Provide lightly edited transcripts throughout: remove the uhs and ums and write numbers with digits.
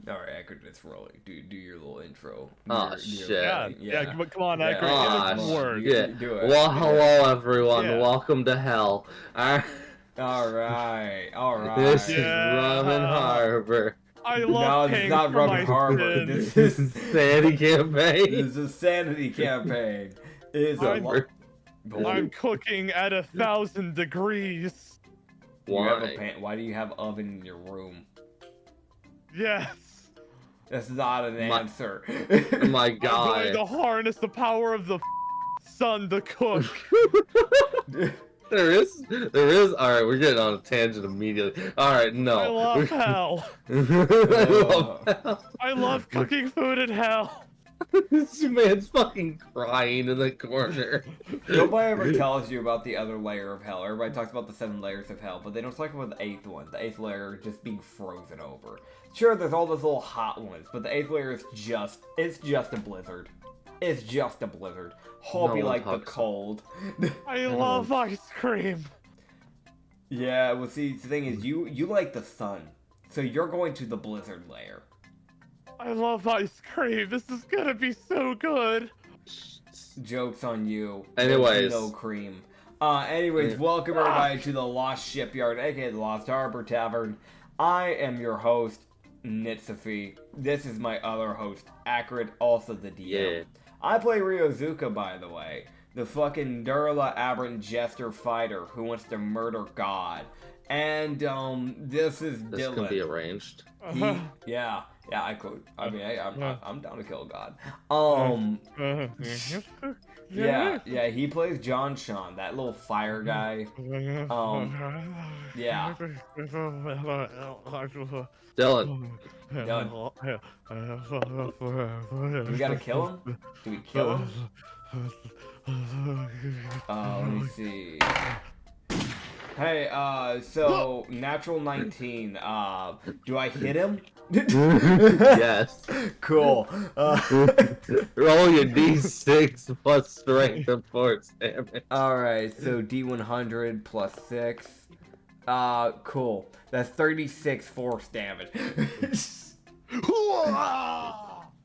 All right, Acrid, it's rolling. Do your little intro. Oh, shit. Yeah, come on, Acrid. Oh, Give us some words. shit. Do it. Well, hello, everyone. Yeah. Welcome to hell. All right. This is Yeah. Rum and Harbor. I No, love it's paying not for Rum my and Harbor. sins. This is Sanity Campaign. This is a Sanity Campaign. It is a I'm cooking at 1,000 degrees. Why do you have oven in your room? Yes. That's not an answer. My I'm God. going to harness the power of the sun to cook. There is. All right, we're getting on a tangent immediately. All right, no. I love hell. I love hell. I love cooking food in hell. This man's fucking crying in the corner. Nobody ever tells you about the other layer of hell. Everybody talks about the 7 layers of hell, but they don't talk about the 8th one. The 8th layer just being frozen over. Sure, there's all those little hot ones, but the 8th layer is just a blizzard. It's just a blizzard. Hope you like the cold. I love ice cream. Yeah, well, see, the thing is, you like the sun, so you're going to the blizzard layer. I love ice cream. This is gonna be so good. Joke's on you. Anyways. No cream. Welcome everybody to the Lost Shipyard, aka the Lost Harbor Tavern. I am your host, Nitsify. This is my other host, Acrid, also the DM. Yeah. I play Ryozuka, by the way. The fucking Durla Aberrant Jester fighter who wants to murder God. And, this is Dylan. This can be arranged. Yeah, I could. I mean, I'm down to kill God. Yeah, he plays John Sean, that little fire guy. Yeah. Dylan. Do we gotta kill him? Do we kill him? Let me see. Hey, so, natural 19, do I hit him? Yes. Cool. Roll your d6 plus strength and force damage. Alright, so D100 plus 6. Cool. That's 36 force damage.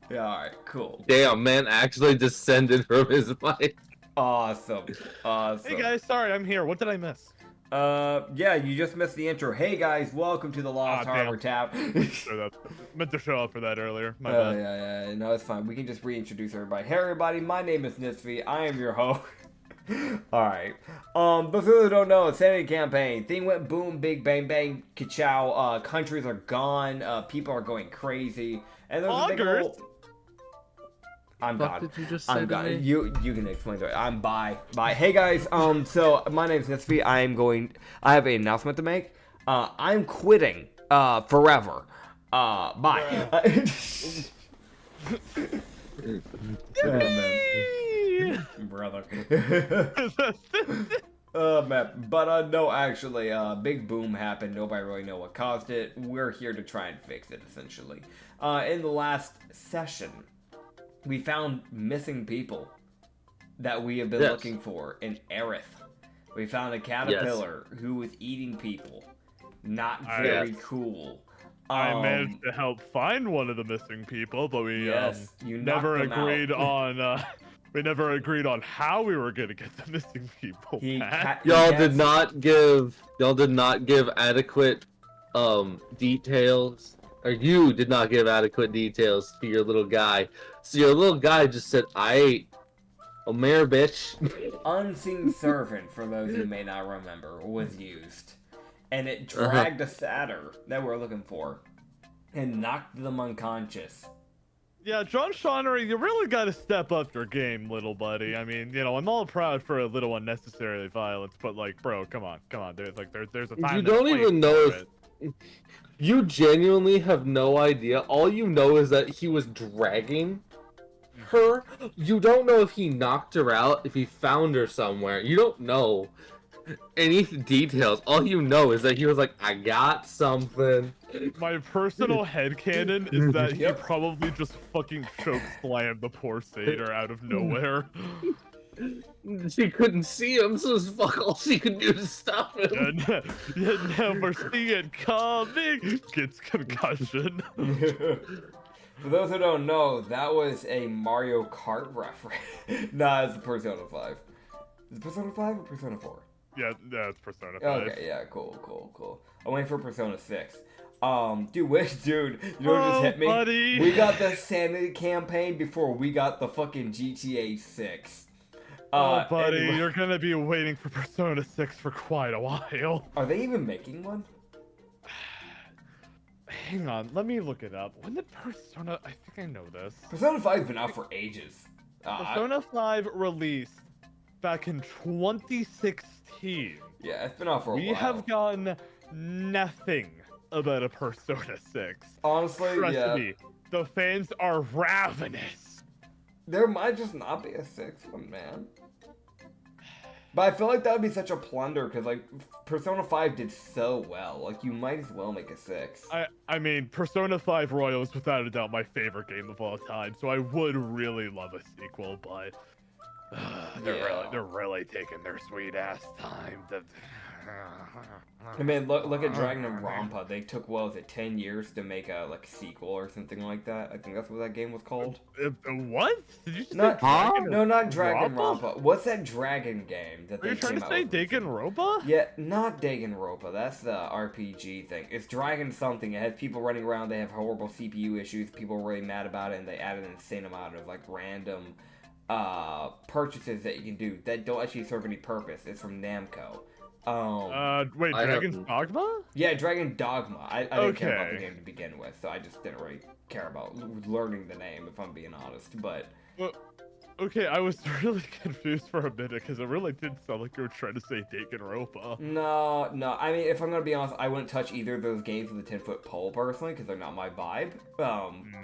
Yeah, alright, cool. Damn, man actually descended from his mic. Awesome. Hey guys, sorry, I'm here. What did I miss? Yeah, you just missed the intro. Hey guys, welcome to the Lost Harbor Tap. Meant to show up for that earlier. My bad. Yeah, no, it's fine. We can just reintroduce everybody. Hey everybody, my name is Nitsify. I am your host. Alright. But for those who don't know, Sanity Campaign. Thing went boom, big bang bang, ka-chow. Countries are gone. People are going crazy. And there's a big old... I'm What gone. did you just say I'm to gone. me? You can explain to it. I'm bye. Hey guys, so my name's Nitsify. I have an announcement to make. I'm quitting forever. Bye. Brother. Man. But no, actually, big boom happened. Nobody really know what caused it. We're here to try and fix it, essentially. In the last session, we found missing people that we have been looking for in Aerith. We found a caterpillar who was eating people. Not very cool. I managed to help find one of the missing people, but we never agreed on we never agreed on how we were gonna get the missing people back. Y'all did not give adequate details. Or you did not give adequate details to your little guy. So your little guy just said, I ate a mare bitch. Unseen servant, for those who may not remember, was used. And it dragged a satyr that we're looking for. And knocked them unconscious. Yeah, John Shonnery, you really gotta step up your game, little buddy. I mean, you know, I'm all proud for a little unnecessary violence, but like, bro, come on. There's a time. You don't even know if... You genuinely have no idea. All you know is that he was dragging her. You don't know if he knocked her out, if he found her somewhere. You don't know any details. All you know is that he was like, I got something. My personal headcanon is that he probably just fucking choke slammed the poor satyr out of nowhere. She couldn't see him, so fuck all she could do to stop him. You never see it coming. Gets concussion. For those who don't know, that was a Mario Kart reference. Nah, it's Persona 5. Is it Persona 5 or Persona 4? Yeah, it's Persona 5. Okay, yeah, cool. I'm waiting for Persona 6. Dude, you know what just hit me? Buddy. We got the Sanity Campaign before we got the fucking GTA 6. Buddy, anyway. you're gonna be waiting for Persona 6 for quite a while. Are they even making one? Hang on, let me look it up. When did Persona... I think I know this. Persona 5's been out for ages. Persona 5 released back in 2016. Yeah, it's been out for a while. We have gotten nothing about a Persona 6. Honestly, Trust me, the fans are ravenous. There might just not be a 6th one, man. But I feel like that would be such a plunder, because, like, Persona 5 did so well. Like, you might as well make a 6. I mean, Persona 5 Royal is without a doubt my favorite game of all time, so I would really love a sequel, but... they're really taking their sweet ass time to... I mean, look at Dragon and Rampa. They took, 10 years to make a sequel or something like that. I think that's what that game was called. What? Did you just say Dragon? No, not Dragon Rampa. What's that dragon game that Are you trying to say Danganronpa? Yeah, not Danganronpa. That's the RPG thing. It's Dragon something. It has people running around. They have horrible CPU issues. People are really mad about it, and they added an insane amount of random purchases that you can do that don't actually serve any purpose. It's from Namco. Wait, Dragon's Dogma? Yeah, Dragon Dogma. I didn't care about the game to begin with, so I just didn't really care about learning the name, if I'm being honest, but... Well, okay, I was really confused for a minute, because it really did sound like you were trying to say Danganronpa. No, I mean, if I'm gonna be honest, I wouldn't touch either of those games with a 10-foot pole, personally, because they're not my vibe.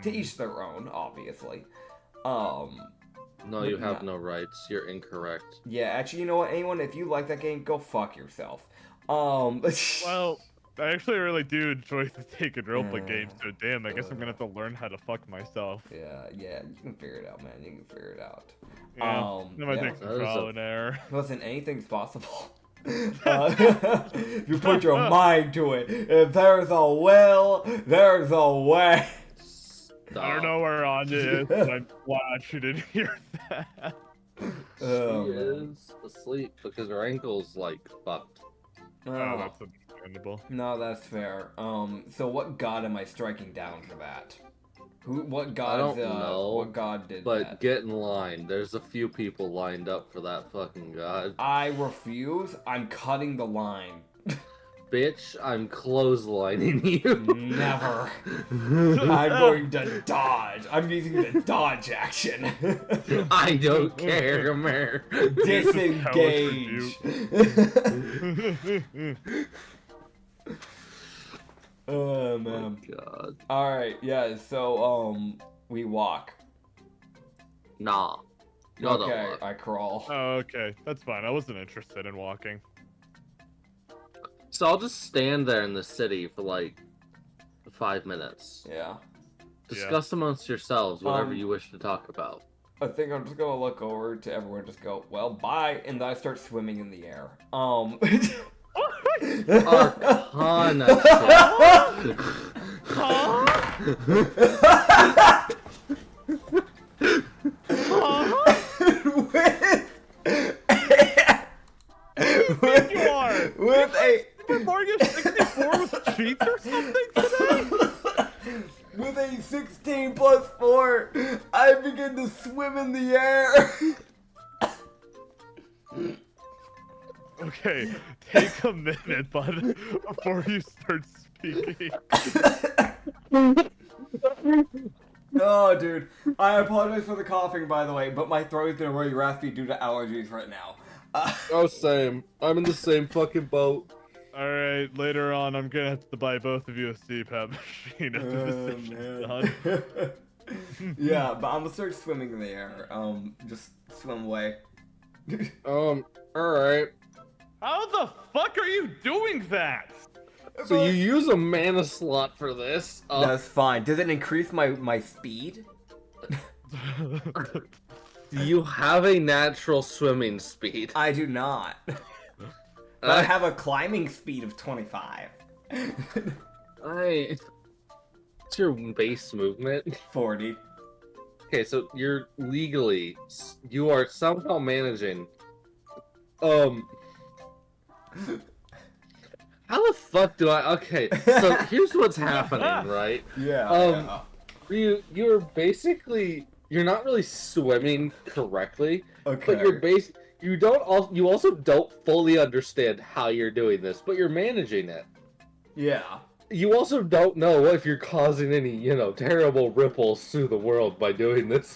To each their own, obviously. No, you have no rights. You're incorrect. Yeah, actually, you know what? Anyone, if you like that game, go fuck yourself. Well, I actually really do enjoy the Danganronpa games, so damn, I guess I'm gonna have to learn how to fuck myself. Yeah, you can figure it out, man. You can figure it out. Yeah, that might take some trial and error. Listen, anything's possible. If you put your mind to it. If there's a will, there's a way. I don't know where Anya is, but I'm glad she didn't hear that. She is asleep because her ankle's fucked. Oh, that's understandable. No, that's fair. So what god am I striking down for that? What god? I don't know. What god did but that? Get in line. There's a few people lined up for that fucking god. I refuse. I'm cutting the line. Bitch, I'm clotheslining you. Never. I'm going to dodge. I'm using the dodge action. I don't care, Mer. Disengage. Oh, man. Oh, God. Alright, yeah, so, we walk. Nah. No, okay, I crawl. Oh, okay. That's fine. I wasn't interested in walking. So I'll just stand there in the city for 5 minutes. Yeah. Discuss amongst yourselves whatever you wish to talk about. I think I'm just gonna look over to everyone and just go, well, bye, and then I start swimming in the air. Arcana. With a Super Mario 64 with cheats or something today? With a 16 plus 4, I begin to swim in the air. Okay, take a minute, bud, before you start speaking. Oh, dude. I apologize for the coughing, by the way, but my throat has been really raspy due to allergies right now. Oh, same. I'm in the same fucking boat. Alright, later on, I'm gonna have to buy both of you a CPAP machine after this session's done. Yeah, but I'm gonna start swimming in the air. Just swim away. Alright. How the fuck are you doing that? So you use a mana slot for this? That's fine. Does it increase my speed? Do you have a natural swimming speed? I do not. But I have a climbing speed of 25. What's your base movement? 40. Okay, so you are somehow managing. How the fuck do I? Okay, so here's what's happening, right? Yeah. You're basically not really swimming correctly. Okay. But you also don't fully understand how you're doing this, but you're managing it. Yeah. You also don't know if you're causing any, terrible ripples through the world by doing this.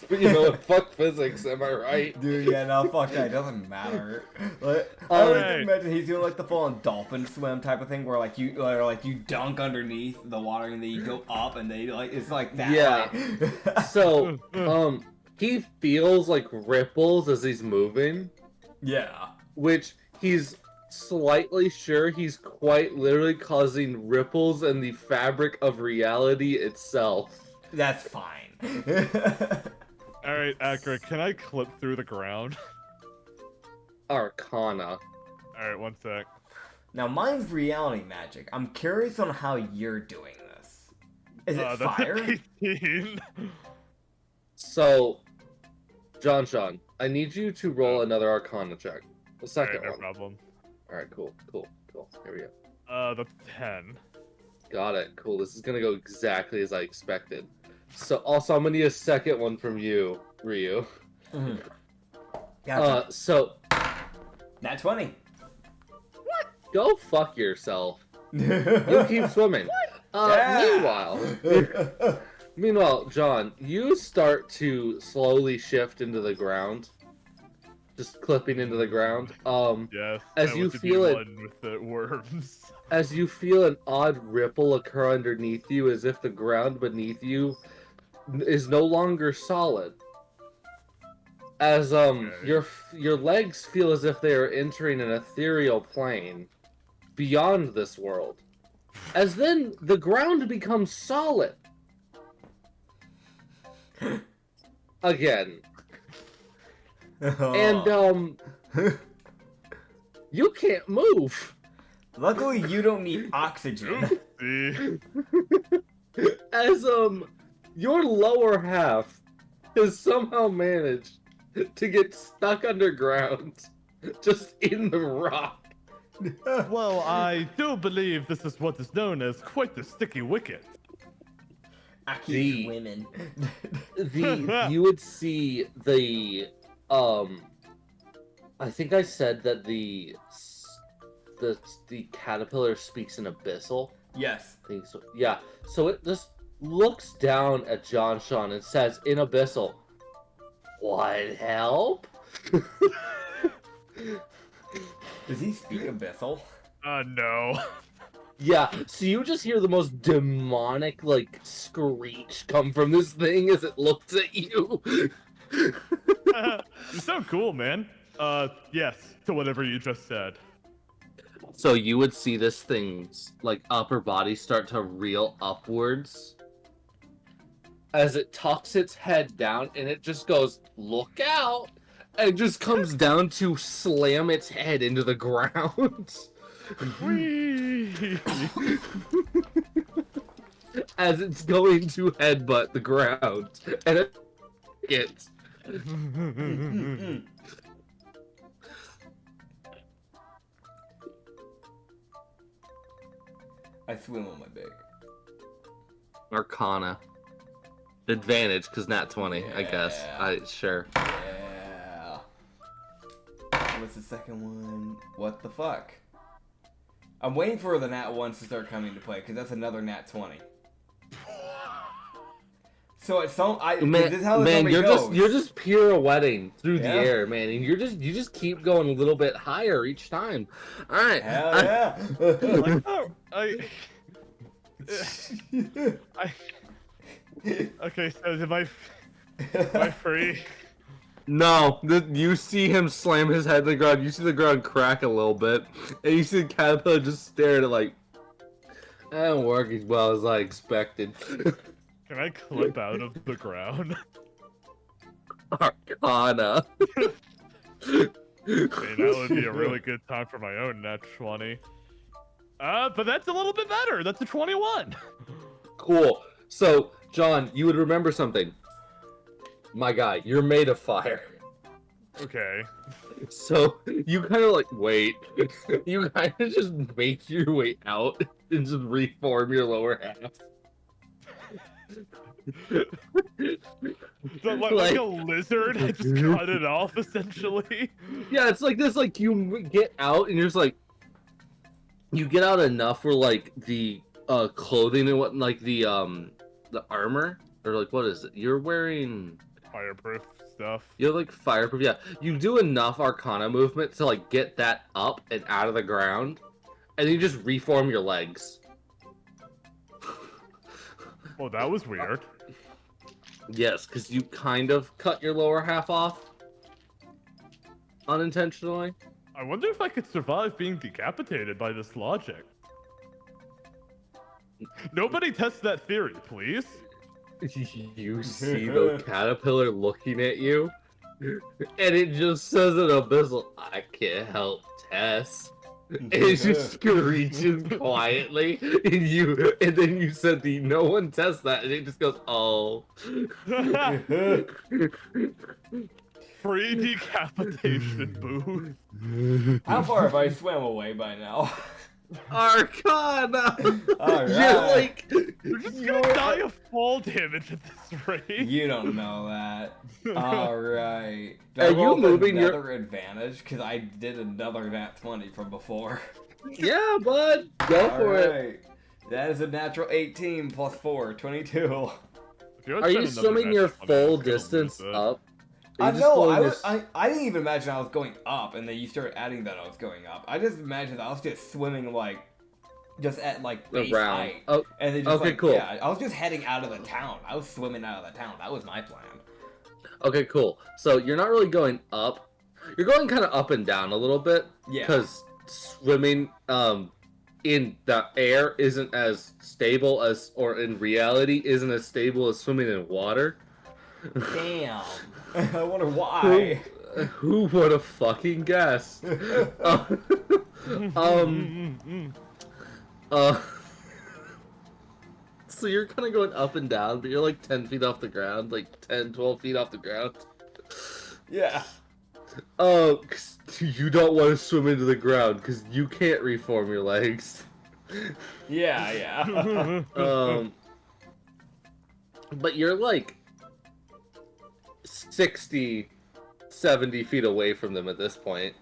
Fuck physics, am I right? Dude, yeah, no, fuck that. It doesn't matter. Like, I Alright. imagine he's doing like the full-on dolphin swim type of thing, where like you dunk underneath the water and then you go up and they it's like that. Yeah. Right? So, he feels like ripples as he's moving, Yeah. which he's slightly sure he's quite literally causing ripples in the fabric of reality itself. That's fine. Alright, Acrid, can I clip through the ground? Arcana. Alright, one sec. Now, mine's reality magic. I'm curious on how you're doing this. Is it fire? 18. So, John, I need you to roll another Arcana check. The second Alright, no one. problem. Alright, cool. Here we go. That's 10. Got it. Cool. This is gonna go exactly as I expected. So, also, I'm gonna need a second one from you, Ryu. Mm-hmm. Gotcha. So... Nat 20. What? Go fuck yourself. You keep swimming. Meanwhile, John, you start to slowly shift into the ground. Just clipping into the ground. Yes. As you feel it with the worms. As you feel an odd ripple occur underneath you, as if the ground beneath you is no longer solid. As your legs feel as if they are entering an ethereal plane beyond this world. As then the ground becomes solid. Again. And you can't move. Luckily, you don't need oxygen. As your lower half has somehow managed to get stuck underground, just in the rock. Well, I do believe this is what is known as quite the sticky wicket. I keep women. You would see the I think I said that the caterpillar speaks in abyssal. Yes. I think so. Yeah. So it just looks down at John Sean and says in abyssal, "What help?" Does he speak abyssal? No. Yeah, so you just hear the most demonic, screech come from this thing as it looks at you. You're so cool, man. Yes, to whatever you just said. So you would see this thing's, upper body start to reel upwards as it tucks its head down, and it just goes, "Look out!" And it just comes down to slam its head into the ground. As it's going to headbutt the ground. And it gets... I swim on my big. Arcana. Advantage, because nat 20, yeah. I guess. Sure. Yeah. What's the second one? What the fuck? I'm waiting for the nat 1s to start coming into play, because that's another nat 20. So it's so this is how the number goes. You're just pirouetting through the air, man, and you just keep going a little bit higher each time. All right. Hell yeah. Okay, so am I free? No, you see him slam his head to the ground. You see the ground crack a little bit, and you see the caterpillar just staring at that don't work as well as I expected. Can I clip out of the ground? Arcana. Hey, that would be a really good time for my own nat 20. But that's a little bit better. That's a 21. Cool. So, John, you would remember something. My guy, you're made of fire. Okay. So, you kind of like, wait. You kind of just make your way out and just reform your lower half. So, like a lizard, I just cut it off, essentially. Yeah, it's like this, like, you get out and you're just like, you get out enough where, like, the clothing and what, like, the armor, or, like, what is it? You're wearing... Fireproof stuff. You're, like, fireproof, yeah. You do enough Arcana movement to, like, get that up and out of the ground, and you just reform your legs. Well, that was weird. Yes, because you kind of cut your lower half off. Unintentionally. I wonder if I could survive being decapitated by this logic. Nobody test that theory, please. You see the caterpillar looking at you, and it just says in Abyssal, I can't help Tess. And it just screeches quietly, and then you said no one tests that, and it just goes, oh. Free decapitation booth. How far have I swam away by now? Arcana! Alright. You're just gonna die of fall damage at this rate. You don't know that. Alright. Are you moving another advantage? Because I did another nat 20 from before. Yeah, bud. Go for it. That is a natural 18 plus 4, 22. Are you swimming your full distance up? I know, I didn't even imagine I was going up, and then you started adding that I was going up. I just imagined that I was just swimming, like, just at, like, base height. Oh, and then just, okay, like, cool. Yeah, I was just heading out of the town. I was swimming out of the town. That was my plan. Okay, cool. So you're not really going up. You're going kind of up and down a little bit. Yeah. Because swimming in the air isn't as stable as, or in reality isn't as stable as swimming in water. Damn. I wonder why. Who would have fucking guessed? So you're kind of going up and down, but you're like 10 feet off the ground, like 10, 12 feet off the ground. Yeah. Cause you don't want to swim into the ground because you can't reform your legs. Yeah. But you're like 60, 70 feet away from them at this point.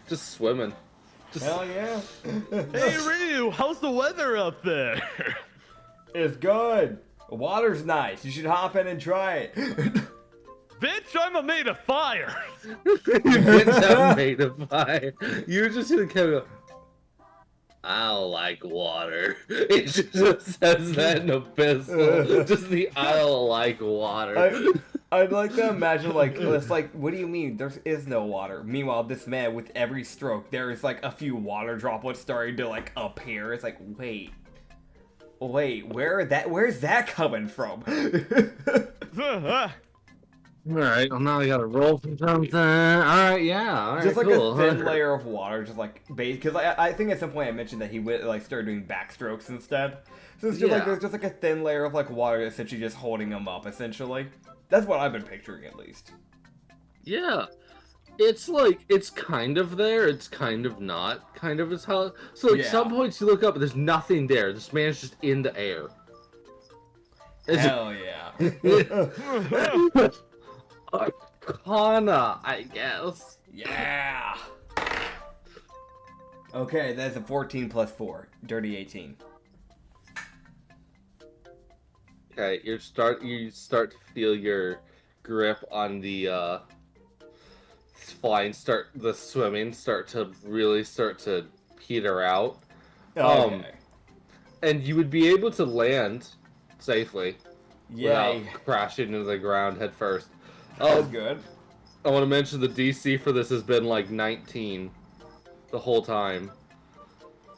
Just swimming. Hell yeah. Hey Ryu, how's the weather up there? It's good. The water's nice. You should hop in and try it. Bitch, I'm made of fire. Bitch, I'm made of fire. You're just gonna kind of go, I don't like water. It just says that in Abyssal. Just the I don't like water. I'd like to imagine, like, it's like, what do you mean? There is no water. Meanwhile, this man, with every stroke, there is, like, a few water droplets starting to, like, appear. It's like, wait, where's that coming from? Alright, well now I gotta roll for something. Alright, yeah, alright, just like cool. a thin layer of water, just like base. Because I think at some point I mentioned that he would like started doing backstrokes instead. So it's just like there's just like a thin layer of like water essentially just holding him up. Essentially, that's what I've been picturing at least. Yeah, it's like it's kind of there, it's kind of not, kind of is how. So at some points you look up and there's nothing there. This man's just in the air. Hell yeah. Arcana, I guess. Yeah. Okay, that's a 14 plus 4. Dirty 18. Okay, you start to feel your grip on the the swimming start to peter out. Okay. And you would be able to land safely without Yay. crashing into the ground head first. That's good. I want to mention the DC for this has been like 19 the whole time.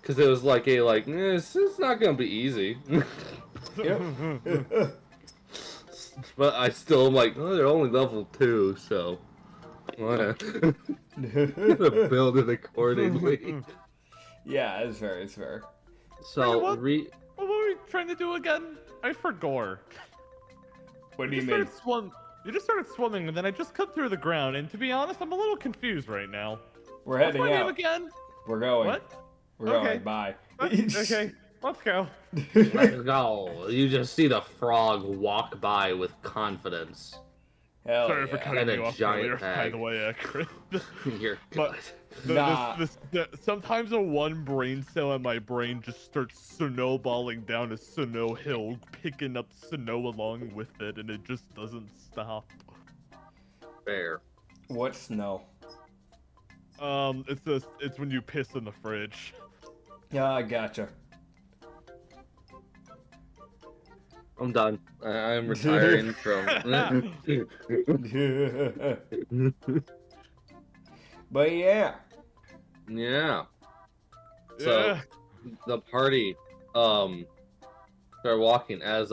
Because it was like it's not going to be easy. But I still am like, oh, they're only level 2, so wanna build it accordingly. Yeah, it's fair. It's fair. So what were we trying to do again? I forgot. What do you mean? You just started swimming, and then I just cut through the ground. And to be honest, I'm a little confused right now. We're heading What's my out. name again? We're going. What? We're Okay. going. Bye. Okay, let's go. Let's go. You just see the frog walk by with confidence. Hell Sorry for yeah. cutting And a you off giant earlier, by hag. the way, Acrid. You're But good. sometimes a one brain cell in my brain just starts snowballing down a snow hill, picking up snow along with it, and it just doesn't stop. Fair. What snow? It's when you piss in the fridge. Yeah, I gotcha. I'm done. I'm retiring from. But yeah. Yeah. So Yeah. the party started walking as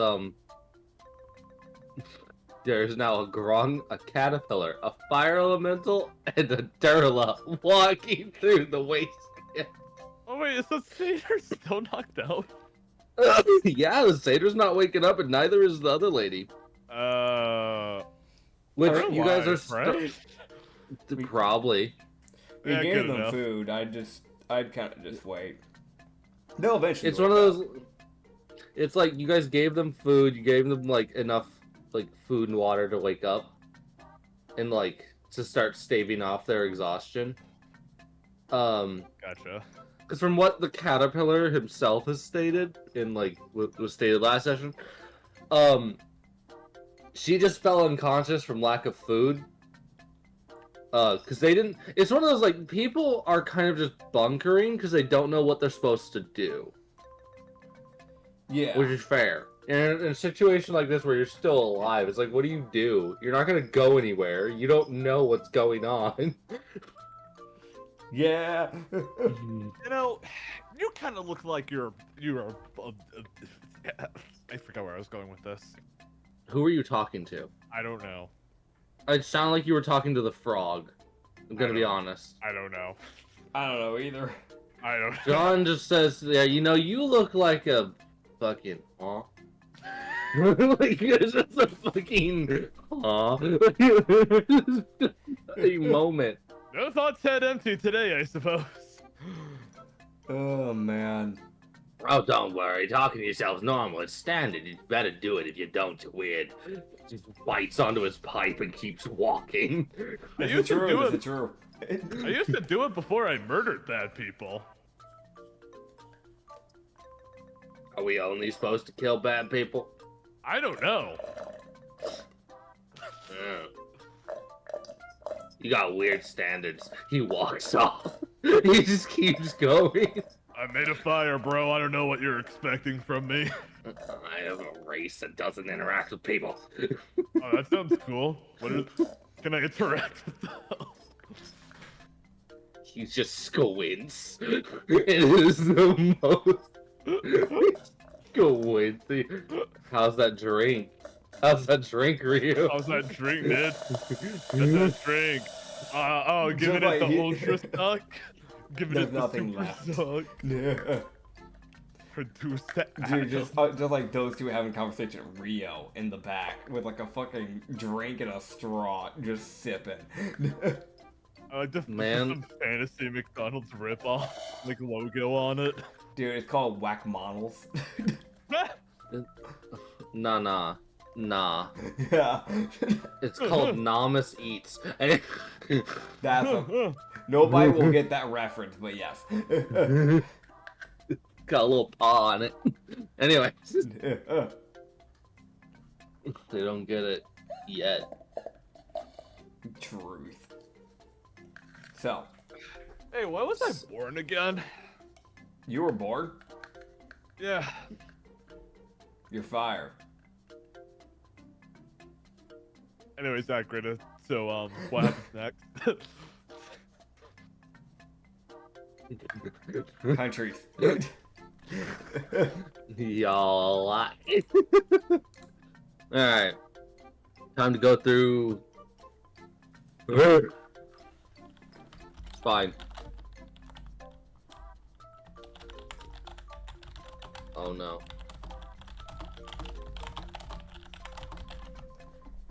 there's now a grung, a caterpillar, a fire elemental, and a durla walking through the wasteland. Oh wait, is the satyr still knocked out? Yeah, the satyr's not waking up, and neither is the other lady. Which Her you guys life, are right? probably. We Yeah, gave good them enough. food. I'd kind of just wait. They'll eventually. It's one of those. It's like you guys gave them food. You gave them like enough like food and water to wake up, and like to start staving off their exhaustion. Gotcha. Because from what the caterpillar himself has stated in like what was stated last session, she just fell unconscious from lack of food. Because they didn't. It's one of those like people are kind of just bunkering because they don't know what they're supposed to do. Yeah. Which is fair. And in a situation like this where you're still alive, it's like, what do? You're not gonna go anywhere. You don't know what's going on. Yeah. You know, you kind of look like you're. I forgot where I was going with this. Who are you talking to? I don't know. It sounded like you were talking to the frog. I'm gonna be honest. I don't know. I don't know either. I don't. John just says, "Yeah, you know, you look like a fucking like it's just a fucking a moment." No thoughts head empty today, I suppose. Oh man. Oh, don't worry. Talking to yourself's normal. It's standard. You better do it. If you don't, you're weird. Just bites onto his pipe and keeps walking. Is it true? Is it true? I used to do it before I murdered bad people. Are we only supposed to kill bad people? I don't know. You got weird standards. He walks off. He just keeps going. I made a fire, bro. I don't know what you're expecting from me. I have a race that doesn't interact with people. Oh, that sounds cool. Can I interact with them? He just squints. It is the most squints. How's that drink? How's that drink, Ryu? How's that drink, dude? That's that drink. Giving it the ultra suck. Giving it the nothing super left. suck. Yeah. Produce that. Dude, just like those two having a conversation at Rio in the back with like a fucking drink and a straw, just sipping. Man. Some fantasy McDonald's ripoff, like logo on it. Dude, it's called Whack Models. Nah. Yeah. It's called Namus Eats. Nobody will get that reference, but yes. Got a little paw on it. Anyway. They don't get it yet. Truth. So. Hey, why was I born again? You were born? Yeah. You're fired. Anyways, Acrid, so, what happens next? Countries. Y'all like. Alright. Time to go through. It's fine. Oh no.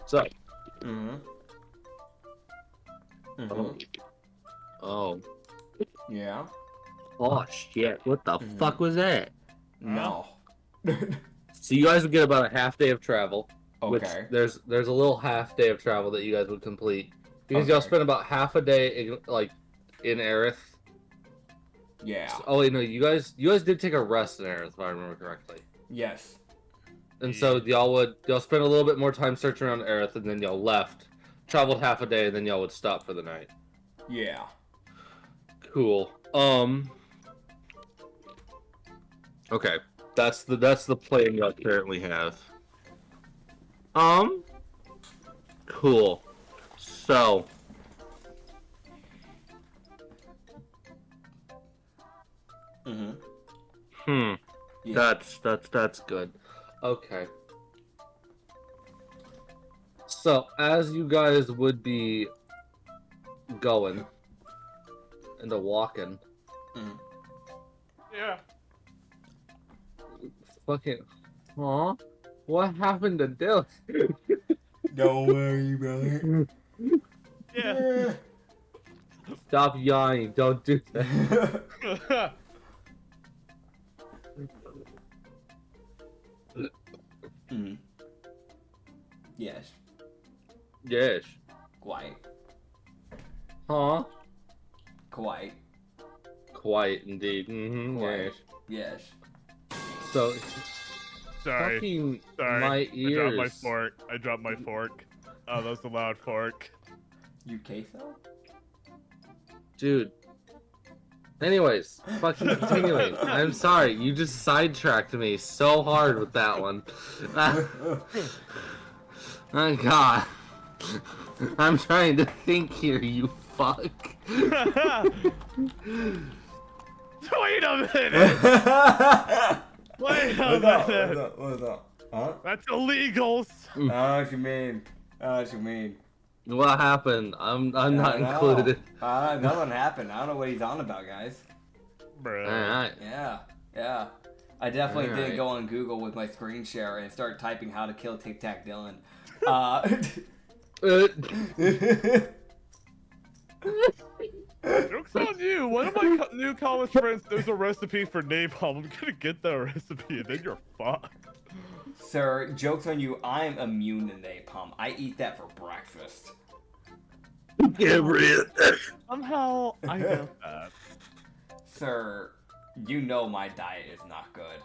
So. Oh. Yeah. Oh shit! What the fuck was that? No. So you guys would get about a half day of travel. Okay. Which there's a little half day of travel that you guys would complete because y'all spend about half a day in Aerith. Yeah. Oh wait, no, you guys did take a rest in Aerith if I remember correctly. Yes. And so y'all spend a little bit more time searching around Aerith, and then y'all left, traveled half a day, and then y'all would stop for the night. Yeah. Cool. Okay, that's the plan y'all currently have. Cool. So. Yeah. That's good. Okay. So, as you guys would be going and walking. Yeah. Fucking. Huh? What happened to Dylan? Don't worry about it. Yeah. Stop yawning. Don't do that. Yes. Yes. Quite. Huh? Quite. Quite indeed. Yes. Yes. So. Sorry. Fucking Sorry. my ears. I dropped my fork. Oh, that was a loud fork. You queso? Dude. Anyways, fucking continuing. I'm sorry, you just sidetracked me so hard with that one. Oh god. I'm trying to think here, you fuck. Wait a minute! Wait a minute! What's up? Huh? That's illegals! I know what you mean. What happened? I'm not included. Nothing happened. I don't know what he's on about, guys. Bruh. Alright. Yeah. I definitely didn't go on Google with my screen share and start typing how to kill Tic Tac Dylan. Joke's on you! One of my new college friends knows a recipe for napalm. I'm gonna get that recipe and then you're fucked. Sir, joke's on you, I'm immune to napalm. I eat that for breakfast. Somehow, I know that. Sir, you know my diet is not good.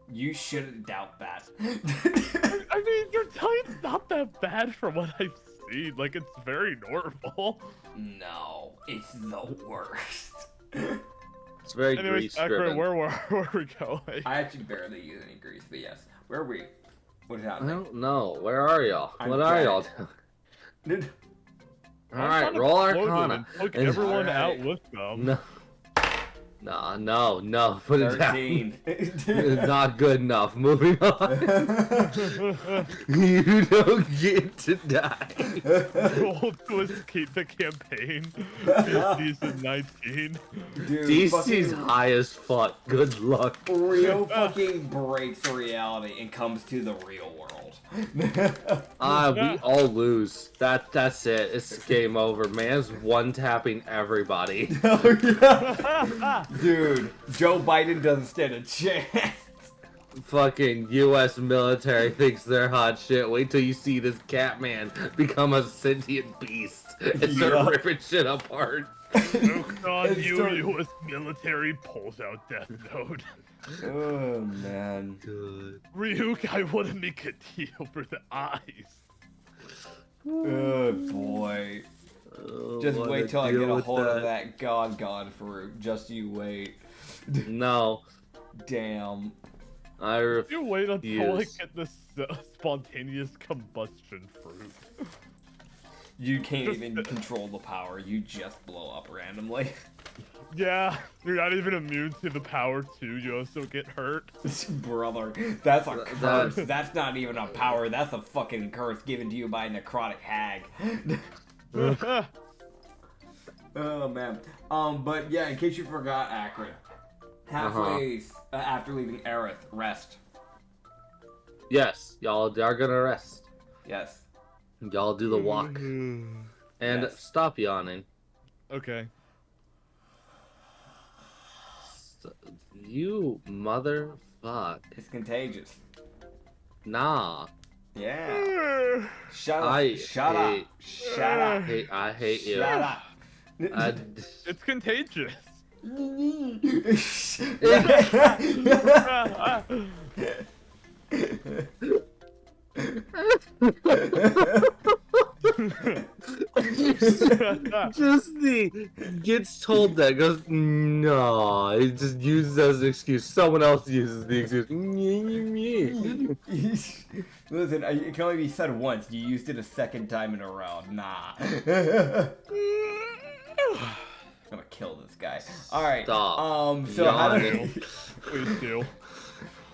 You shouldn't doubt that. I mean, your diet's not that bad from what I've seen. Like, it's very normal. No, it's the worst. It's very grease-driven. Acrid, where were we going? I actually barely use any grease, but yes. Where are we? What is happening? I don't know. Where are y'all? I'm What are y'all doing? Alright, roll Arcana. Took everyone out with them. No. Put it 13. down. Not good enough. Moving on. You don't get to die. Roll to escape the campaign. Season 19. Dude, DC's high as fuck. Good luck. Real fucking breaks reality and comes to the real world. We all lose. That's it. It's game over. Man's one-tapping everybody. Dude, Joe Biden doesn't stand a chance. Fucking U.S. military thinks they're hot shit. Wait till you see this Catman become a sentient beast and start ripping shit apart. Joke's on you, U.S. military pulls out Death Note. Oh, man. Good. Ryuk, I want to make a deal for the eyes. Oh, boy. Just wait till I get a hold of that God fruit. Just you wait. No. Damn. I refuse. You wait until I get this spontaneous combustion fruit. You can't even control the power. You just blow up randomly. Yeah, you're not even immune to the power too. You also get hurt. Brother, that's a curse. That's not even a power. That's a fucking curse given to you by a necrotic hag. Oh man. But yeah, in case you forgot, Acrid, halfway after leaving Aerith, rest. Yes, y'all are gonna rest. Yes. Y'all do the walk. And stop yawning. Okay. You motherfuck. It's contagious. Nah. Yeah. Shut up. Shut up. Shut up. I hate you. Shut up. It's contagious. Just gets told that, goes no, it just uses as an excuse. Someone else uses the excuse. Listen, it can only be said once. You used it a second time in a row. Nah. I'm gonna kill this guy. All right. Stop. So how do Please do.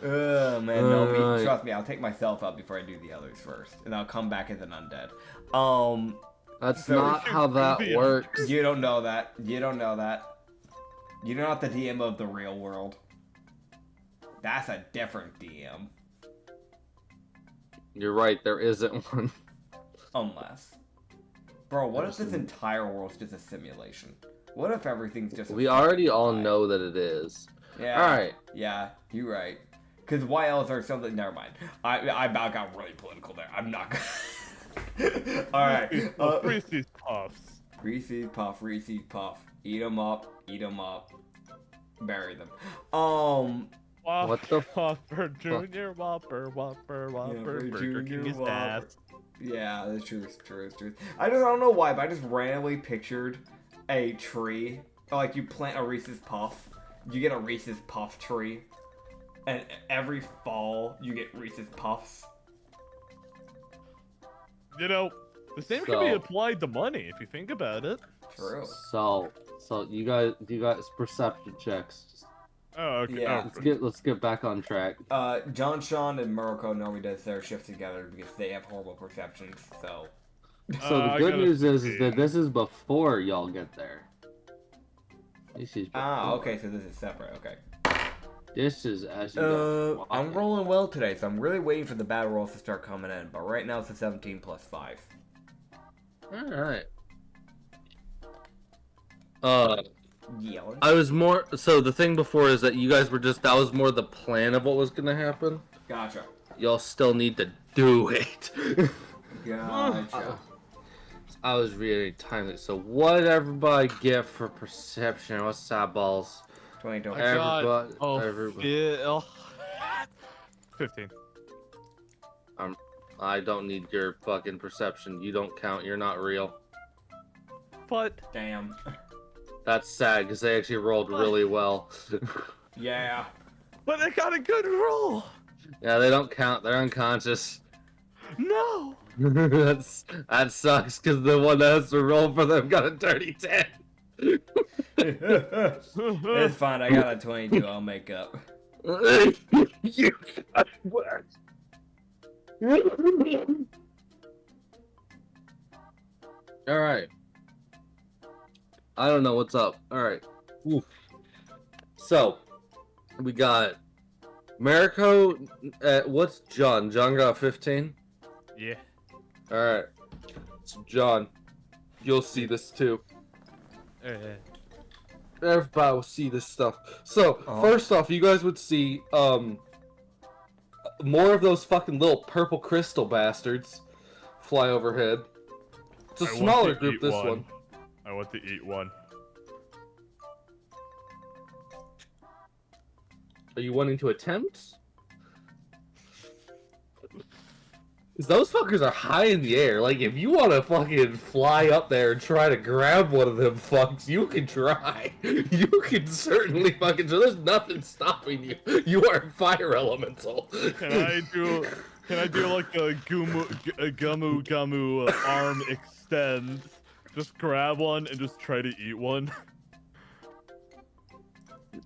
Oh man, no, trust me, I'll take myself out before I do the others first, and I'll come back as an undead. That's not how that works. You don't know that. You don't know that. You're not the DM of the real world. That's a different DM. You're right, there isn't one. Unless. Bro, what if this entire world's just a simulation? What if everything's just We already all know that it is. Yeah. Alright. Yeah, you're right. Because why else are something... Never mind. I got really political there. I'm not gonna... Alright. Reese's Puffs. Reese's Puff, Reese's Puff. Eat them up, bury them. What the Whopper, Junior Whopper, Burger King is ass. Yeah, that's true, it's true. I don't know why, but I just randomly pictured a tree. Like, you plant a Reese's Puff, you get a Reese's Puff tree, and every fall you get Reese's Puffs. You know, the same can be applied to money if you think about it. True. So you guys perception checks. Oh, okay. Yeah. Let's get back on track. John, Sean, and Muroko normally does their shifts together because they have horrible perceptions. So the good news is that this is before y'all get there. Okay, so this is separate. Okay. This is as you go. I'm rolling well today, so I'm really waiting for the bad rolls to start coming in. But right now it's a 17 plus 5. All right. Yelling. I was more. So the thing before is that you guys were just. That was more the plan of what was gonna happen. Gotcha. Y'all still need to do it. Gotcha. I was reading timely. So what did everybody get for perception? What's that, balls? 22. Everybody. 15. I don't need your fucking perception. You don't count. You're not real. But damn. That's sad because they actually rolled really well. Yeah. But they got a good roll. Yeah, they don't count. They're unconscious. No. That sucks because the one that has to roll for them got a dirty 10. It's fine. I got a 22. I'll make up. You got what? All right. I don't know what's up. All right. Oof. So we got Mariko. What's John? John got 15. Yeah. All right. So John, you'll see this too. Everybody will see this stuff. So first off, you guys would see more of those fucking little purple crystal bastards fly overhead. It's a smaller group, this one. I want to eat one. Are you wanting to attempt? Those fuckers are high in the air. Like, if you want to fucking fly up there and try to grab one of them fucks, you can try. You can certainly fucking... So there's nothing stopping you. You are a fire elemental. Can I do like a gumu arm extend? Just grab one and just try to eat one.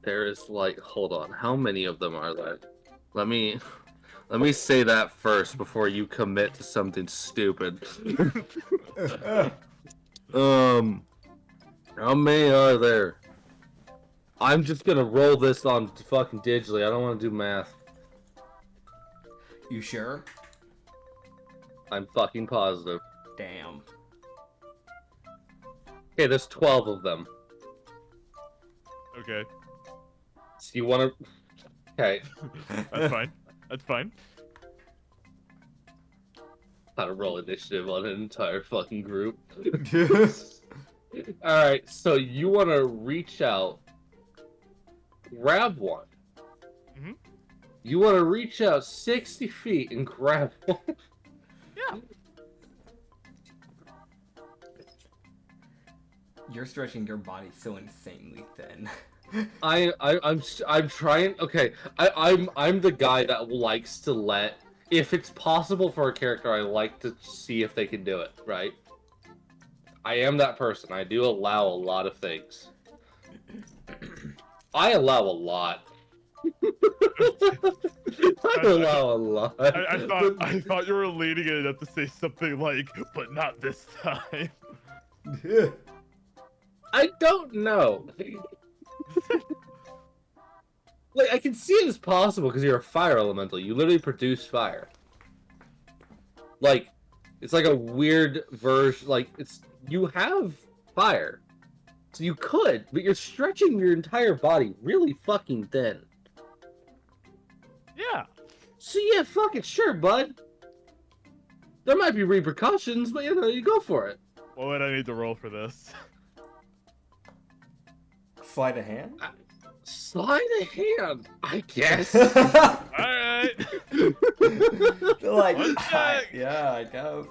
There is like, hold on, how many of them are there? Let me say that first before you commit to something stupid. How many are there? I'm just gonna roll this on fucking digitally. I don't want to do math. You sure? I'm fucking positive. Damn. Okay, there's 12 of them. Okay. So you wanna... Okay. That's fine. That's fine. How to roll initiative on an entire fucking group. Alright, so you wanna reach out, grab one. Mm-hmm. You wanna reach out 60 feet and grab one. Yeah. You're stretching your body so insanely thin. I'm trying. Okay, I'm the guy that likes to let, if it's possible for a character, I like to see if they can do it. Right. I am that person. I do allow a lot of things. I allow a lot. I allow a lot. I thought you were leading it up to say something like, but not this time. I don't know. Like, I can see it as possible because you're a fire elemental. You literally produce fire. Like, it's like a weird version. Like, you have fire. So you could, but you're stretching your entire body really fucking thin. Yeah. So yeah, fuck it, sure, bud. There might be repercussions, but you go for it. What would I need to roll for this? Sleight of hand? Sleight of hand, I guess. Alright. Like, One yeah, I guess.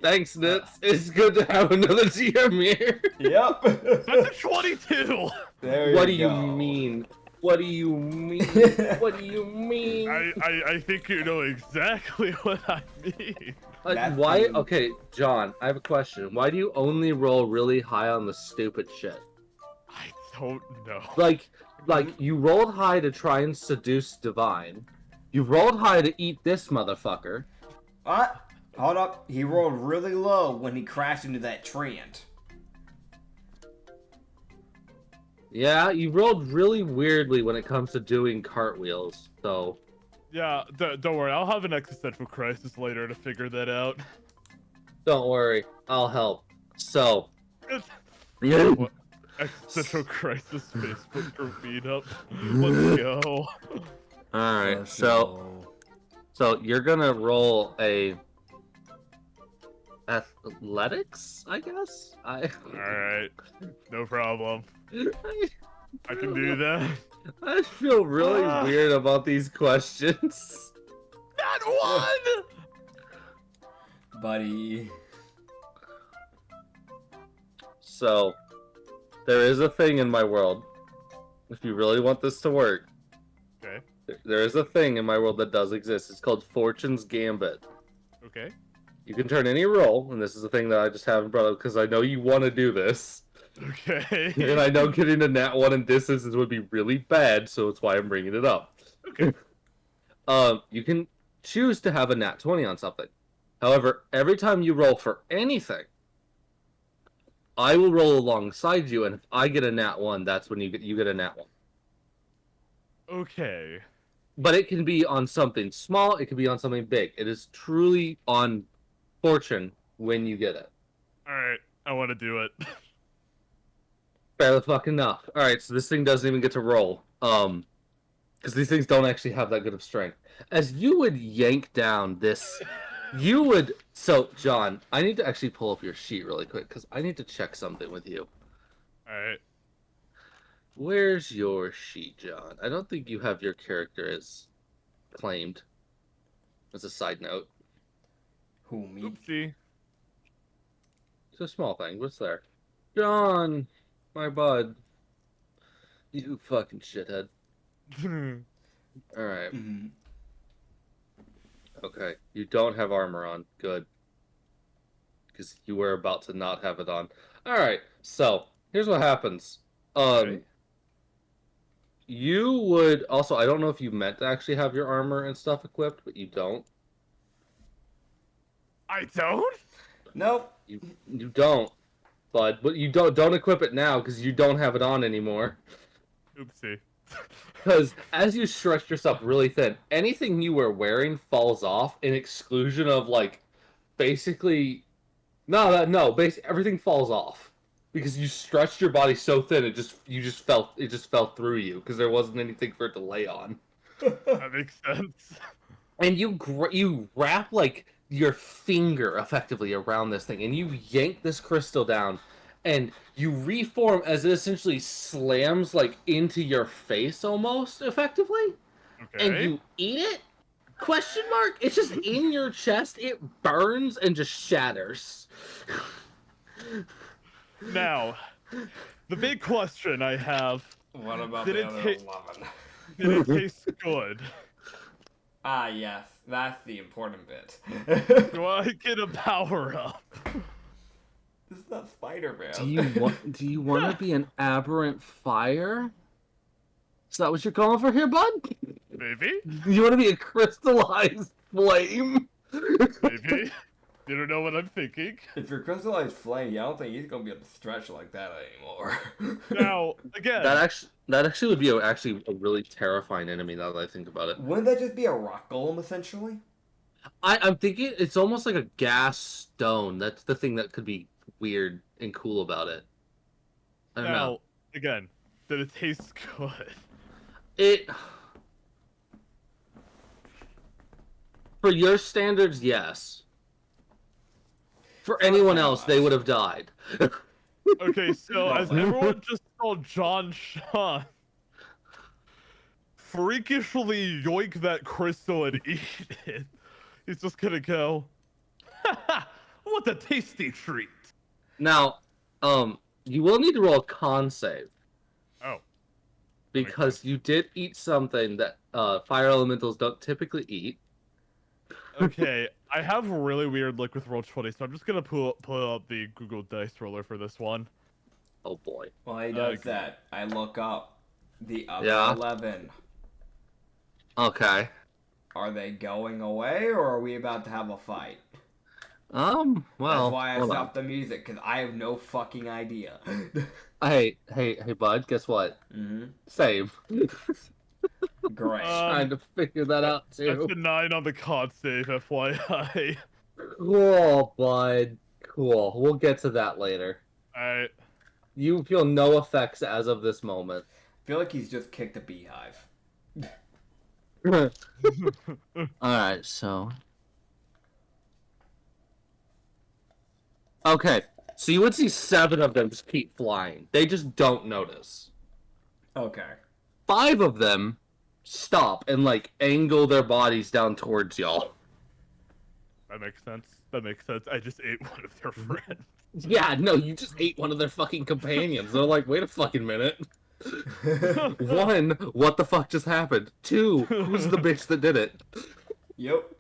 Thanks, Nits. It's good to have another GM here. Yep. That's a 22! There What do you you go. mean? What do you mean? What do you mean? I think you know exactly what I mean. Why? Okay, John, I have a question. Why do you only roll really high on the stupid shit? I don't know. Like you rolled high to try and seduce Divine. You rolled high to eat this motherfucker. What? Hold up. He rolled really low when he crashed into that treant. Yeah, you rolled really weirdly when it comes to doing cartwheels, so... Yeah, don't worry. I'll have an existential crisis later to figure that out. Don't worry. I'll help. So... What? Existential crisis Facebook group meetup. Let's go. Alright, so you're gonna roll a... athletics, I guess? Alright. No problem. I can do that. I feel really weird about these questions. Not one! Buddy. So, there is a thing in my world. If you really want this to work. Okay. There is a thing in my world that does exist. It's called Fortune's Gambit. Okay. You can turn any roll, and this is the thing that I just haven't brought up because I know you want to do this. Okay. And I know getting a nat 1 in distances would be really bad, so it's why I'm bringing it up. Okay. You can choose to have a nat 20 on something. However, every time you roll for anything, I will roll alongside you, and if I get a nat 1, that's when you get a nat 1. Okay. But it can be on something small, it can be on something big. It is truly on fortune when you get it. Alright, I want to do it. Fair the fuck enough. Alright, so this thing doesn't even get to roll. Because these things don't actually have that good of strength. As you would yank down this... You would... So, John, I need to actually pull up your sheet really quick, because I need to check something with you. Alright. Where's your sheet, John? I don't think you have your character as claimed. As a side note. Who, me? Oopsie. It's a small thing. What's there? John! My bud. You fucking shithead. Alright. Mm-hmm. Okay. You don't have armor on. Good. Because you were about to not have it on. Alright. So, here's what happens. Okay. You would also. I don't know if you meant to actually have your armor and stuff equipped, but you don't. I don't. Nope. You don't, bud. But you don't equip it now because you don't have it on anymore. Oopsie. Because as you stretch yourself really thin, anything you were wearing falls off, in exclusion of like, basically, basically everything falls off because you stretched your body so thin it just fell through you because there wasn't anything for it to lay on. That makes sense. And you wrap like your finger effectively around this thing, and you yank this crystal down. And you reform as it essentially slams like into your face almost effectively. Okay. And you eat it? Question mark? It's just in your chest. It burns and just shatters. Now, the big question I have. What about the other 11? Did it taste good? Ah, yes. That's the important bit. Do I get a power up? This is not Spider-Man. Do you want to be an aberrant fire? Is that what you're calling for here, bud? Maybe. You want to be a crystallized flame? Maybe. You don't know what I'm thinking. If you're crystallized flame, I don't think he's gonna be able to stretch like that anymore. Now, again. That actually would be a really terrifying enemy now that I think about it. Wouldn't that just be a rock golem essentially? I'm thinking it's almost like a gas stone. That's the thing that could be weird and cool about it. I don't know. Again, did it taste good? For your standards, yes. For anyone else, they would have died. Okay, so as everyone just saw John Sean freakishly yoink that crystal and eat it, he's just gonna go, ha! What a tasty treat! Now, you will need to roll a con save. Oh. Because you did eat something that fire elementals don't typically eat. Okay, I have really weird luck with Roll20, so I'm just gonna pull up the Google Dice Roller for this one. Oh boy. While he does that, I look up the other 11. Okay. Are they going away, or are we about to have a fight? Well. That's why I stopped the music, because I have no fucking idea. Hey, bud, guess what? Mm-hmm. Save. Great. Trying to figure that out, too. That's a 9 on the con save, FYI. Cool, bud. Cool. We'll get to that later. Alright. You feel no effects as of this moment. I feel like he's just kicked a beehive. Alright, so... Okay, so you would see 7 of them just keep flying. They just don't notice. Okay. 5 of them stop and, like, angle their bodies down towards y'all. That makes sense. That makes sense. I just ate one of their friends. Yeah, no, you just ate one of their fucking companions. They're like, wait a fucking minute. 1, what the fuck just happened? 2, who's the bitch that did it? Yep.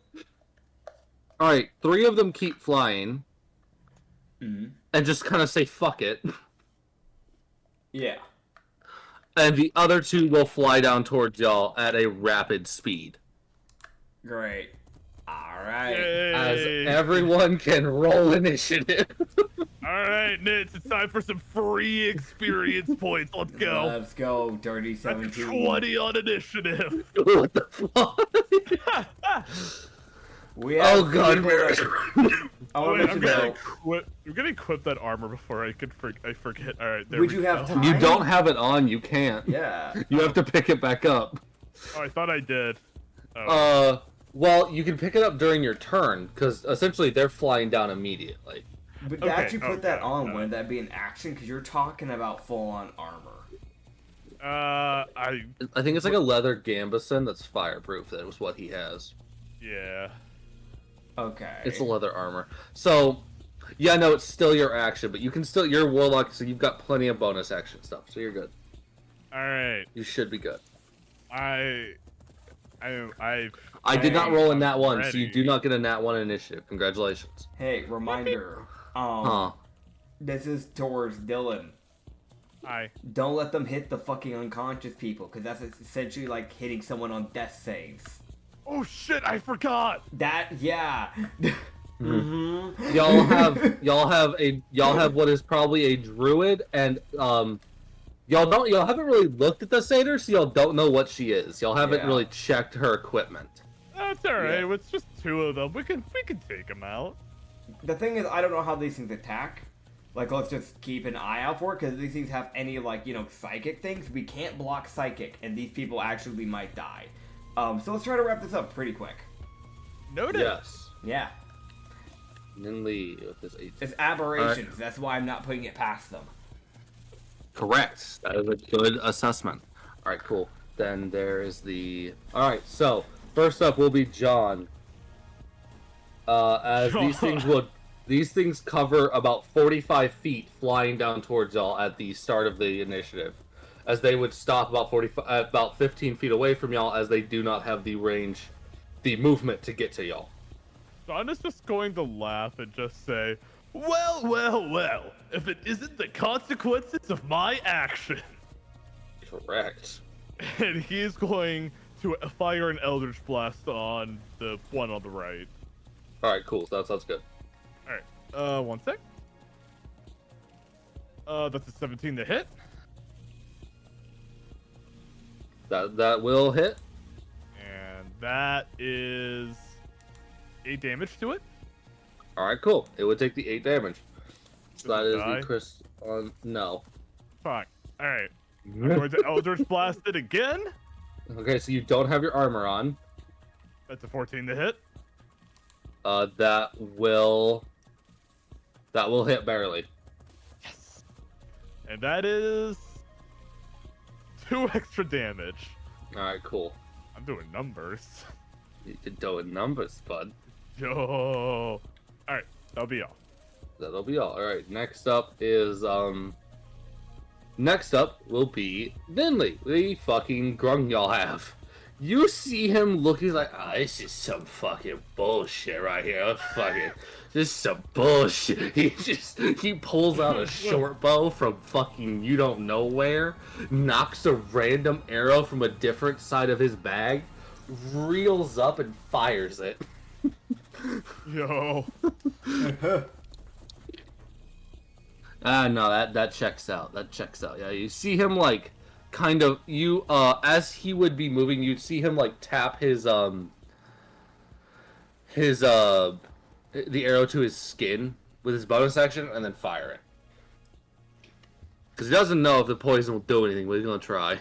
Alright, 3 of them keep flying. Mm-hmm. And just kind of say, fuck it. Yeah. And the other 2 will fly down towards y'all at a rapid speed. Great. Alright. As everyone can roll initiative. Alright, Nits, it's time for some free experience points. Let's go. Let's go, Dirty 17. That's 20 on initiative. What the fuck? We have oh god, I'm gonna equip that armor before I forget. Alright, there Would we you go. have time? You don't have it on, you can't. Yeah. You have to pick it back up. Oh, I thought I did. Oh. Well, you can pick it up during your turn, because essentially they're flying down immediately. But to actually put that on, wouldn't that be an action? Because you're talking about full-on armor. I think it's like a leather gambeson that's fireproof. That was what he has. Yeah. Okay. It's a leather armor. So, yeah, no, it's still your action, but you can still... You're a warlock, so you've got plenty of bonus action stuff, so you're good. Alright. You should be good. I did not roll a nat 1, so you do not get a nat 1 initiative. Congratulations. Hey, reminder. This is towards Dylan. Aye. Don't let them hit the fucking unconscious people, because that's essentially like hitting someone on death saves. Oh shit, I forgot! That, yeah. Mm-hmm. Y'all have what is probably a druid, and y'all haven't really looked at the satyr, so y'all don't know what she is. Y'all haven't really checked her equipment. That's alright, it's just 2 of them. We can take them out. The thing is, I don't know how these things attack. Like, let's just keep an eye out for it, because these things have any, like, psychic things. We can't block psychic, and these people actually might die. So let's try to wrap this up pretty quick. Noted. Yes. Yeah. Ninley with this 8. It's aberrations. Right. That's why I'm not putting it past them. Correct. That is a good assessment. Alright, cool. Then there is the... Alright, so, first up will be John. As these things cover about 45 feet flying down towards y'all at the start of the initiative. As they would stop about 15 feet away from y'all, as they do not have the range, the movement to get to y'all. John is just going to laugh and just say, well, if it isn't the consequences of my action. Correct. And he's going to fire an Eldritch Blast on the one on the right. Alright, cool. That sounds good. Alright, 1 sec. That's a 17 to hit. That will hit. And that is 8 damage to it. Alright, cool. It would take the 8 damage. So that is die? the Chris on no. Fuck. Alright. I'm going to Eldritch Blast it again. Okay, so you don't have your armor on. That's a 14 to hit. That will hit barely. Yes. And that is 2 extra damage. Alright, cool. I'm doing numbers. You're doing numbers, bud. Yo. Alright, that'll be all. That'll be all. Alright, next up is, next up will be Vinley, the fucking grung y'all have. You see him look, he's like, this is some fucking bullshit right here. This is some bullshit. He pulls out a short bow from fucking you don't know where, knocks a random arrow from a different side of his bag, reels up and fires it. Yo. No, that checks out. That checks out. Yeah, you see him like kind of as he would be moving, you'd see him like tap the arrow to his skin with his bonus action and then fire it. Because he doesn't know if the poison will do anything, but he's gonna try.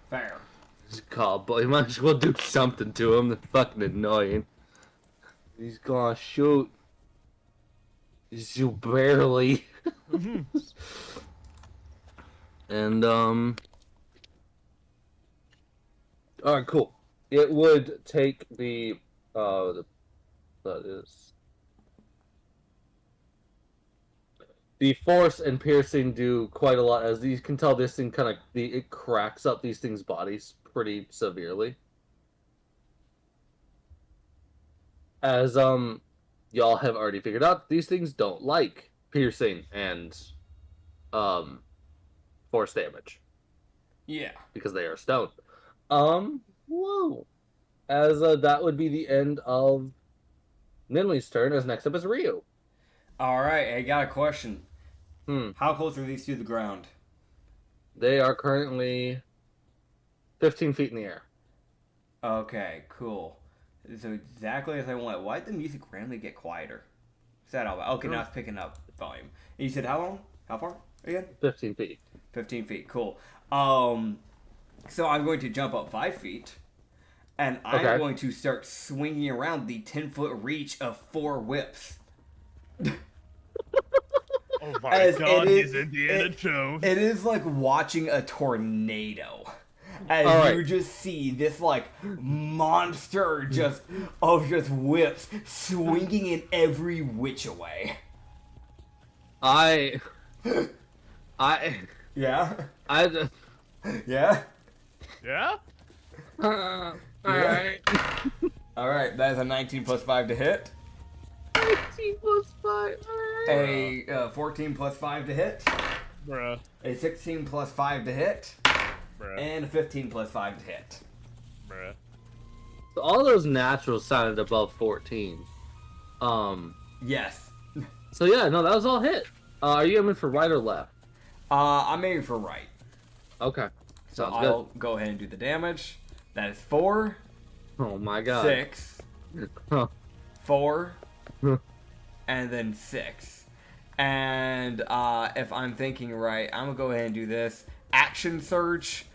Fair. But he might as well do something to him. That's fucking annoying. He's gonna shoot. You barely. And alright, cool. It would take that is the force and piercing do quite a lot, as you can tell this thing it cracks up these things' bodies pretty severely. As y'all have already figured out, these things don't like piercing and force damage. Yeah. Because they are stone. Whoa. As that would be the end of Ninley's turn, as next up is Ryu. Alright, I got a question. How close are these to the ground? They are currently 15 feet in the air. Okay, cool. So exactly as I want. Why did the music randomly get quieter? Is that all? Okay, now it's picking up volume. And you said how long? How far again? 15 feet. 15 feet, cool. So I'm going to jump up 5 feet, and I'm going to start swinging around the 10-foot reach of 4 whips. Oh my god, he's Indiana Jones. It is like watching a tornado. As you just see this like monster just whips swinging in every which way. Yeah? Yeah? Yeah? Alright. Alright, that is a 19 plus 5 to hit. 19 plus 5. A 14 plus 5 to hit. Bruh. A 16 plus 5 to hit. Bruh. And a 15 plus 5 to hit. Bruh. So all those naturals sounded above 14. Yes. So yeah, no, that was all hit. Are you aiming for right or left? I'm aiming for right. Okay. So Sounds I'll go ahead and do the damage. That is 4. Oh my god. 6. Huh. 4. And then 6. And if I'm thinking right, I'm gonna go ahead and do this. Action surge.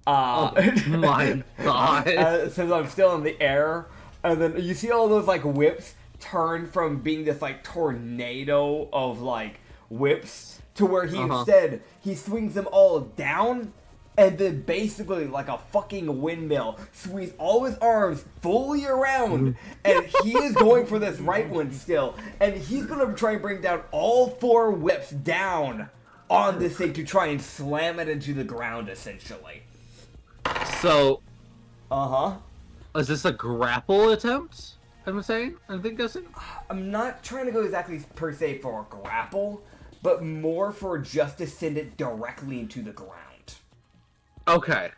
Oh my god. Since I'm still in the air. And then you see all those like whips turn from being this like tornado of like whips to where he instead he swings them all down and then basically like a fucking windmill swings all his arms fully around and he is going for this right one still and he's gonna try and bring down all 4 whips down on this thing to try and slam it into the ground essentially. So Uh-huh. is this a grapple attempt? I'm guessing? I'm not trying to go exactly per se for a grapple, but more for just to send it directly into the ground. Okay.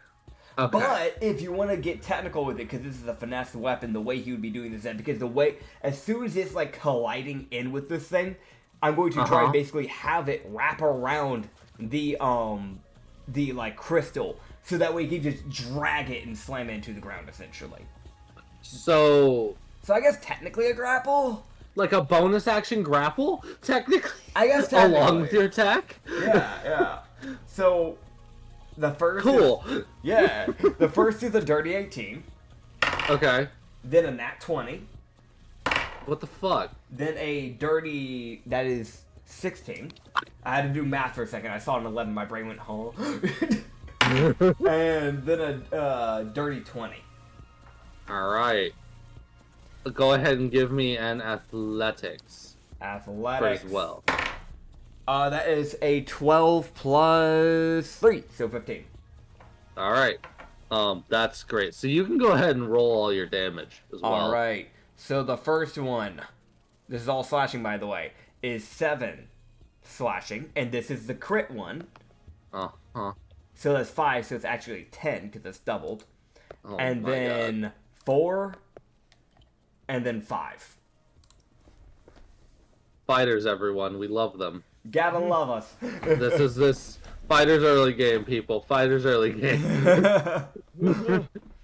But if you want to get technical with it, because this is a finesse weapon, the way he would be doing this, because the way, as soon as it's like colliding in with this thing, I'm going to try and basically have it wrap around the like crystal, so that way he can just drag it and slam it into the ground essentially. So I guess technically a grapple? like a bonus action grapple, technically? I guess technically. Along with your attack? Yeah. So, the first Cool. The first is a dirty 18. Okay. Then a nat 20. What the fuck? Then a dirty, that is 16. I had to do math for a second. I saw an 11, my brain went, huh? And then a dirty 20. Alright. Go ahead and give me an athletics. Athletics. As well. That is a 12 plus 3, so 15. Alright. That's great. So you can go ahead and roll all your damage as well. Alright. So the first one, this is all slashing by the way, is 7 slashing, and this is the crit one. So that's 5, so it's actually 10, because it's doubled. Oh and then God. 4, and then 5. Fighters, everyone. We love them. Gotta love us. This fighters early game, people. Fighters early game.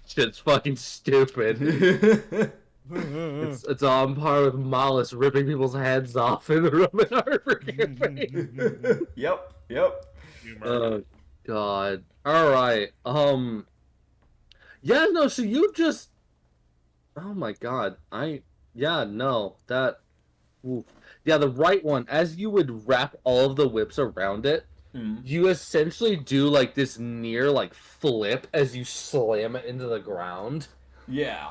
Shit's fucking stupid. It's on par with Mollis ripping people's heads off in the Roman Harbor campaign. Yep. Oh God. All right. Yeah. No. So you just. Oh my God. Oof. Yeah, the right one. As you would wrap all of the whips around it, you essentially do like this near like flip as you slam it into the ground. Yeah.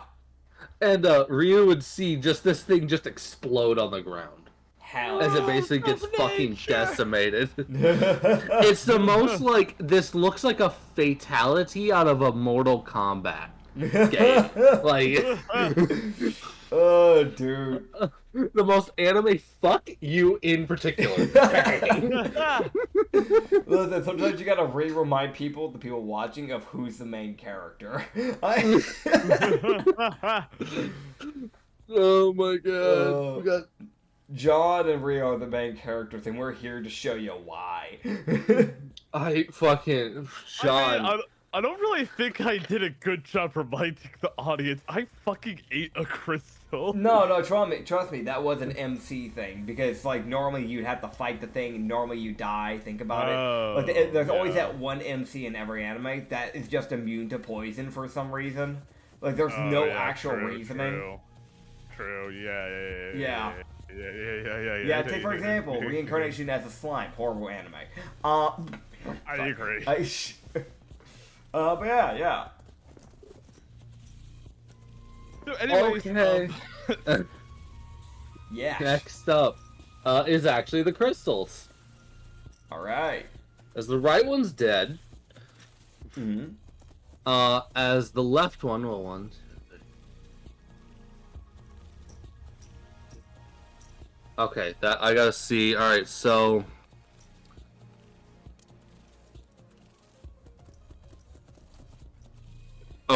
And Ryu would see just this thing just explode on the ground. Hell. As it basically gets fucking decimated. It's the most like, this looks like a fatality out of a Mortal Kombat game. Like, oh, dude. The most anime fuck you in particular. Listen, sometimes you gotta remind people, the people watching, of who's the main character. Oh my God. We got... John and Rio are the main characters, and we're here to show you why. I fucking... Sean... I don't really think I did a good job reminding the audience. I fucking ate a crystal. No, trust me, that was an MC thing, because like normally you'd have to fight the thing, and normally you die. Think about it. Like there's always that one MC in every anime that is just immune to poison for some reason. Like there's no actual reasoning. True. Yeah. Yeah. Take for example, reincarnation as a slime, horrible anime. I agree. But yeah. So anyways, okay. Yeah. Next up is actually the crystals. Alright. As the right one's dead. As the left one, Okay, that I gotta see. Alright, so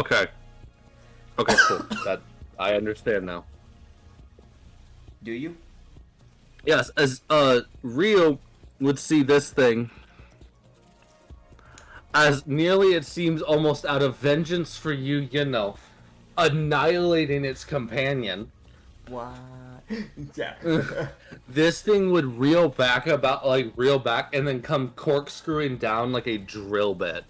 Okay. Okay, cool. That I understand now. Do you? Yes, as Rio would see this thing as nearly it seems almost out of vengeance for you, you know, annihilating its companion. What? Yeah. This thing would reel back and then come corkscrewing down like a drill bit.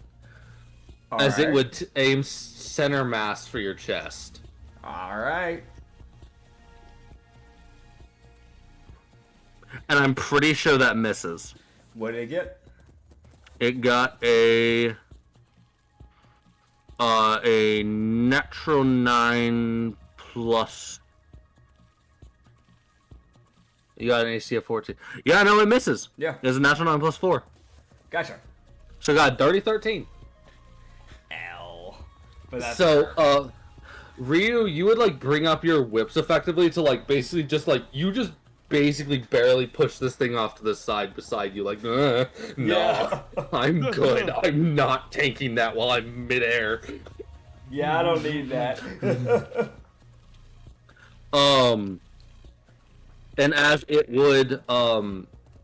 It would aim center mass for your chest. Alright. And I'm pretty sure that misses. What did it get? It got a natural 9 plus. You got an AC of 14. Yeah, no, it misses. Yeah. It's a natural 9 plus 4. Gotcha. So I got a dirty 13. L. But that's so, Ryu, you would like bring up your whips effectively to like basically just like you just basically barely push this thing off to the side beside you, like, no, I'm good. I'm not tanking that while I'm midair. Yeah, I don't need that. And as it would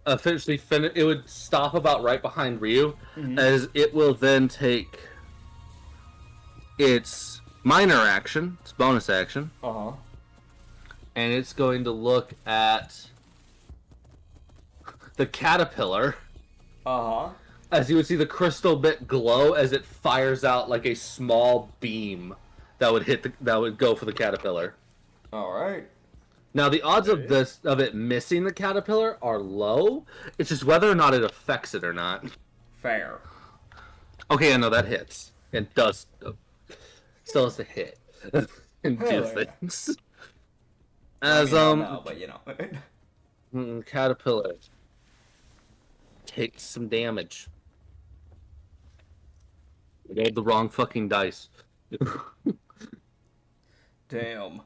officially finish, it would stop about right behind Ryu, as it will then take its minor action, its bonus action. And it's going to look at the caterpillar. As you would see the crystal bit glow as it fires out like a small beam that would go for the caterpillar. Alright. Now the odds of it missing the caterpillar are low. It's just whether or not it affects it or not. Fair. Okay, I know that hits. It does. Still has to hit and do things. As no, but you know. Caterpillar takes some damage. I rolled the wrong fucking dice. Damn.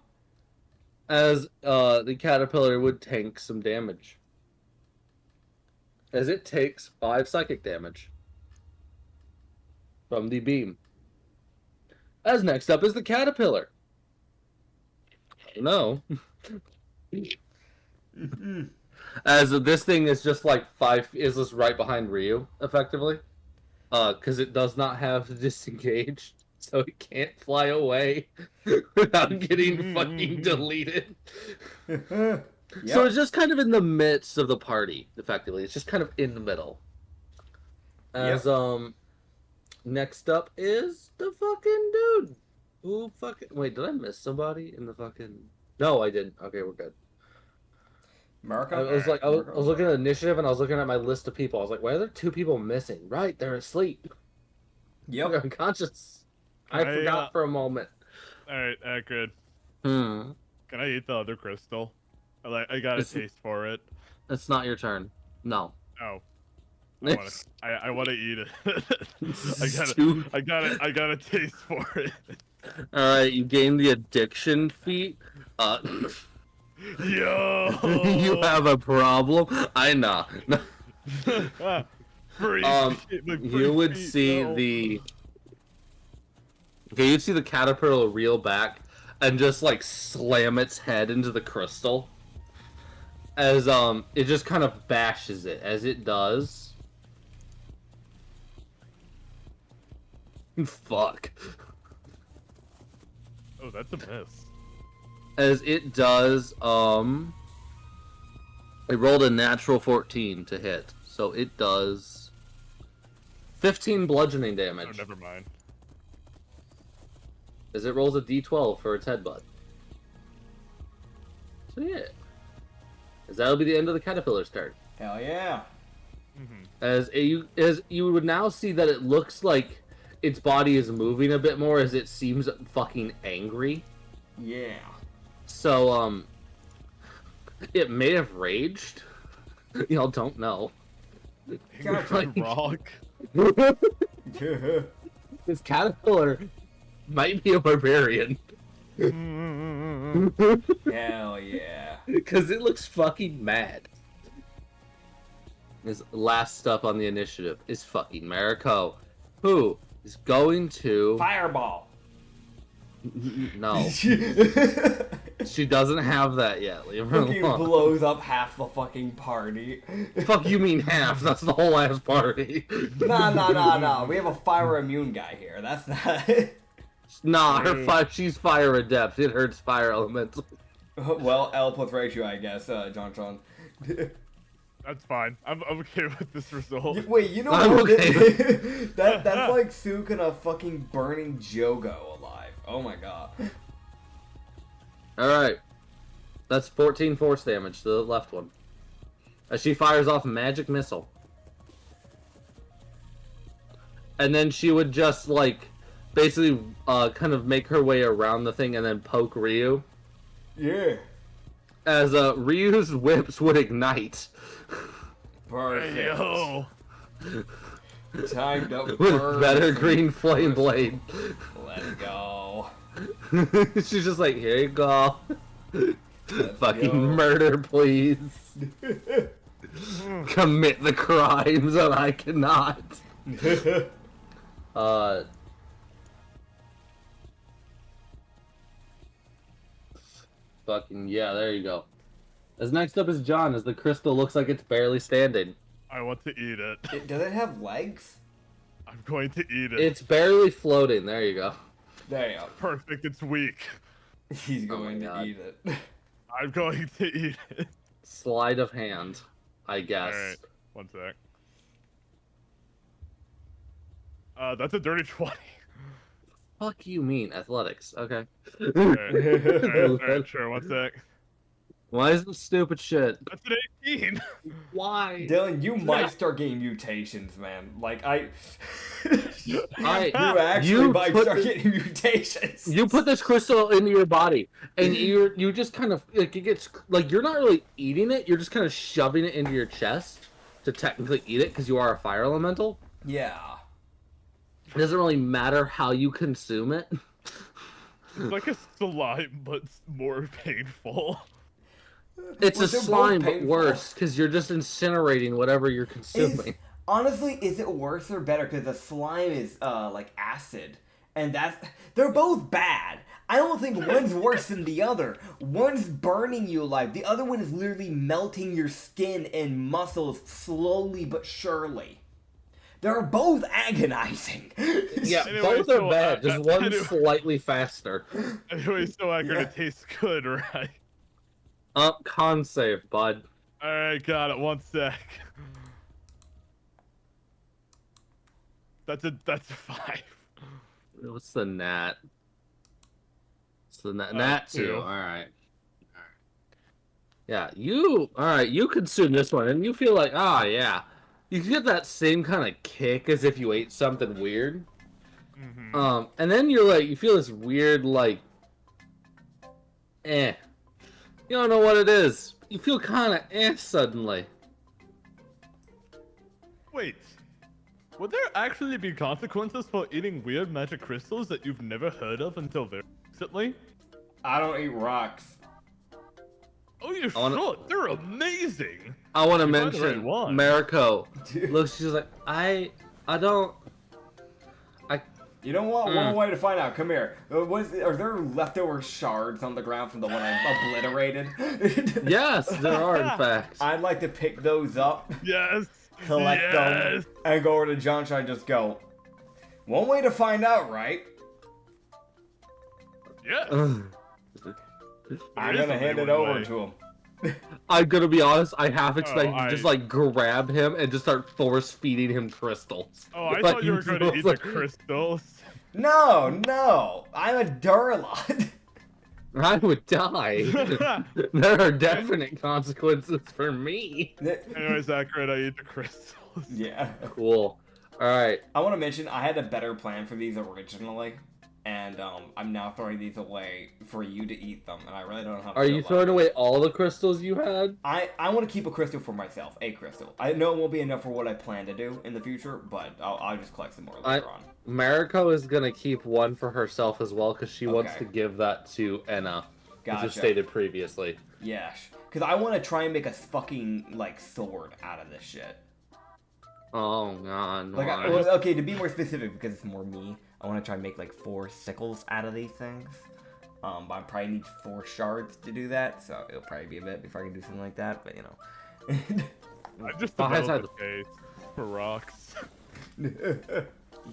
As the caterpillar would tank some damage. As it takes 5 psychic damage from the beam. As next up is the caterpillar. No. As this thing is just like is this right behind Ryu, effectively. Because it does not have disengage, so it can't fly away without getting fucking deleted. Yep. So it's just kind of in the midst of the party, effectively. It's just kind of in the middle. As next up is the fucking dude. Who fucking wait, did I miss somebody in the fucking No, I didn't. Okay, we're good. Marco? I was looking at initiative and I was looking at my list of people. I was like, why are there 2 people missing? Right, they're asleep. Yep. They're unconscious. I forgot for a moment. Alright, Acrid. Can I eat the other crystal? I got a taste for it. It's not your turn. No. Oh. I want to eat it. I got a taste for it. Alright, you gain the addiction feat. Yo! You have a problem? I know. You would see you'd see the caterpillar reel back and just like slam its head into the crystal. As it just kind of bashes it. As it does. Fuck. Oh, that's a miss. As it does, it rolled a natural 14 to hit. So it does 15 bludgeoning damage. Oh, never mind. As it rolls a d12 for its headbutt. So yeah. As that'll be the end of the caterpillar's turn. Hell yeah. As you would now see that it looks like its body is moving a bit more as it seems fucking angry. Yeah. So, it may have raged. Y'all don't know. Rock. This caterpillar might be a barbarian. Hell yeah. Because it looks fucking mad. This last up on the initiative is fucking Mariko, who is going to... Fireball. No. She doesn't have that yet. Leave her Fucking alone. blows up half the fucking party. Fuck you mean half? That's the whole ass party. Nah. We have a fire immune guy here. That's not. Nah, she's fire adept. It hurts fire elementals. Well, L plus ratio, I guess, John. That's fine. I'm okay with this result. Wait, you know I'm what? okay. That's like Suk and a fucking burning Jogo alive. Oh my god. Alright. That's 14 force damage to the left one. As she fires off a magic missile. And then she would just, like, basically kind of make her way around the thing and then poke Ryu. Yeah. As Ryu's whips would ignite. Perfect. Hey, yo. Time to With better green flame blade. Let's go. She's just like, here you go. Let's Fucking go. murder, please. Commit the crimes that I cannot. Fucking yeah, there you go. As next up is John, as the crystal looks like it's barely standing. I want to eat it. Does it have legs? I'm going to eat it. It's barely floating. There you go. There you go. Perfect. It's weak. He's Oh my going to God. eat it. I'm going to eat it. Sleight of hand, I guess. Alright, one sec. That's a dirty 20. Fuck you mean athletics? Okay. Alright, sure, one sec. Why is this stupid shit? That's an 18. Why? Dylan, you might start getting mutations, man. Like, you You might put start the- getting mutations. You put this crystal into your body, and you just kind of like it gets like you're not really eating it. You're just kind of shoving it into your chest to technically eat it because you are a fire elemental. Yeah. It doesn't really matter how you consume it. It's like a slime, but more painful. It's Well, a they're both slime, but painful. worse because you're just incinerating whatever you're consuming. Honestly, is it worse or better? Because the slime is like acid, and they're both bad. I don't think one's worse than the other. One's burning you alive. The other one is literally melting your skin and muscles slowly but surely. They're both agonizing. Yeah, Anyway, both so, are bad. Just one's anyway- slightly faster. Anyway, so Acrid, Yeah. it tastes good, right? Con save, bud. Alright, got it. One sec. That's a 5. What's the nat? It's the nat, 2. 2. All right. Yeah, you consume this one, and you feel like, yeah. You get that same kind of kick as if you ate something weird. Mm-hmm. And then you feel this weird, like, You don't know what it is. You feel kind of suddenly. Wait. Would there actually be consequences for eating weird magic crystals that you've never heard of until very recently? I don't eat rocks. Oh, you wanna- should. They're amazing. I want to You find the mention right one. Mariko. Look, she's like, I don't. You know what? One way to find out. Come here. Are there leftover shards on the ground from the one I obliterated? Yes, there are in fact. I'd like to pick those up, Yes. collect them, Yes. and go over to John and just go. One way to find out, right? Yes. I'm is gonna only hand it one over way. to him. I'm gonna be honest, I half expected to I- just like grab him and just start force feeding him crystals. Oh, I Like, thought you were going to it's eat the like- crystals. No, I'm a Durlot. I would die. There are definite consequences for me. Anyways, Acrid, I eat the crystals. Yeah. Cool. Alright. I want to mention I had a better plan for these originally, and I'm now throwing these away for you to eat them, and I really don't know how to Are feel you about throwing it. away all the crystals you had? I want to keep a crystal for myself, a crystal. I know it won't be enough for what I plan to do in the future, but I'll just collect some more later on. Mariko is gonna keep one for herself as well because she wants Okay. to give that to Enna. Gotcha. As stated previously. Yes. Because I want to try and make a fucking, like, sword out of this shit. Oh god. Like, why? okay, to be more specific, because it's more me, I want to try and make like 4 sickles out of these things. But I probably need 4 shards to do that, so it'll probably be a bit before I can do something like that. But you know, I just developed a taste for rocks. You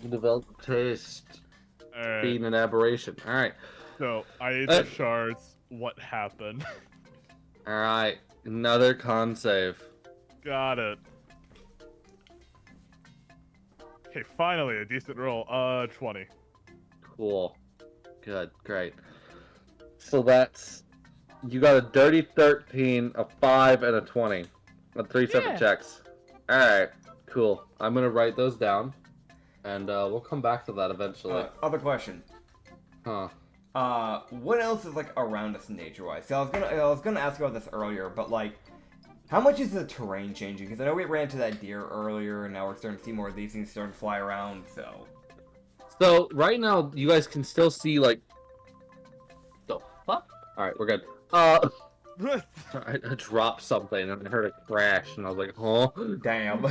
can develop a taste. Being an aberration. All right. So I ate the shards. What happened? All right. Another con save. Got it. Okay, finally a decent roll. 20. Cool. Good. Great. So that's you got a dirty 13, a 5, and a 20. On 3 separate checks. All right. Cool. I'm gonna write those down, and we'll come back to that eventually. Other question. Huh. What else is like around us nature-wise? So I was gonna ask about this earlier, but like, how much is the terrain changing? Because I know we ran to that deer earlier, and now we're starting to see more of these things starting to fly around. So right now, you guys can still see like. The fuck? All right, we're good. I dropped something and I heard it crash, and I was like, "Oh, damn."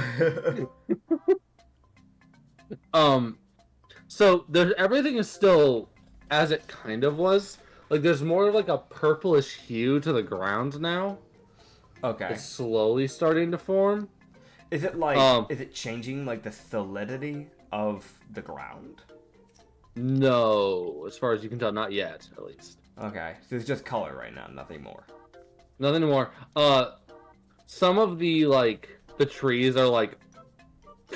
So there's everything is still as it kind of was. Like there's more of like a purplish hue to the ground now. Okay. It's slowly starting to form. Is it like is it changing like the solidity of the ground? No, as far as you can tell, not yet, at least. Okay, so it's just color right now, nothing more. Nothing more. Some of the trees are like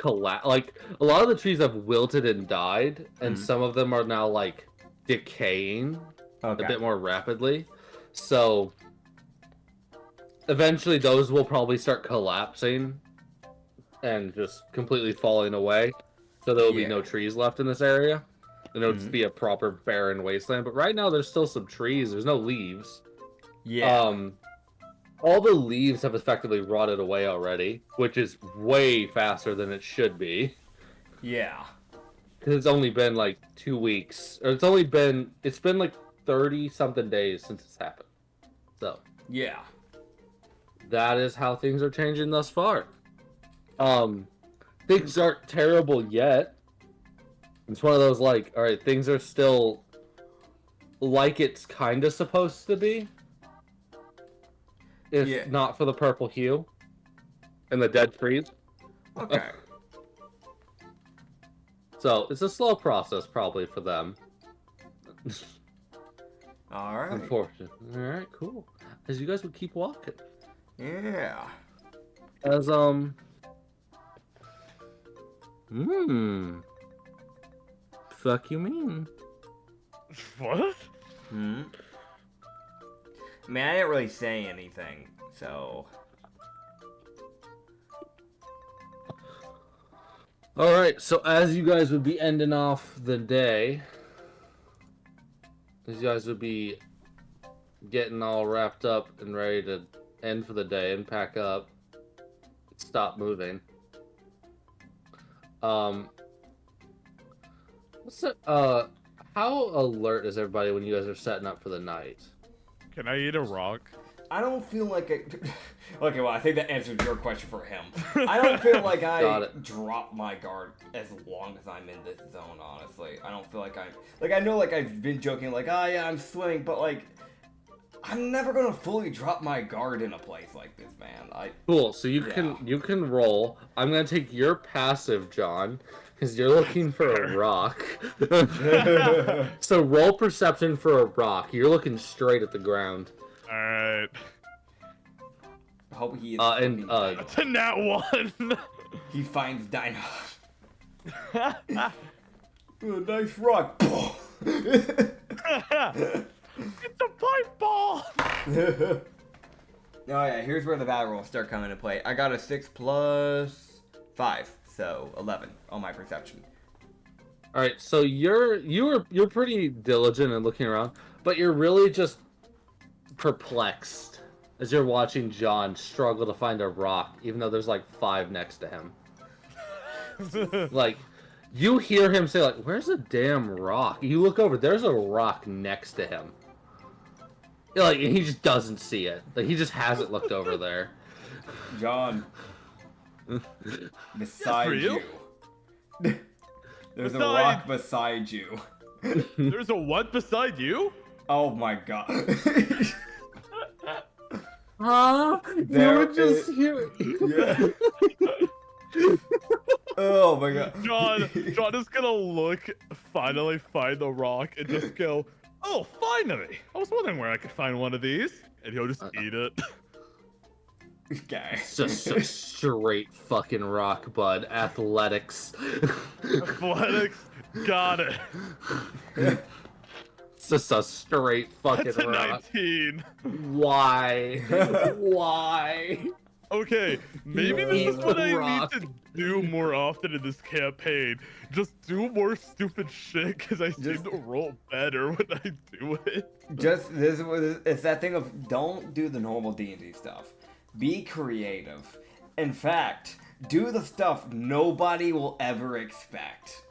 like a lot of the trees have wilted and died, and some of them are now like decaying a bit more rapidly. So eventually those will probably start collapsing and just completely falling away. So there will be no trees left in this area. And it'll just be a proper barren wasteland. But right now there's still some trees. There's no leaves. Yeah. All the leaves have effectively rotted away already, which is way faster than it should be. Yeah. Because it's only been like 2 weeks. Or it's been like 30-something days since it's happened. So. Yeah. That is how things are changing thus far. Things aren't terrible yet. It's one of those like, alright, things are still like it's kind of supposed to be. If not for the purple hue and the dead trees. Okay. So, it's a slow process probably for them. Alright. Unfortunately. Alright, cool. As you guys would keep walking. Yeah. As, fuck you mean? What? I mean, I didn't really say anything, so... Alright, so as you guys would be ending off the day, as you guys would be getting all wrapped up and ready to end for the day and pack up, stop moving. How alert is everybody when you guys are setting up for the night? Can I eat a rock? I don't feel like I... Okay, well, I think that answers your question for him. I don't feel like I drop my guard as long as I'm in this zone, honestly. I don't feel like I'm... Like, I know, like, I've been joking, like, oh, yeah, I'm swimming, but, like, I'm never gonna fully drop my guard in a place like this, man. Cool, so you can roll. I'm gonna take your passive, John, because you're looking for a rock. So roll perception for a rock. You're looking straight at the ground. Alright. I hope he is it's a nat 1! He finds Dino. Nice rock. It's a pipe ball! Oh yeah, here's where the battle rolls start coming into play. I got a 6 plus 5, so 11 on my perception. All right, so you're pretty diligent in looking around, but you're really just perplexed as you're watching John struggle to find a rock, even though there's like 5 next to him. Like, you hear him say like, "Where's the damn rock?" You look over, there's a rock next to him. Like, he just doesn't see it. Like, he just hasn't looked over there. John. Beside you. There's a rock beside you. There's a what beside you? Oh my god. Huh? There you were just here. Yeah. Oh my god. John is gonna look, finally find the rock, and just go, oh, finally! I was wondering where I could find one of these. And he'll just eat it. Okay. It's just a straight fucking rock, bud. Athletics. Athletics, got it. It's just a straight fucking That's a rock. 19. Why? Why? Okay, maybe this is what I rock. need to do more often in this campaign. Just do more stupid shit, because I seem to roll better when I do it. It's that thing of don't do the normal D&D stuff. Be creative. In fact, do the stuff nobody will ever expect.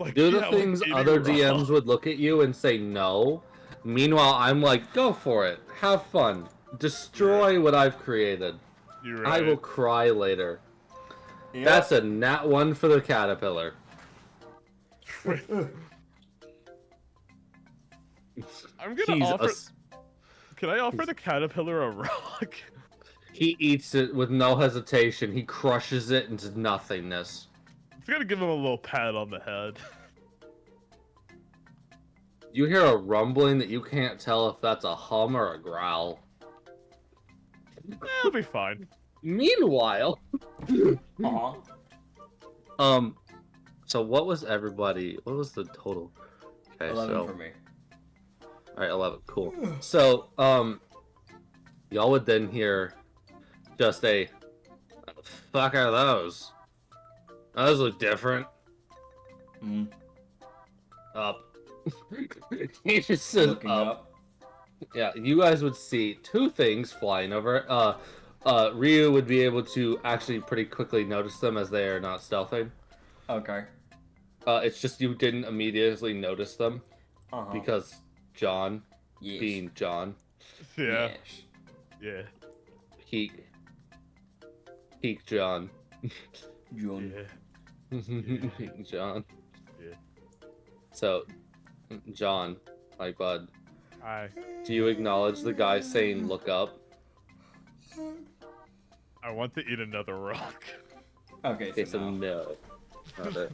Like, Do the things other DMs would look at you and say no. Meanwhile, I'm like, go for it. Have fun. Destroy what I've created. You're right. I will cry later. Yep. That's a nat 1 for the caterpillar. I'm gonna offer. Can I offer the caterpillar a rock? He eats it with no hesitation. He crushes it into nothingness. It's gonna give him a little pat on the head. You hear a rumbling that you can't tell if that's a hum or a growl. It'll be fine. Meanwhile, Uh-huh. so what was everybody? What was the total? Okay, 11 for me. All right, 11. Cool. So, y'all would then hear just a, what the fuck are those? Those look different. Up. He just said Looking up. Yeah, you guys would see two things flying over. Ryu would be able to actually pretty quickly notice them as they are not stealthing. Okay. It's just you didn't immediately notice them because John, being John. Yeah. Yes. Yeah. Peak John. John. Yeah. Peak John. Yeah. So, John, my bud. Hi. Do you acknowledge the guy saying "look up"? I want to eat another rock. Okay, So no. no. Not it.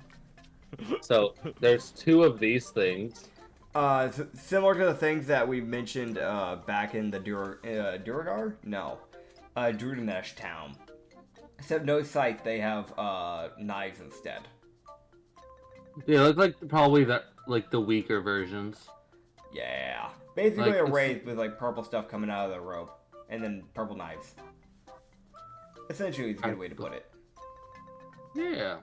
So there's two of these things. Similar to the things that we mentioned back in the Duragar? No. Drudanesh town. Except no sight, they have knives instead. Yeah, look like probably the weaker versions. Yeah. Basically Like, a wraith with like purple stuff coming out of the rope. And then purple knives. Essentially, it's a good way to put it. Yeah.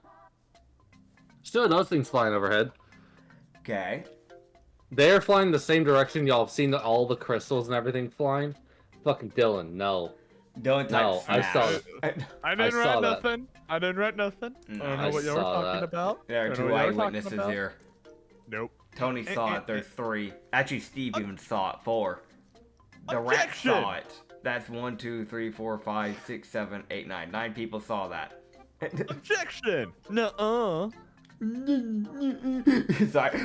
Still, those things flying overhead. Okay. They're flying the same direction. Y'all have seen all the crystals and everything flying. Fucking Dylan, no. Don't type No, I saw it. I didn't saw write that. nothing. I didn't write nothing. No, I don't know I what you were saw talking that. about. There are I don't know two what you were talking eyewitnesses about. here. Nope. Tony saw it. There's 3. Actually, Steve even saw it. 4. The rat Objection! saw it. That's 1, 2, 3, 4, 5, 6, 7, 8, 9. 9 people saw that. Objection! Nuh-uh. Sorry.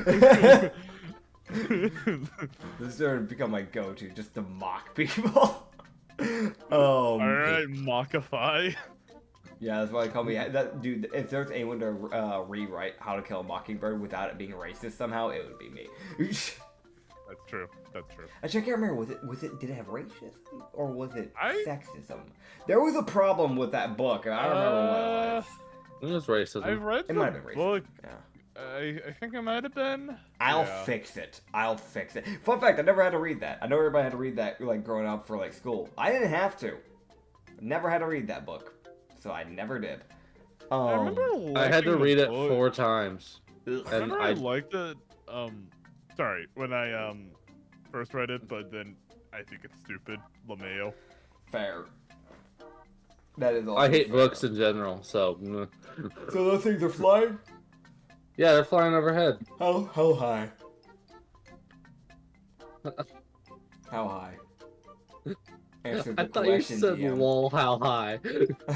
This started to become my go-to, just to mock people. Oh. Alright, mockify. Yeah, that's why they call me. That dude. If there's anyone to rewrite How to Kill a Mockingbird without it being racist somehow, it would be me. That's true. That's true. Actually, I can't remember. Did it have racism or was it sexism? I There was a problem with that book, and I don't remember what it was. It was racism. I've read It might have been the racist. book. Yeah. I think it might have been. I'll Yeah. fix it. I'll fix it. Fun fact: I never had to read that. I know everybody had to read that like growing up for like school. I didn't have to. Never had to read that book, so I never did. I remember I had to liking the read it book. 4 times. I And remember I liked it. Sorry, when I first read it, but then I think it's stupid. LeMayo. Fair. That is all. I hate books in general, so. So those things are flying? Yeah, they're flying overhead. How high? How high? Answer the I thought you question, said DM. lol, how high.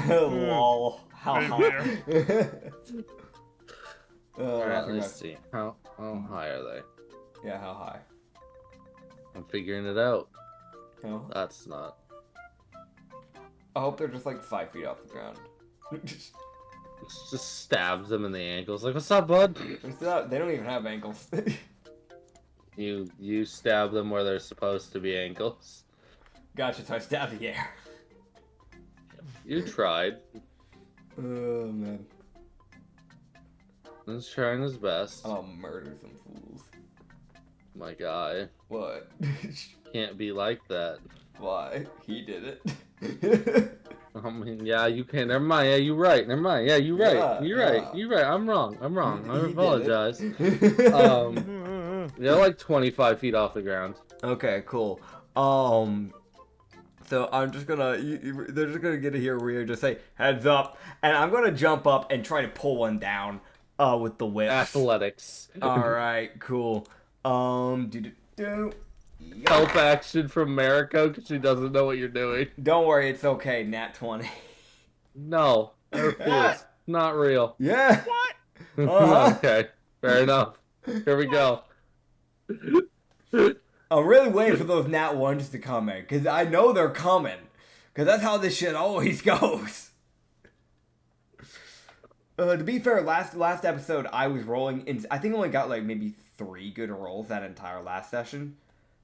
Lol. How Same high? Alright, let's see. How high are they? Yeah, how high? I'm figuring it out. Oh. That's not. I hope they're just like 5 feet off the ground. Just stabs them in the ankles. Like, what's up, bud? They don't even have ankles. You stab them where they're supposed to be ankles. Gotcha, so I stabbed the air. You tried. Oh, man. He's trying his best. I'll murder some fools. My guy. What? Can't be like that. Why? He did it. I mean, yeah, you can. Never mind. Yeah, you're right. Never mind. Yeah, you're right. Yeah, You're right. yeah. You're right. I'm wrong. I He apologize. did it. They're like 25 feet off the ground. Okay, cool. So I'm just gonna, they're just gonna get to hear Rio just say, heads up, and I'm gonna jump up and try to pull one down, with the whip. Athletics. Alright, cool. Help action from Mariko because she doesn't know what you're doing. Don't worry, it's okay, nat 20. No, I refuse. Not real. Yeah! What? Okay, fair enough. Here we go. I'm really waiting for those nat 1s to come in, because I know they're coming. Because that's how this shit always goes. To be fair, last episode I was rolling, I think I only got like maybe 3 good rolls that entire last session.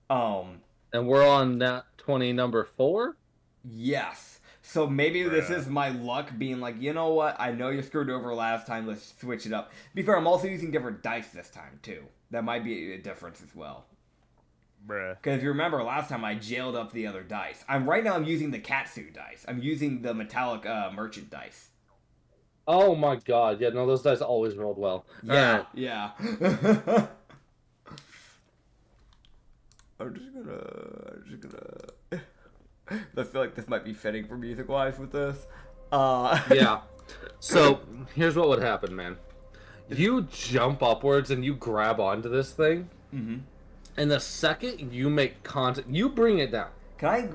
And we're on nat 20 number 4? Yes. So maybe this is my luck being like, you know what, I know you screwed over last time, let's switch it up. To be fair, I'm also using different dice this time, too. That might be a difference as well. Because if you remember, last time I jailed up the other dice. Right now I'm using the Katsu dice. I'm using the metallic merchant dice. Oh my god, yeah, no, those dice always rolled well. Yeah, yeah. I'm just gonna... I feel like this might be fitting for music-wise with this. Yeah. So, here's what would happen, man. You jump upwards and you grab onto this thing. Mm-hmm. And the second you make contact, you bring it down. Can I,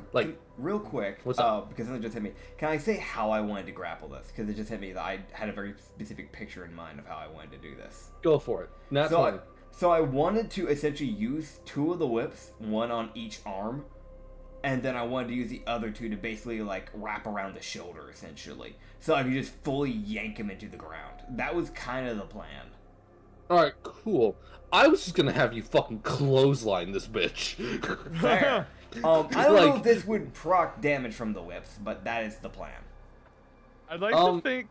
real quick, what's up? Because it just hit me, can I say how I wanted to grapple this? Because it just hit me that I had a very specific picture in mind of how I wanted to do this. Go for it. So I wanted to essentially use 2 of the whips, 1 on each arm, and then I wanted to use the other 2 to basically, like, wrap around the shoulder, essentially. So I could just fully yank him into the ground. That was kind of the plan. Alright, cool. I was just gonna have you fucking clothesline this bitch. Fair. I don't know if this would proc damage from the whips, but that is the plan. I'd like to think,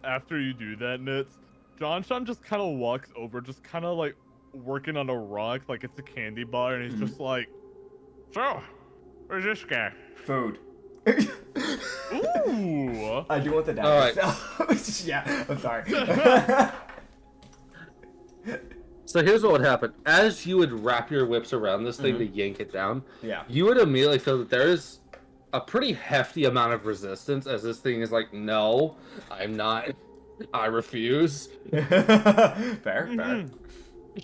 after you do that, Nits, John just kind of walks over, just kind of like working on a rock like it's a candy bar, and he's just like, so, where's this guy? Food. Ooh. I do want the dagger. Alright. Yeah, I'm sorry. So here's what would happen. As you would wrap your whips around this thing to yank it down, you would immediately feel that there is a pretty hefty amount of resistance as this thing is like, no, I'm not. I refuse. Fair.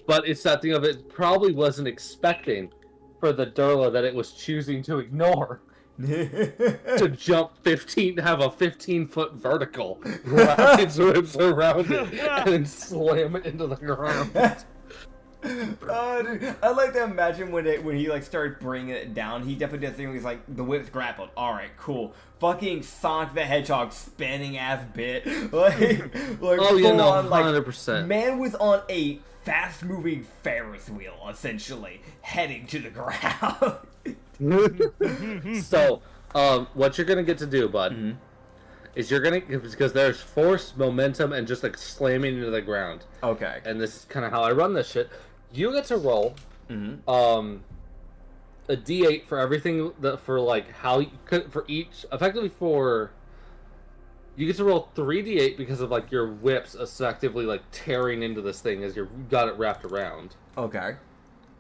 But it's that thing of it probably wasn't expecting for the Durla that it was choosing to ignore. To jump 15, have a 15-foot vertical, wrap its whips around it, and then slam it into the ground. Dude, I like to imagine when he like started bringing it down, he definitely did a thing where he's like, the whip's grappled. Alright, cool. Fucking Sonic the Hedgehog spinning ass bit. Like oh yeah, no, on, 100%. Man was on a fast-moving Ferris wheel, essentially, heading to the ground. So, what you're gonna get to do, bud, is because there's force, momentum, and just like slamming into the ground. Okay. And this is kind of how I run this shit. You get to roll, a D8 for everything for like how you could for each effectively for. You get to roll 3d8 because of like your whips effectively like tearing into this thing as you've got it wrapped around. Okay.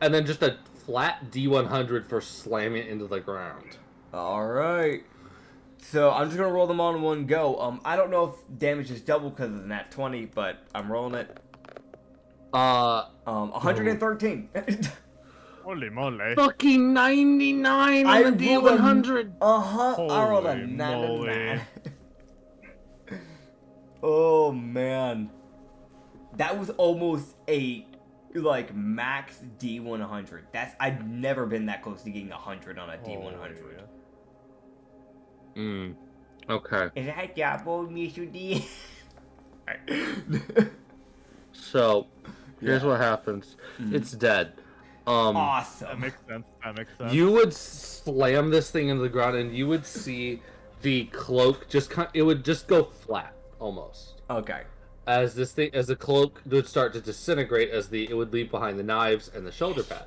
And then just a flat D100 for slamming it into the ground. Alright. So I'm just gonna roll them all in one go. I don't know if damage is double because of the nat 20, but I'm rolling it. 113. Holy moly. Fucking 99 on the D100. I rolled a 99. Oh man. That was almost a like max D100. I've never been that close to getting 100 on a D100. Okay. Is that double, Mr. D? So, here's what happens. It's dead. Awesome. That makes sense. That makes sense. You would slam this thing into the ground, and you would see the cloak it would just go flat, almost. Okay. As the cloak would start to disintegrate, it would leave behind the knives and the shoulder pad.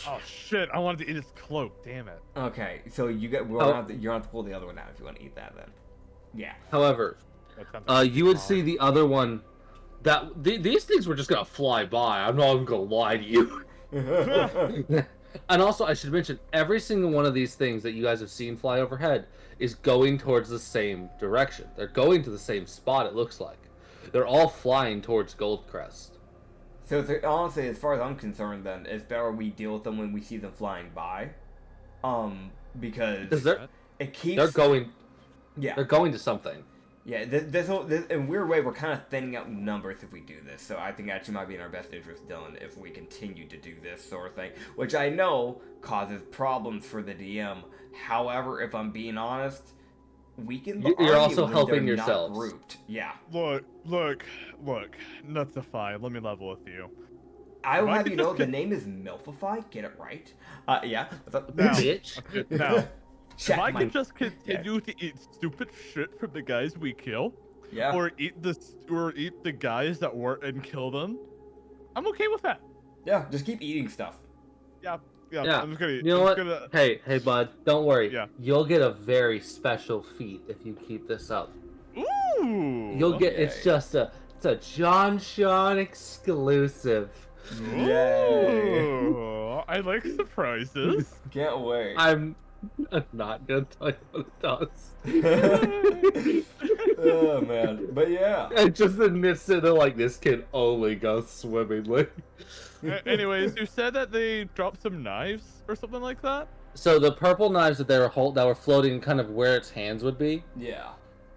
Oh shit! I wanted to eat his cloak. Damn it. Okay, so you're gonna have to pull the other one out if you want to eat that then. Yeah. However, you would see the other one. These things were just gonna fly by. I'm not even gonna lie to you. And also, I should mention, every single one of these things that you guys have seen fly overhead is going towards the same direction. They're going to the same spot, it looks like. They're all flying towards Goldcrest. So honestly, as far as I'm concerned, then it's better we deal with them when we see them flying by, because it keeps. They're going. Yeah. They're going to something. Yeah. This in a weird way, we're kind of thinning out numbers if we do this. So I think actually might be in our best interest, Dylan, if we continue to do this sort of thing, which I know causes problems for the DM. However, if I'm being honest, we can. You're also helping yourselves. Yeah. Look, Nitsify, let me level with you. I will have you know the name is Milfify. Get it right. Yeah. Now, Bitch. Now, Check if I my- can just continue to eat stupid shit from the guys we kill, Yeah. or eat the guys that weren't and kill them, I'm okay with that. Yeah. Just keep eating stuff. Yeah. Yeah. I'm just gonna. You know what? Hey, bud, don't worry. Yeah. You'll get a very special feat if you keep this up. Ooh. You'll get. Okay. It's a John Sean exclusive. Yay. Ooh, I like surprises. Can't wait. I'm not gonna tell you what it does. Oh man, but yeah. It just admits it like this kid only goes swimmingly. Anyways, you said that they dropped some knives or something like that. So the purple knives that that were floating kind of where its hands would be. Yeah.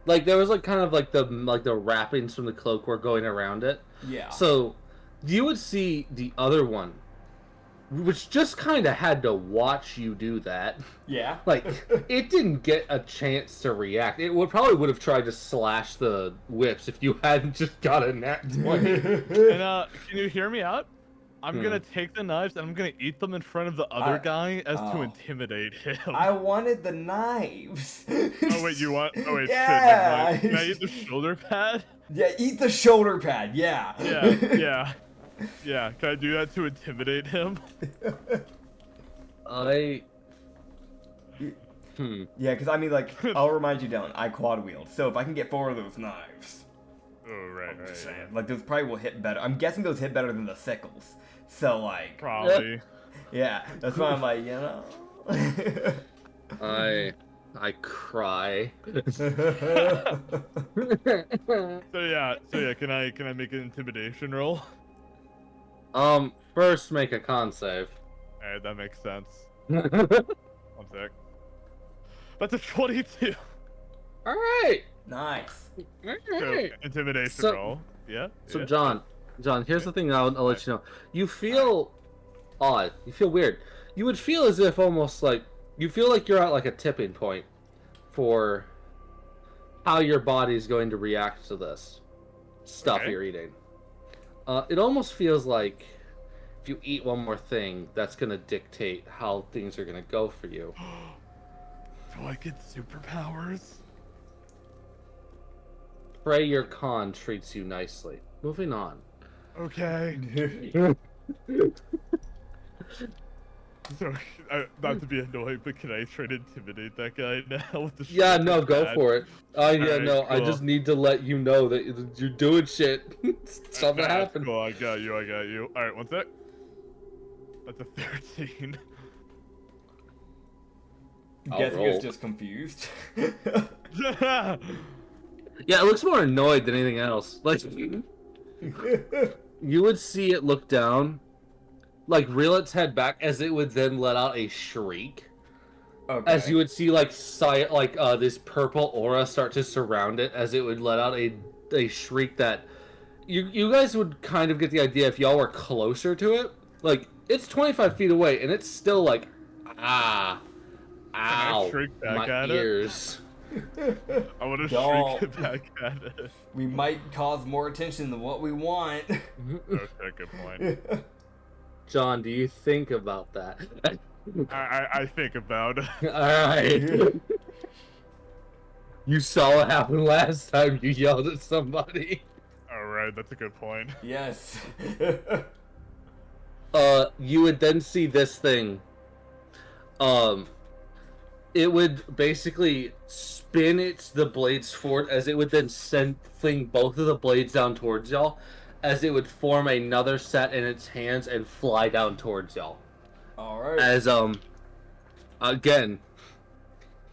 Like there was the wrappings from the cloak were going around it. Yeah. So you would see the other one, which just kind of had to watch you do that. Yeah. Like it didn't get a chance to react. It would have tried to slash the whips if you hadn't just got a nat 20. And can you hear me out? I'm gonna take the knives and I'm gonna eat them in front of the other guy to intimidate him. I wanted the knives. Oh wait, you want? Oh wait, Yeah. shit. Never mind. Can I eat the shoulder pad? Yeah, eat the shoulder pad. Yeah. Yeah. Can I do that to intimidate him? Yeah, because I mean, like, I'll remind you, Dylan, I quad wield, so if I can get 4 of those knives, Oh right. I'm just saying, like, those probably will hit better. I'm guessing those hit better than the sickles. So like, Probably. yeah, that's why I'm like, you know. I cry. So yeah. Can I make an intimidation roll? First make a con save. Alright, that makes sense. 1 sec. That's a 22. All right. Nice. So, intimidation So- roll. Yeah. So yeah. John, here's the thing I'll let you know. You feel odd. You feel weird. You would feel as if almost like you feel like you're at like a tipping point for how your body's going to react to this stuff Okay. you're eating. It almost feels like if you eat one more thing, that's gonna dictate how things are gonna go for you. Do I get superpowers? Pray your con treats you nicely. Moving on. Okay. So, not to be annoying, but can I try to intimidate that guy now with the Yeah, shoulder no, go pad? for it. Alright, No, I cool. just need to let you know that you're doing shit. Something That's happened. Cool, I got you. Alright, 1 sec. That's a 13. Guessing roll. it's just confused. Yeah, it looks more annoyed than anything else. Like, you would see it look down, like reel its head back, as it would then let out a shriek. Okay. As you would see, this purple aura start to surround it, as it would let out a shriek that you guys would kind of get the idea if y'all were closer to it. Like, it's 25 feet away, and it's still like, ow, shriek back my at ears. I want to Don't. shriek it back at it. We might cause more attention than what we want. Okay, good point. John, do you think about that? I think about it. Alright. You saw what happened last time you yelled at somebody. Alright, that's a good point. Yes. You would then see this thing. It would basically spin the blades forward as it would then fling both of the blades down towards y'all, as it would form another set in its hands and fly down towards y'all. Alright. As, again,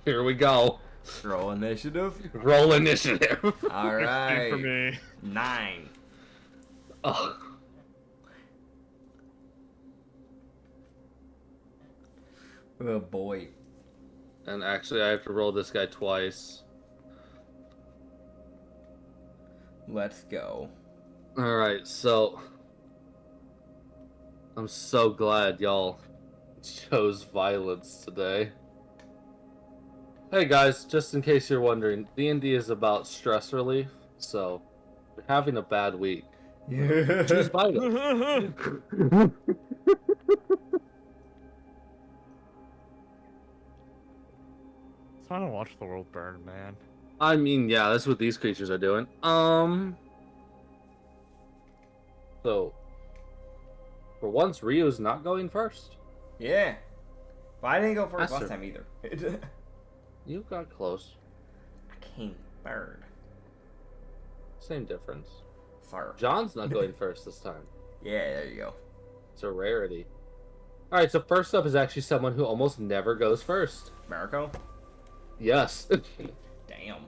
here we go. Roll initiative. Roll initiative. Alright. For me. 9. Ugh. Oh boy. And actually, I have to roll this guy twice. Let's go. Alright, so... I'm so glad y'all chose violence today. Hey guys, just in case you're wondering, D&D is about stress relief, so if you're having a bad week, choose violence. It's fun to watch the world burn, man. I mean, yeah, that's what these creatures are doing. So, for once, Rio's not going first. Yeah. But I didn't go first That's last time either. You got close. I came third. Same difference. Sir. John's not going first this time. Yeah, there you go. It's a rarity. Alright, so first up is actually someone who almost never goes first. Mariko? Yes. Damn.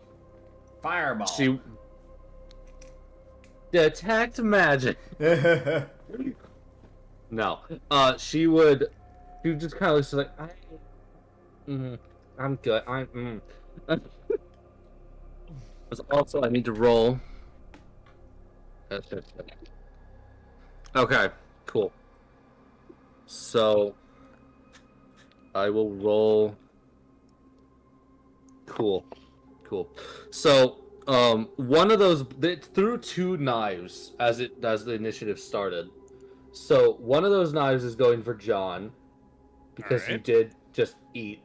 Fireball. She... Detect magic. No. She would just kind of looks like, I'm good. Also, I need to roll. Okay, cool. So, I will roll. Cool. So, one of those, it threw 2 knives as the initiative started. So, one of those knives is going for John, because you Alright. did just eat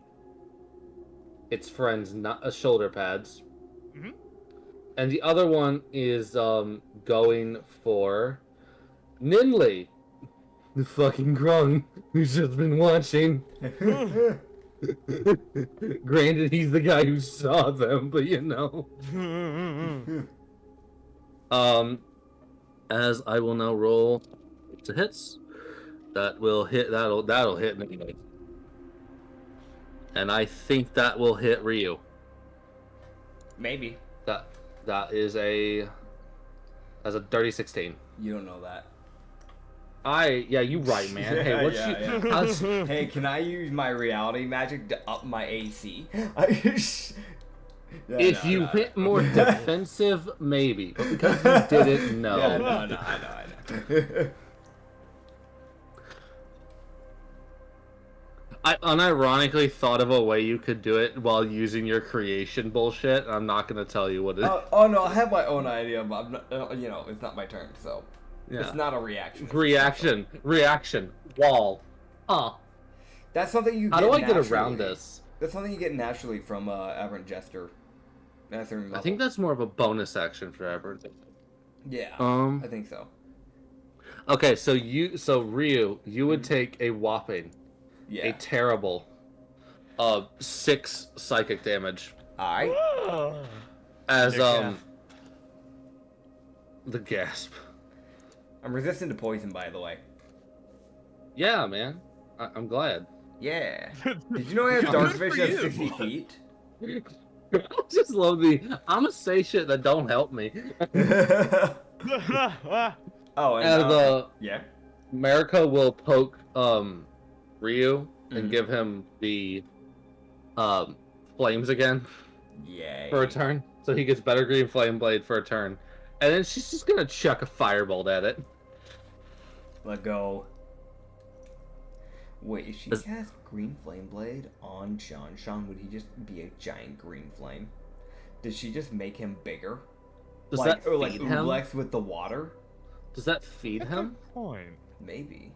its friend's shoulder pads. Mhm. And the other one is going for Ninley, the fucking grung who's just been watching. Granted, he's the guy who saw them, but you know. As I will now roll to hits. That will hit. That'll hit me. And I think that will hit Ryu. Maybe. That is a dirty 16. You don't know that. Yeah, you right, man. Hey, what's Yeah. Hey, can I use my reality magic to up my AC? If you hit more defensive, maybe. But because you didn't know. Yeah, no, I know. I unironically thought of a way you could do it while using your creation bullshit. I'm not gonna tell you what it is. Oh no, I have my own idea, but I'm not, it's not my turn, so Yeah. it's not a reaction. Reaction. Wall. Huh. That's something you. How do I get around this? That's something you get naturally from Aberrant Jester. I think that's more of a bonus action for Aberrant. Yeah. I think so. Okay, so Ryu, you would take a whopping, Yeah. a terrible, 6 psychic damage. Alright. As Yeah. the gasp. I'm resistant to poison, by the way. Yeah, man. I'm glad. Yeah. Did you know I have dark Good for vision at you. 60 feet? I just love I'ma say shit that don't help me. Oh, and As yeah. Mariko will poke Ryu and give him the flames again Yay. for a turn. So he gets better green flame blade for a turn. And then she's just gonna chuck a firebolt at it. Let go. Wait, if she cast Green Flame Blade on Sean, would he just be a giant green flame? Did she just make him bigger? Does like, that or like feed him? Ublex with the water? Does that feed him? Point. Maybe.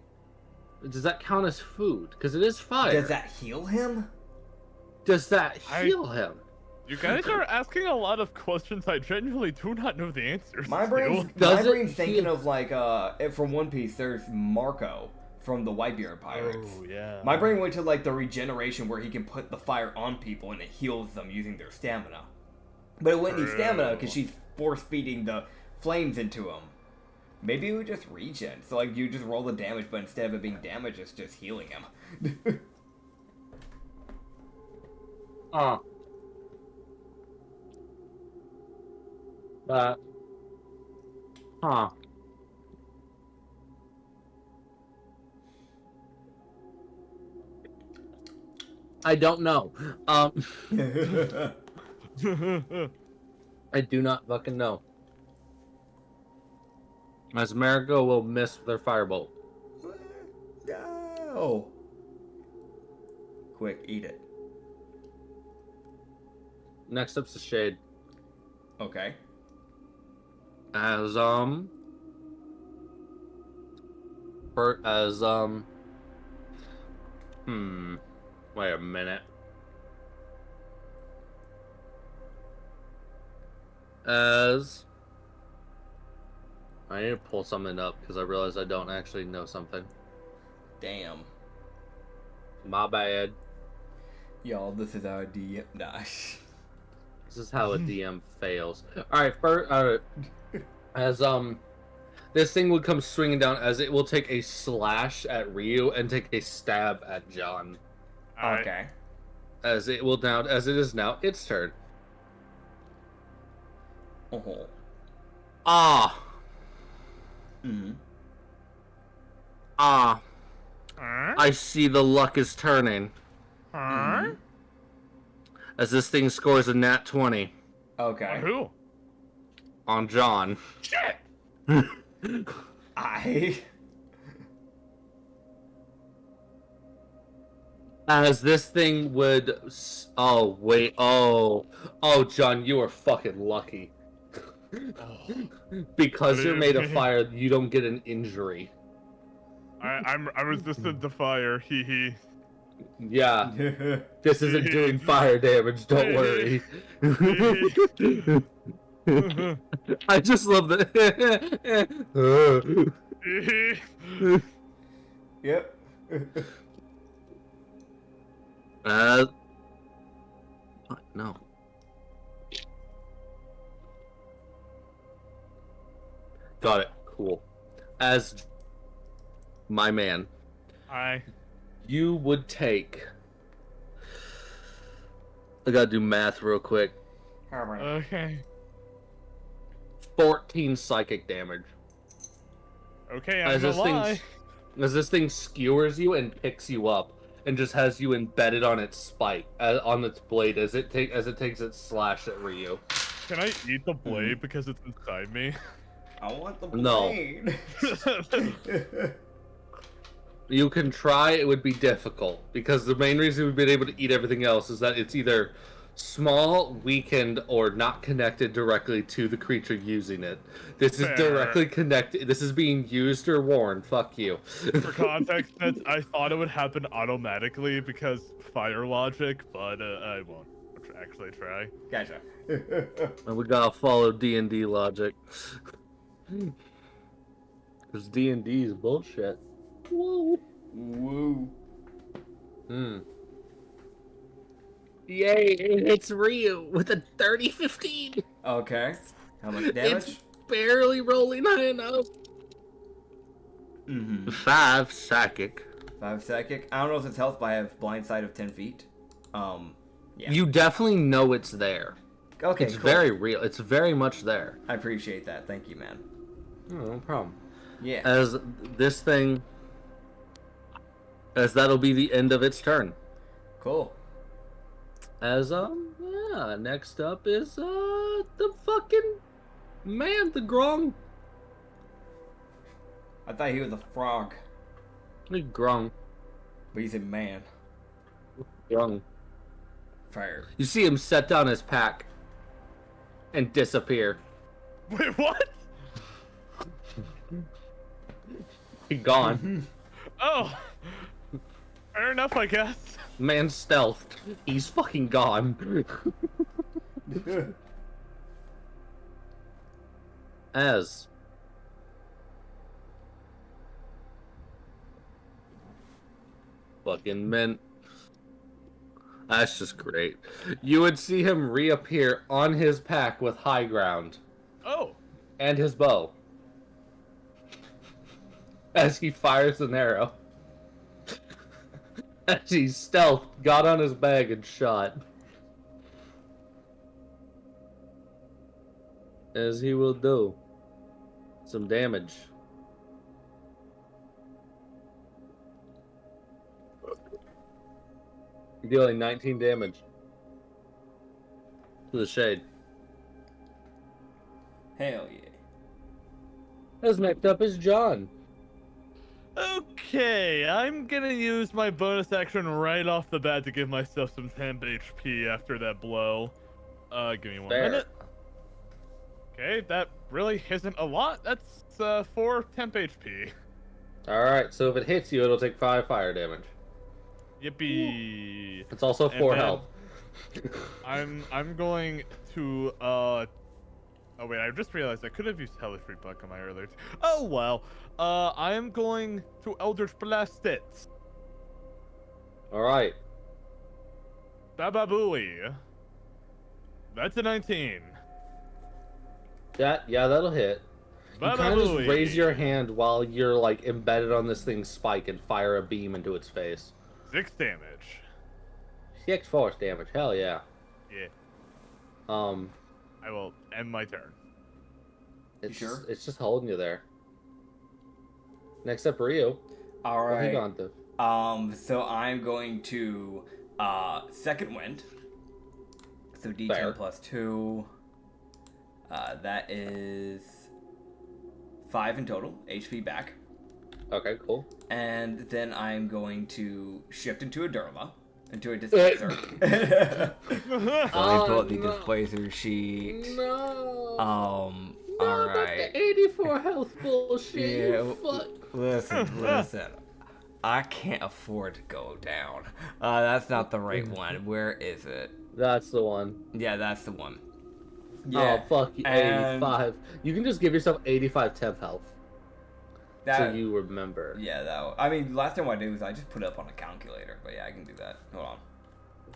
Does that count as food? Because it is fire. Does that heal him? Does that heal him? You guys are asking a lot of questions I genuinely do not know the answers My brain's, to. Does my brain's it thinking heal- of like from One Piece. There's Marco from the Whitebeard Pirates. Oh, yeah. My brain went to like the regeneration where he can put the fire on people and it heals them using their stamina. But it wouldn't need stamina because she's force feeding the flames into him. Maybe it would just regen. So like you just roll the damage, but instead of it being damage, it's just healing him. Huh. I don't know. I do not fucking know. As Marigo will miss their firebolt. No. Quick, eat it. Next up's the shade. Okay. Wait a minute. I need to pull something up because I realized I don't actually know something. Damn. My bad. Y'all, this is our DM. Nah. This is how a DM fails. Alright, first, this thing would come swinging down as it will take a slash at Ryu and take a stab at John. Okay. As it is now its turn. Oh. Ah. Mm-hmm. Ah. I see the luck is turning. Mm-hmm. As this thing scores a nat 20 Okay. On who? on John. Shit! As this thing would... Oh, wait. Oh, John, you are fucking lucky. Because you're made of fire, you don't get an injury. I'm resistant to fire. Hee hee. Yeah. This isn't doing fire damage, don't worry. I just love that. Yep. What? No. Got it. Cool. As my man, you would take... I gotta do math real quick. Okay. 14 psychic damage. Okay, I'm gonna lie. As this thing skewers you and picks you up, and just has you embedded on its spike, on its blade, as it takes its slash at Ryu. Can I eat the blade because it's inside me? I want the No. blade. You can try, it would be difficult, because the main reason we've been able to eat everything else is that it's either small, weakened, or not connected directly to the creature using it. This is directly connected. This is being used or worn. Fuck you. For context, I thought it would happen automatically because fire logic, but I won't actually try. Gotcha. And we gotta follow D&D logic. Because D&D is bullshit. Woo. Woo. Yay, it's Ryu with a 30-15. Okay. How much damage? It's barely rolling high enough. 5 psychic. 5 psychic. I don't know if it's health, but I have blind sight of 10 feet. Yeah. You definitely know it's there. Okay, It's cool. very real. It's very much there. I appreciate that. Thank you, man. Oh, no problem. Yeah. As this thing... As that'll be the end of its turn. Cool. As, yeah, next up is, the fucking Man, the grung. I thought he was a frog, The grung. but he's a man. Grung. Fire. You see him set down his pack and disappear. Wait, what? He gone. Oh, fair enough, I guess. Man stealthed. He's fucking gone. As fucking mint. That's just great. You would see him reappear on his pack with high ground Oh, and his bow as he fires an arrow. As he stealthed, got on his bag and shot. As he will do. Some damage. Dealing 19 damage to the shade. Hell yeah. As next up is John. okay. I'm gonna use my bonus action right off the bat to give myself some temp HP after that blow. Give me 1 Fair. minute. Okay, that really isn't a lot. That's 4 temp HP. Alright, so if it hits you, it'll take 5 fire damage. Yippee! It's also And 4 then- health. I'm going to oh wait, I just realized I could have used Hellish Rebuck on my earlier. Oh well. I am going to Eldritch Blast it. Alright. Bababooey. That's a 19. Yeah, that'll hit. You kind of just Bababooey. raise your hand while you're like embedded on this thing's spike and fire a beam into its face. 6 damage. 6 force damage, hell yeah. Yeah. I will end my turn. It's sure? just, it's just holding you there. Next up, Ryu. All What have you right. gone to? So I'm going to second wind. So D10 Fair. plus 2. That is 5 in total. HP back. Okay, cool. And then I'm going to shift into a Durla. Into a displacer. Let me pull up the no. displacer sheet. No. Alright. The 84 health bullshit. Yeah, You fuck. listen. I can't afford to go down. That's not the right one. Where is it? That's the one. Yeah, that's the one. Oh, fuck you. and 85. You can just give yourself 85 temp health. that, So you remember. Yeah, I mean, last time I did was I just put it up on a calculator. But yeah, I can do that. Hold on.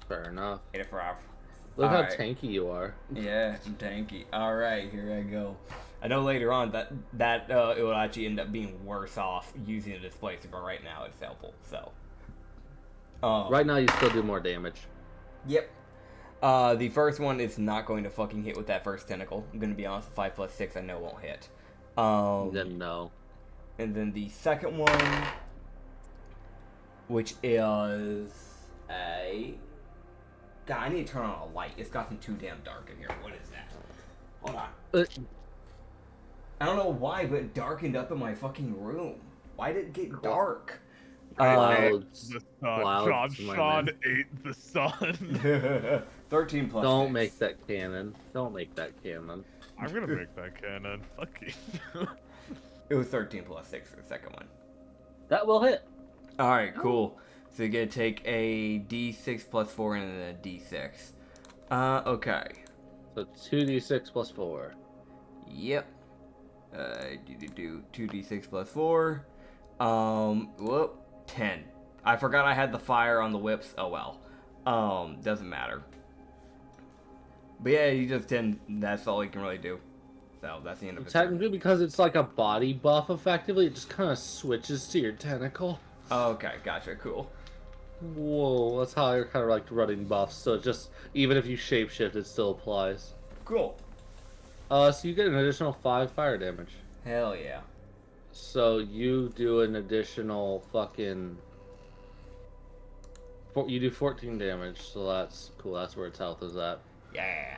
Fair enough. 85. Look how Alright. tanky you are. Yeah, I'm tanky. Alright, here I go. I know later on that it will actually end up being worse off using a displacer, but right now it's helpful, so. Right now you still do more damage. Yep. The first one is not going to fucking hit with that first tentacle. I'm gonna be honest, 5 plus 6 I know won't hit. Then no. And then the second one, which is a... God, I need to turn on a light. It's gotten too damn dark in here. What is that? Hold on. I don't know why, but it darkened up in my fucking room. Why did it get dark? Clouds. The sun. Clouds, my Sean man. ate the sun. 13 plus Don't 6. make that canon. Don't make that canon. I'm gonna make that cannon. Fuck you. It was 13 plus 6 for the second one. That will hit. Alright, cool. So you're gonna take a d6 plus 4 and then a d6. Okay. So 2d6 plus 4. Yep. Do 2d6 plus 4. Whoop. 10. I forgot I had the fire on the whips. Oh well. Doesn't matter. But yeah, you just 10. That's all you can really do. So that's the end of it. Technically, because it's like a body buff, effectively, it just kind of switches to your tentacle. Okay, gotcha. Cool. Whoa, that's how you're kind of like running buffs. So it just, even if you shapeshift, it still applies. Cool. So you get an additional 5 fire damage. Hell yeah. So you do an additional fucking... You do 14 damage, so that's cool. That's where its health is at. Yeah.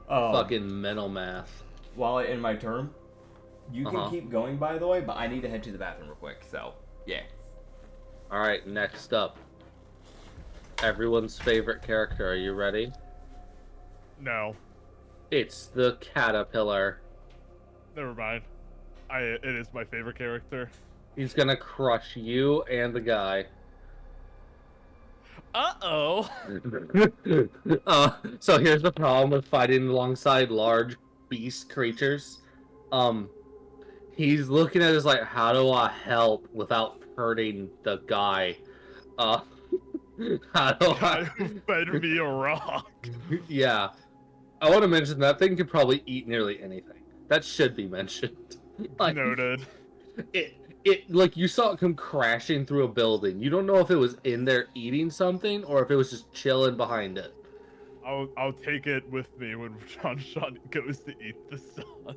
Fucking mental math. while I end my turn. You can keep going, by the way, but I need to head to the bathroom real quick, so, yeah. Alright, next up. Everyone's favorite character, are you ready? No. It's the caterpillar. Never mind. It is my favorite character. He's gonna crush you and the guy. Uh-oh. So here's the problem with fighting alongside large beast creatures. He's looking at us like, how do I help without hurting the guy? How do I... better be a rock. Yeah. I want to mention that thing could probably eat nearly anything. That should be mentioned. Like, Noted. It like you saw it come crashing through a building. You don't know if it was in there eating something or if it was just chilling behind it. I'll take it with me when John Sean goes to eat the sun.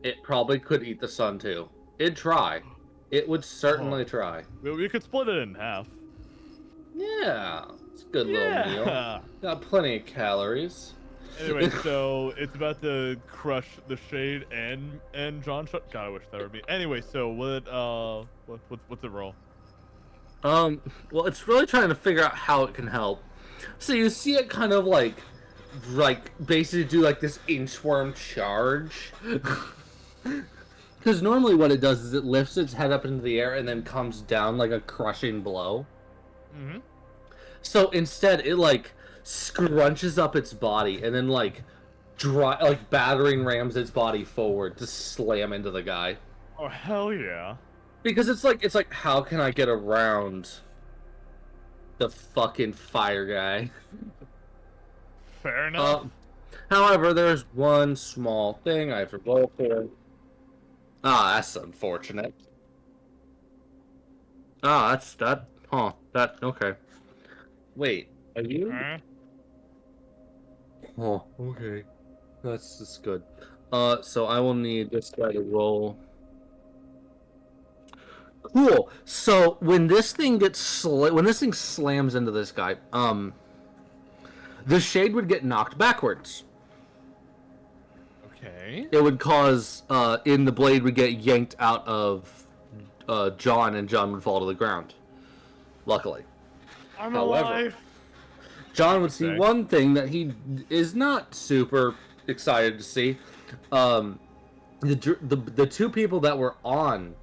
It probably could eat the sun too. It'd try. It would certainly try. We could split it in half. Yeah, it's a good little meal. Got plenty of calories. Anyway, so it's about to crush the Shade and John Sean. God, I wish that were me. Anyway, so what's the roll? Well, it's really trying to figure out how it can help. So you see it kind of like basically do like this inchworm charge. Because normally what it does is it lifts its head up into the air and then comes down like a crushing blow. Mm-hmm. So instead, it like scrunches up its body and then like battering rams its body forward to slam into the guy. Oh hell yeah! Because it's like how can I get around the fucking fire guy? Fair enough. However, there's one small thing I have to roll for. That's unfortunate. Okay. Wait, are you? Oh, okay. That's good. So I will need this guy to roll. Cool. So when this thing slams into this guy, the Shade would get knocked backwards. Okay. It would cause, the blade would get yanked out of John, and John would fall to the ground. Luckily. I'm alive. John would see one thing that he is not super excited to see. The two people that were on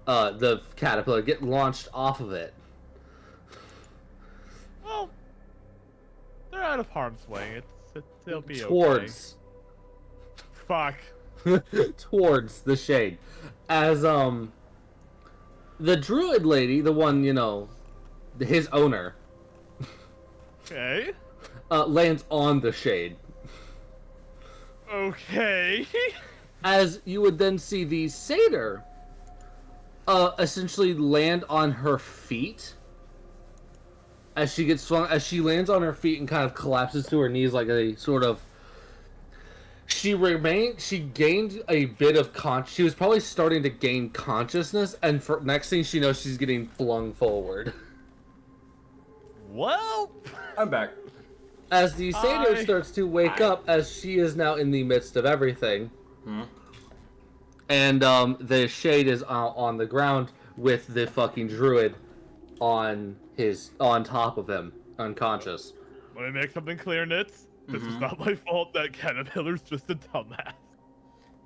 the caterpillar get launched off of it. Well, they're out of harm's way. They'll be towards okay. Fuck. Towards the Shade. As the druid lady, the one, his owner, okay, lands on the Shade. Okay. As you would then see the satyr essentially land on her feet. As she gets swung, as she lands on her feet and kind of collapses to her knees like a sort of... She gained a bit of she was probably starting to gain consciousness, and for next thing she knows, she's getting flung forward. Well, I'm back. As the satyr starts to wake up, as she is now in the midst of everything, and the Shade is on the ground with the fucking druid on top of him, unconscious. Let me make something clear, Nits. This is not my fault. That caterpillar's just a dumbass.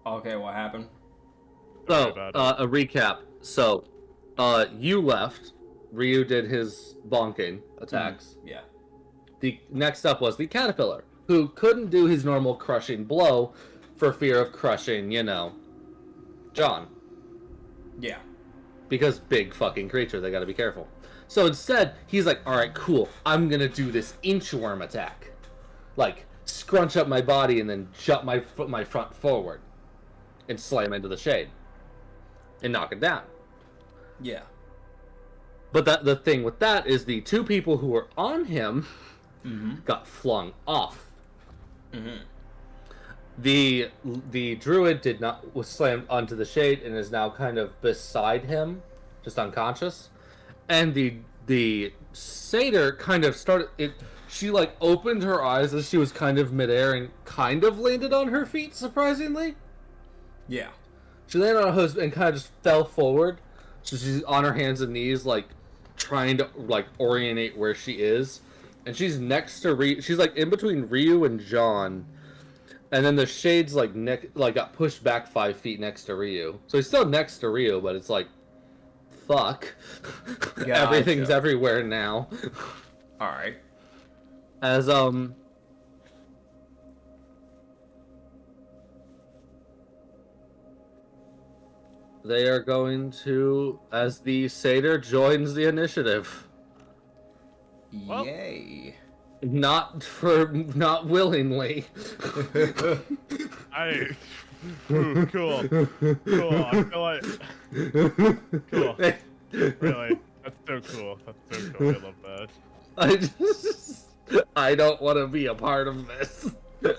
Okay, what happened? So, a recap. So, you left. Ryu did his bonking attacks. Yeah. The next up was the caterpillar, who couldn't do his normal crushing blow for fear of crushing, John. Yeah. Because big fucking creature, they gotta be careful. So instead, he's like, alright, cool, I'm gonna do this inchworm attack. Like, scrunch up my body and then jump my front forward. And slam into the Shade. And knock it down. Yeah. But the thing with that is the two people who were on him got flung off. The druid was slammed onto the Shade and is now kind of beside him, just unconscious. And the satyr kind of started she like opened her eyes as she was kind of midair and kind of landed on her feet, surprisingly. Yeah. She landed on her husband and kind of just fell forward. So she's on her hands and knees, like trying to like orientate where she is. And she's next to she's like in between Ryu and John. And then the shade's like got pushed back 5 feet next to Ryu. So he's still next to Ryu, but it's like, fuck. Gotcha. Everything's everywhere now. Alright. As they are going to, as the satyr joins the initiative. Well. Yay. Not willingly. Ooh, cool. I feel like cool. Really, that's so cool. That's so cool. I love that. I don't want to be a part of this.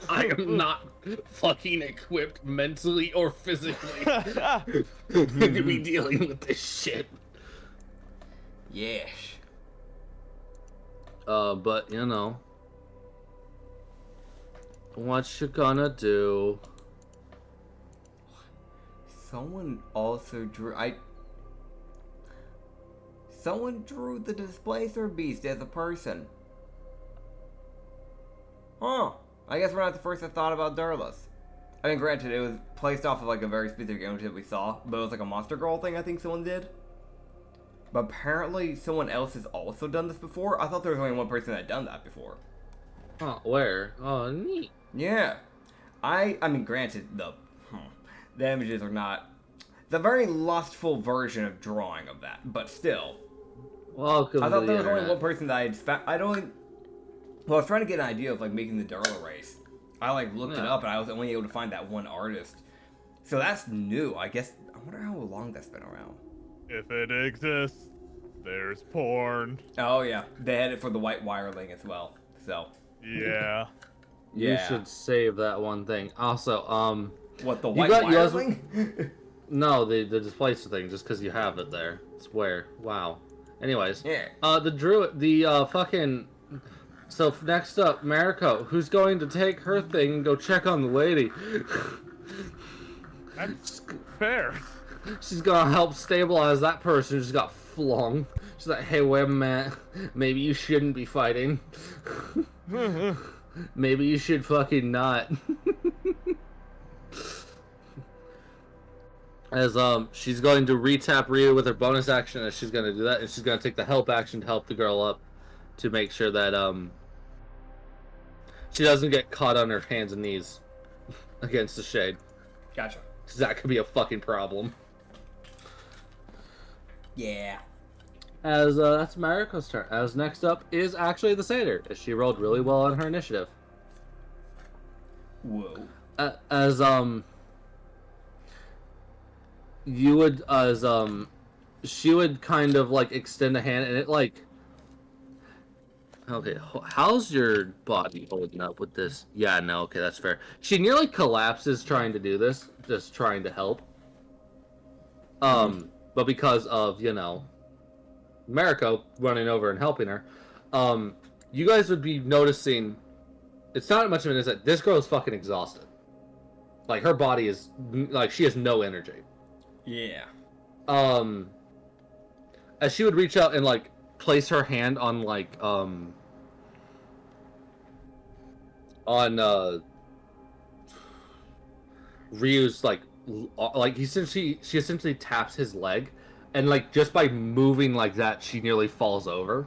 I am not fucking equipped mentally or physically to be dealing with this shit. Yes. But you know, what you gonna do? Someone also drew. Someone drew the Displacer Beast as a person. Huh. I guess we're not the first that thought about Darlis. I mean, granted, it was placed off of like a very specific image that we saw, but it was like a Monster Girl thing I think someone did. But apparently someone else has also done this before. I thought there was only one person that had done that before. Oh, where? Oh, neat. Yeah. I mean, granted, the images are not the very lustful version of drawing of that, but still. Welcome I thought to there the was only internet. one person that I was trying to get an idea of like making the Darla race. I like looked it up and I was only able to find that one artist. So that's new. I guess I wonder how long that's been around. If it exists, there's porn. Oh yeah, they had it for the white wireling as well. So Yeah. You yeah. should save that one thing. Also, What, the You white got yours- wireling? no, the displacer thing, just because you have it there. It's where. Wow. Anyways. Yeah. The druid, fucking. So next up, Mariko, who's going to take her thing and go check on the lady. That's fair. She's gonna help stabilize that person who just got flung. She's like, hey, wait a minute. Maybe you shouldn't be fighting. Maybe you should fucking not. As she's going to re-tap Ryu with her bonus action, as she's gonna do that, and she's gonna take the help action to help the girl up, to make sure that she doesn't get caught on her hands and knees against the shade. Gotcha. 'Cause that could be a fucking problem. Yeah. As that's Mariko's turn. As next up is actually the satyr, as she rolled really well on her initiative. Whoa. As you would, as she would kind of like extend a hand, and it like, okay, how's your body holding up with this? Yeah, no, okay, that's fair. She nearly collapses trying to do this, just trying to help. But because of, you know, Mariko running over and helping her, you guys would be noticing, it's not much of it, is that this girl is fucking exhausted. Like, her body is, like, she has no energy. Yeah. As she would reach out and, like, place her hand on, like, on, Ryu's, like she essentially taps his leg, and like just by moving like that, she nearly falls over,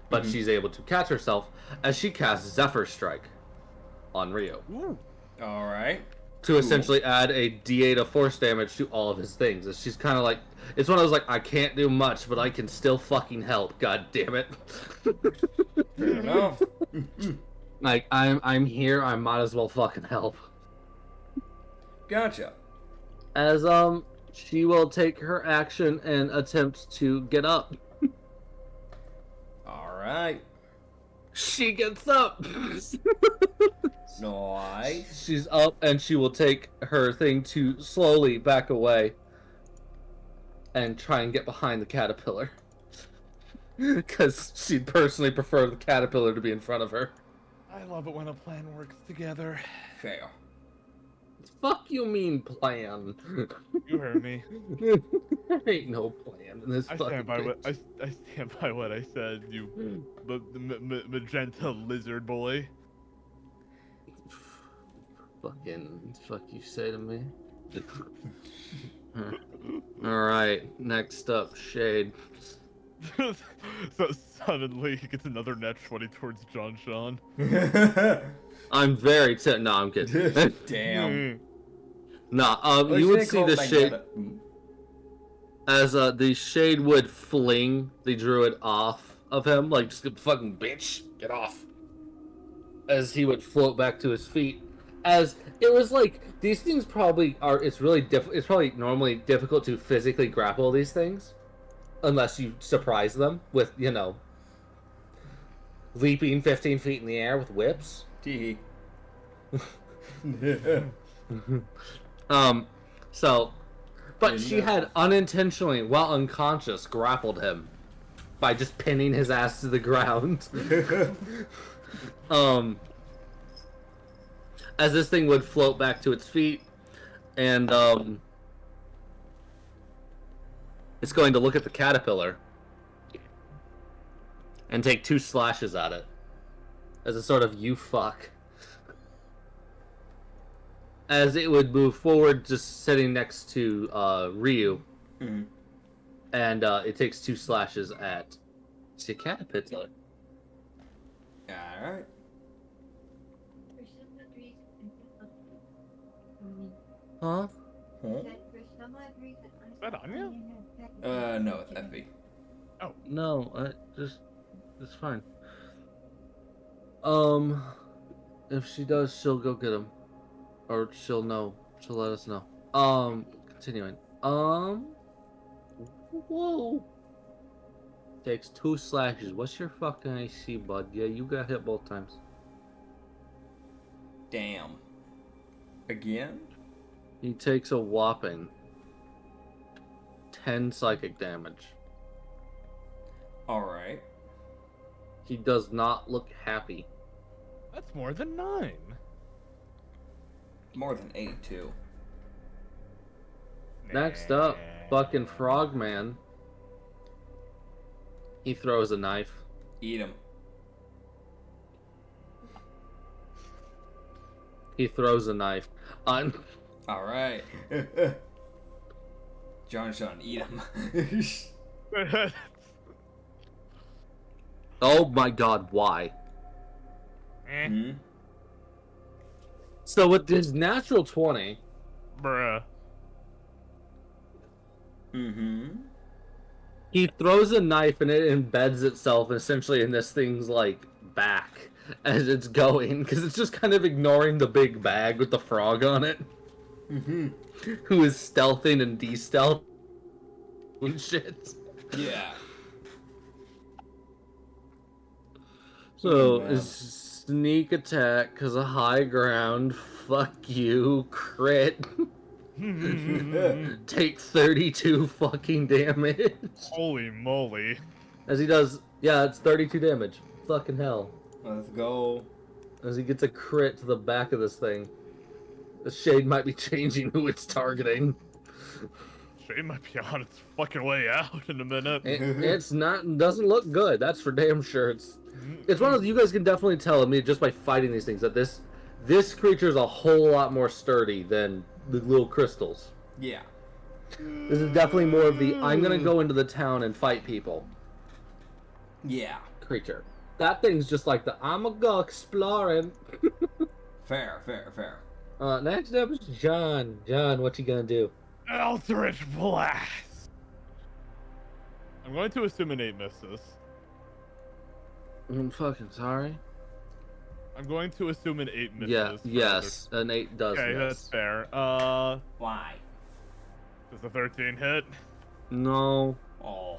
but she's able to catch herself as she casts Zephyr Strike on Ryu. All right. To essentially add a D8 of force damage to all of his things. As she's kind of like, it's one of those like, I can't do much, but I can still fucking help. God damn it. Fair enough. Like, I'm here. I might as well fucking help. Gotcha. As she will take her action and attempt to get up. All right. She gets up. Nice. She's up, and she will take her thing to slowly back away and try and get behind the caterpillar. Because she'd personally prefer the caterpillar to be in front of her. I love it when a plan works together. Fair. Fuck you mean plan? You heard me. There ain't no plan in this I fucking stand by what bitch. I stand by what I said. You, magenta lizard boy. Fuck you say to me. Alright, next up, Shade. So suddenly he gets another net 20 towards John Sean. I'm very no, I'm kidding. Damn. Nah, What you should would they see call the Shade Magneto? as the Shade would fling the druid off of him, like just fucking bitch, get off. As he would float back to his feet. As it was like these things probably are. It's probably normally difficult to physically grapple these things, unless you surprise them with leaping 15 feet in the air with whips. Tee. But she had unintentionally, while unconscious, grappled him by just pinning his ass to the ground. As this thing would float back to its feet, and it's going to look at the caterpillar and take 2 slashes at it as a sort of you fuck. As it would move forward, just sitting next to Ryu, and it takes 2 slashes at the caterpillar. Alright. Huh? Huh? Is that Anya? No, it's FB. Oh. No, it's fine. If she does, she'll go get him. Or she'll know. She'll let us know. Continuing. Whoa. Takes 2 slashes. What's your fucking AC, bud? Yeah, you got hit both times. Damn. Again? He takes a whopping 10 psychic damage. Alright. He does not look happy. That's more than 9. More than 8, too. Next up, fucking Frogman. He throws a knife. Eat him. He throws a knife. Alright. John Sean, eat him. Oh my god, why? Hmm? So with his natural 20, Bruh. Mm-hmm. he throws a knife and it embeds itself essentially in this thing's like back as it's going, because it's just kind of ignoring the big bag with the frog on it. Mm-hmm. Who is stealthing and de-stealth and shit. Yeah. So, Oh, man. sneak attack, because of high ground, fuck you, crit. Take 32 fucking damage. Holy moly. As he does, yeah, it's 32 damage. Fucking hell. Let's go. As he gets a crit to the back of this thing. The Shade might be changing who it's targeting. Shade might be on its fucking way out in a minute. It's not, doesn't look good, that's for damn sure. It's one of those, you guys can definitely tell me just by fighting these things that this creature is a whole lot more sturdy than the little crystals. Yeah. This is definitely more of the I'm gonna go into the town and fight people Yeah. creature. That thing's just like the I'm gonna go exploring. Fair, fair, fair. Next up is John. John, what you gonna do? Eldritch Blast! I'm going to assume an 8 misses. I'm fucking sorry. I'm going to assume an 8 misses. Yeah, yes, an 8 does Okay, miss. that's fair. Why? Does a 13 hit? No. Oh.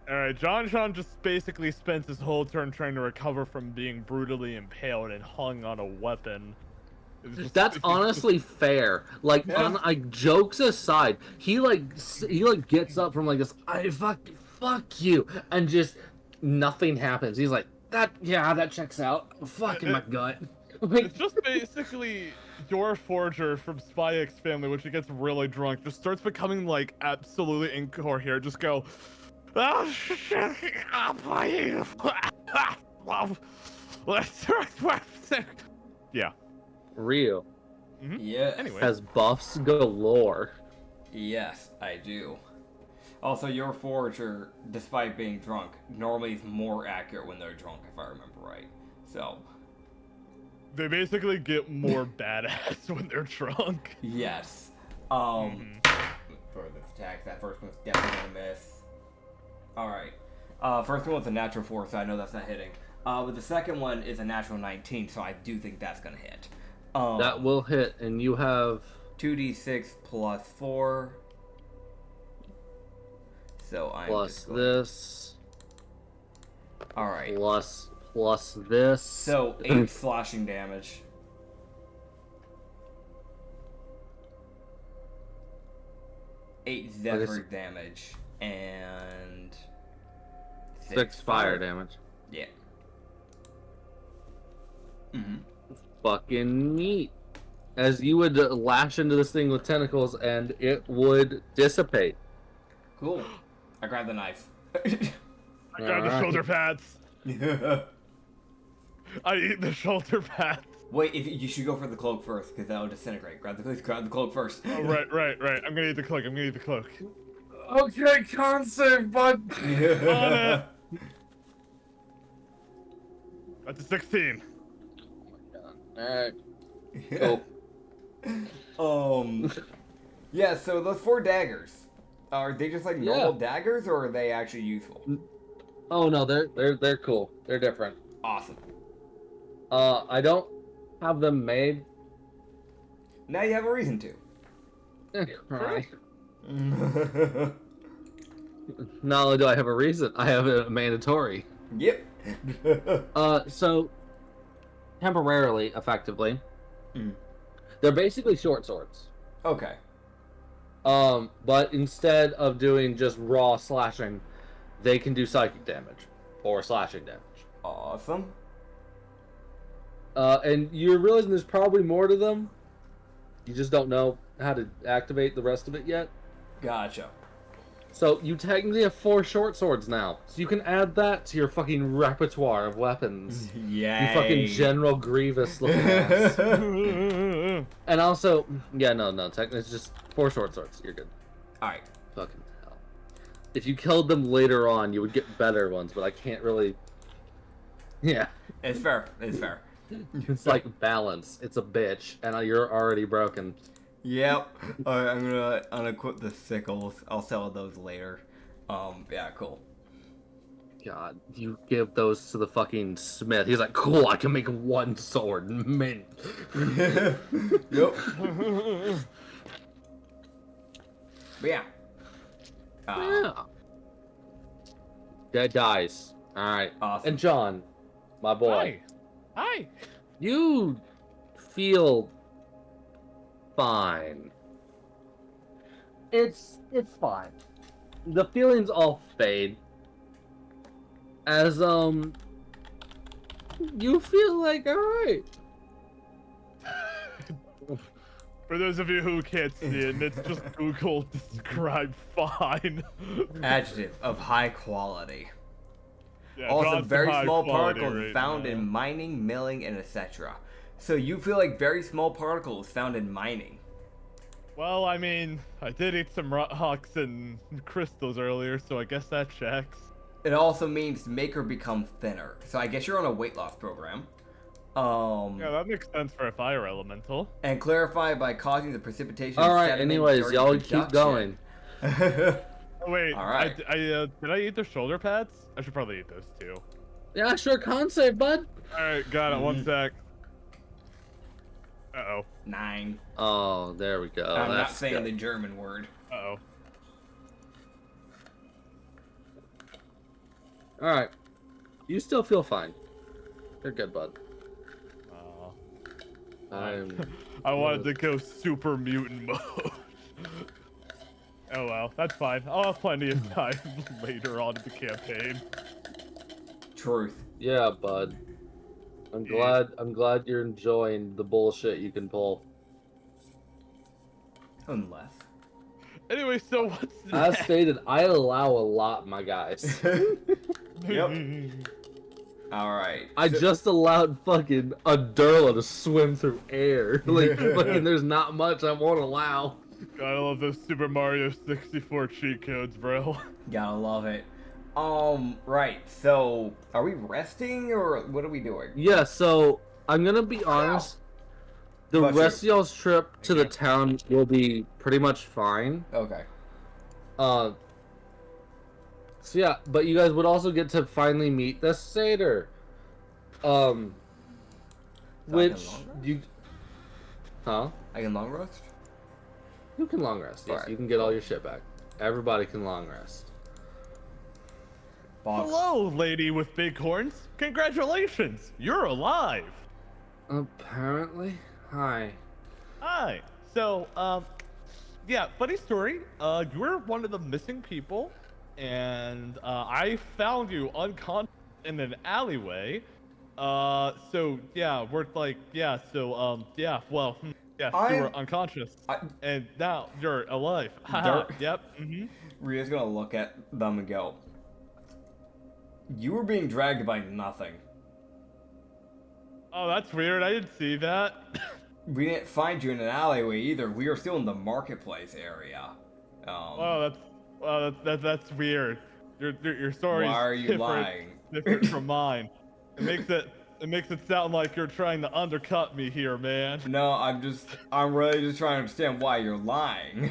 Alright, John Sean just basically spent his whole turn trying to recover from being brutally impaled and hung on a weapon. That's honestly fair. Like, Yeah. like jokes aside, he gets up from like this. Fuck you, and just nothing happens. He's like, that checks out. Fucking my gut. Like, It's just basically your forger from Spy X Family, when she gets really drunk, just starts becoming like absolutely incoherent. Just go, oh shit, yeah. Rio Yeah. Anyway, has buffs galore. Yes, I do. Also, your forager, despite being drunk, normally is more accurate when they're drunk, if I remember right. So. they basically get more badass when they're drunk. Yes. For this attack, that first one's definitely gonna miss. Alright. First one was a natural 4, so I know that's not hitting. But the second one is a natural 19, so I do think that's gonna hit. That will hit, and you have 2d6 plus 4. So I'm plus just going... this. Alright. Plus this. So 8 slashing damage. 8 Zephyr damage. And 6 fire damage. Yeah. Fucking neat. As you would lash into this thing with tentacles, and it would dissipate. Cool. I grabbed the knife. I grab the shoulder pads. I eat the shoulder pads. Wait, you should go for the cloak first, because that'll disintegrate. Grab the cloak first. Oh, right. I'm gonna eat the cloak. Okay, can't save, bud. On it. That's a 16. Alright. Go. Yeah, so those 4 daggers, are they just like normal daggers, or are they actually useful? Oh no, they're cool. They're different. Awesome. I don't have them made. Now you have a reason to. Right. Not only do I have a reason, I have a mandatory. Yep. So temporarily, effectively, they're basically short swords. Okay. But instead of doing just raw slashing, they can do psychic damage or slashing damage. Awesome. And you're realizing there's probably more to them. You just don't know how to activate the rest of it yet. Gotcha. So you technically have 4 short swords now. So you can add that to your fucking repertoire of weapons. Yay. You fucking General Grievous looking ass. And also, technically it's just 4 short swords. You're good. Alright. Fucking hell. If you killed them later on, you would get better ones, but I can't really... Yeah. It's fair. It's like balance. It's a bitch, and you're already broken. Yep. Alright, I'm gonna unequip the sickles. I'll sell those later. Yeah, cool. God, you give those to the fucking smith. He's like, cool, I can make 1 sword. Mint. Yep. But yeah. Yeah. Dead dies. Alright. Awesome. And John, my boy. Hi. You feel fine. It's fine. The feelings all fade. As you feel like alright. For those of you who can't see it, it's just Google describe fine. Adjective of high quality. Yeah, Also, John's very high small quality particles right found now. in mining, milling, and etc. So you feel like very small particles found in mining. Well, I mean, I did eat some rocks and crystals earlier, so I guess that checks. It also means make her become thinner. So I guess you're on a weight loss program. Yeah, that makes sense for a fire elemental. And clarify by causing the precipitation of Alright, sediment anyways, during y'all production. keep going. Oh, wait, All right. did I eat the shoulder pads? I should probably eat those too. Yeah, sure, con save, bud. Alright, got it, 1 sec. Uh-oh. 9. Oh, there we go. I'm not That's saying good. the German word. Uh-oh. Alright. You still feel fine. You're good, bud. I wanted to go super mutant mode. Oh well, that's fine. I'll have plenty of time later on in the campaign. Truth. Yeah, bud. I'm glad you're enjoying the bullshit you can pull. Unless. Anyway, so what's As next? stated, I allow a lot, my guys. Yep. Alright. I just allowed fucking a Durla to swim through air. Like, fucking, there's not much I won't allow. Gotta love those Super Mario 64 cheat codes, bro. Gotta love it. Right, so are we resting or what are we doing? Yeah, so I'm gonna be honest. The About rest you? of y'all's trip to the town will be pretty much fine. Okay. So yeah, but you guys would also get to finally meet the satyr. Which you, huh? I can long rest? You can long rest. Yes, Alright, you can get all your shit back. Everybody can long rest. Box. Hello, lady with big horns. Congratulations, you're alive. Apparently, hi. Hi. So, yeah, funny story. You were one of the missing people, and I found you unconscious in an alleyway. So yeah, we're like, yeah. So, yeah. Well, yes, you were unconscious, and now you're alive. Haha. Yep. Ria's gonna look at them and go, "You were being dragged by nothing. Oh, that's weird. I didn't see that. We didn't find you in an alleyway either. We are still in the marketplace area." Oh, that's weird. Your story Why are is you lying? different from mine. It makes it sound like you're trying to undercut me here, man. No, I'm really just trying to understand why you're lying.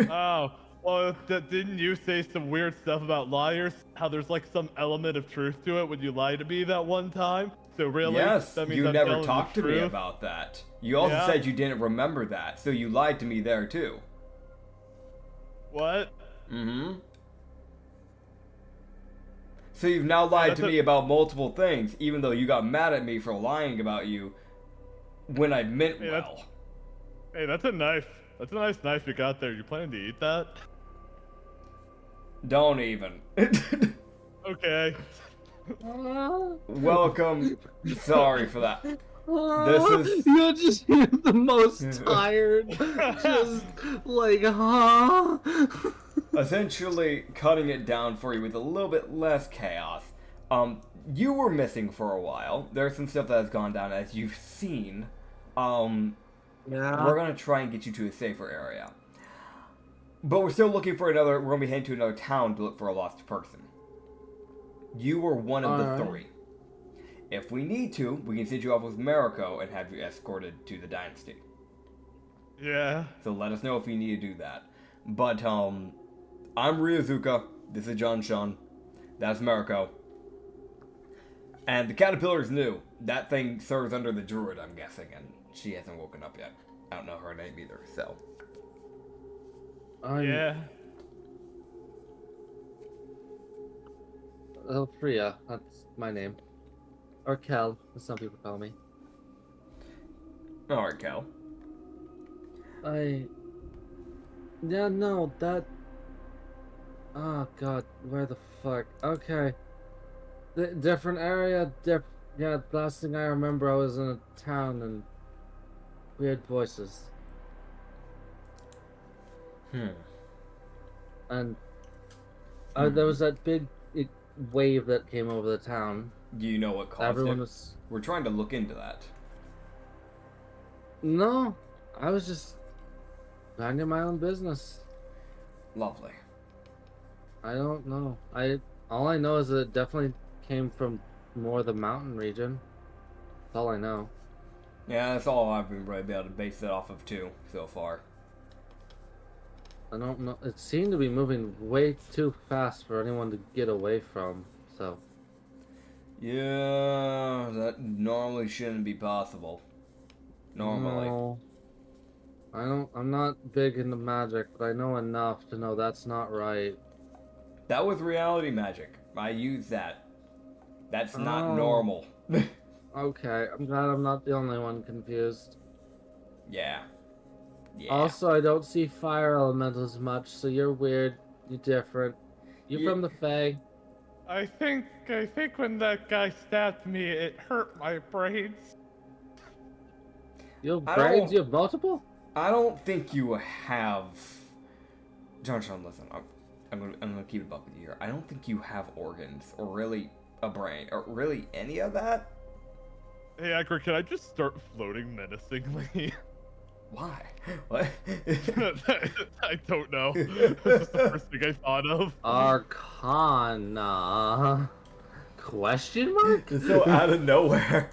Oh, well, didn't you say some weird stuff about liars? How there's like some element of truth to it when you lied to me that one time? So really? Yes, that means you I'm never telling the talked to me truth? about that. You also Yeah? said you didn't remember that, so you lied to me there too. What? Mm-hmm. So you've now lied to me about multiple things, even though you got mad at me for lying about you when I meant well. Hey, that's a knife. That's a nice knife you got there. You planning to eat that? Don't even. Okay. Welcome. Sorry for that. This is... You're just the most tired. Just like, huh? Essentially cutting it down for you with a little bit less chaos. You were missing for a while. There's some stuff that has gone down as you've seen. Yeah. We're gonna try and get you to a safer area. But we're still looking for we're gonna be heading to another town to look for a lost person. You were one of the three. If we need to, we can send you off with Mariko and have you escorted to the dynasty. Yeah. So let us know if you need to do that. But, I'm Ryozuka. This is John Sean. That's Mariko. And the caterpillar's new. That thing serves under the druid, I'm guessing, and she hasn't woken up yet. I don't know her name either, so. Yeah. Oh, Priya. That's my name. Or Kel, as some people call me. Alright, Cal. Yeah, no, that... Oh, God, where the fuck? Okay. Different area, yeah, last thing I remember, I was in a town and weird voices. And there was that big wave that came over the town. Do you know what caused Everyone it? was... We're trying to look into that. No, I was just minding my own business. Lovely. I don't know. All I know is that it definitely came from more the mountain region. That's all I know. Yeah, that's all I've been really able to base it off of too, so far. I don't know. It seemed to be moving way too fast for anyone to get away from, so... Yeah, that normally shouldn't be possible. Normally. No. I'm not big into magic, but I know enough to know that's not right. That was reality magic. I use that. That's not Oh. normal. Okay, I'm glad I'm not the only one confused. Yeah. Yeah. Also, I don't see fire elementals much, so you're weird. You're different. You're Yeah. from the Fae. I think when that guy stabbed me, it hurt my brains. You have I brains? don't- You have multiple? I don't think you have. John, listen. I'm gonna keep it up with you here. I don't think you have organs or really a brain or really any of that. Hey, Acrid, can I just start floating menacingly? Why? What? I don't know. That's just the first thing I thought of. Arcana. Question mark? So out of nowhere.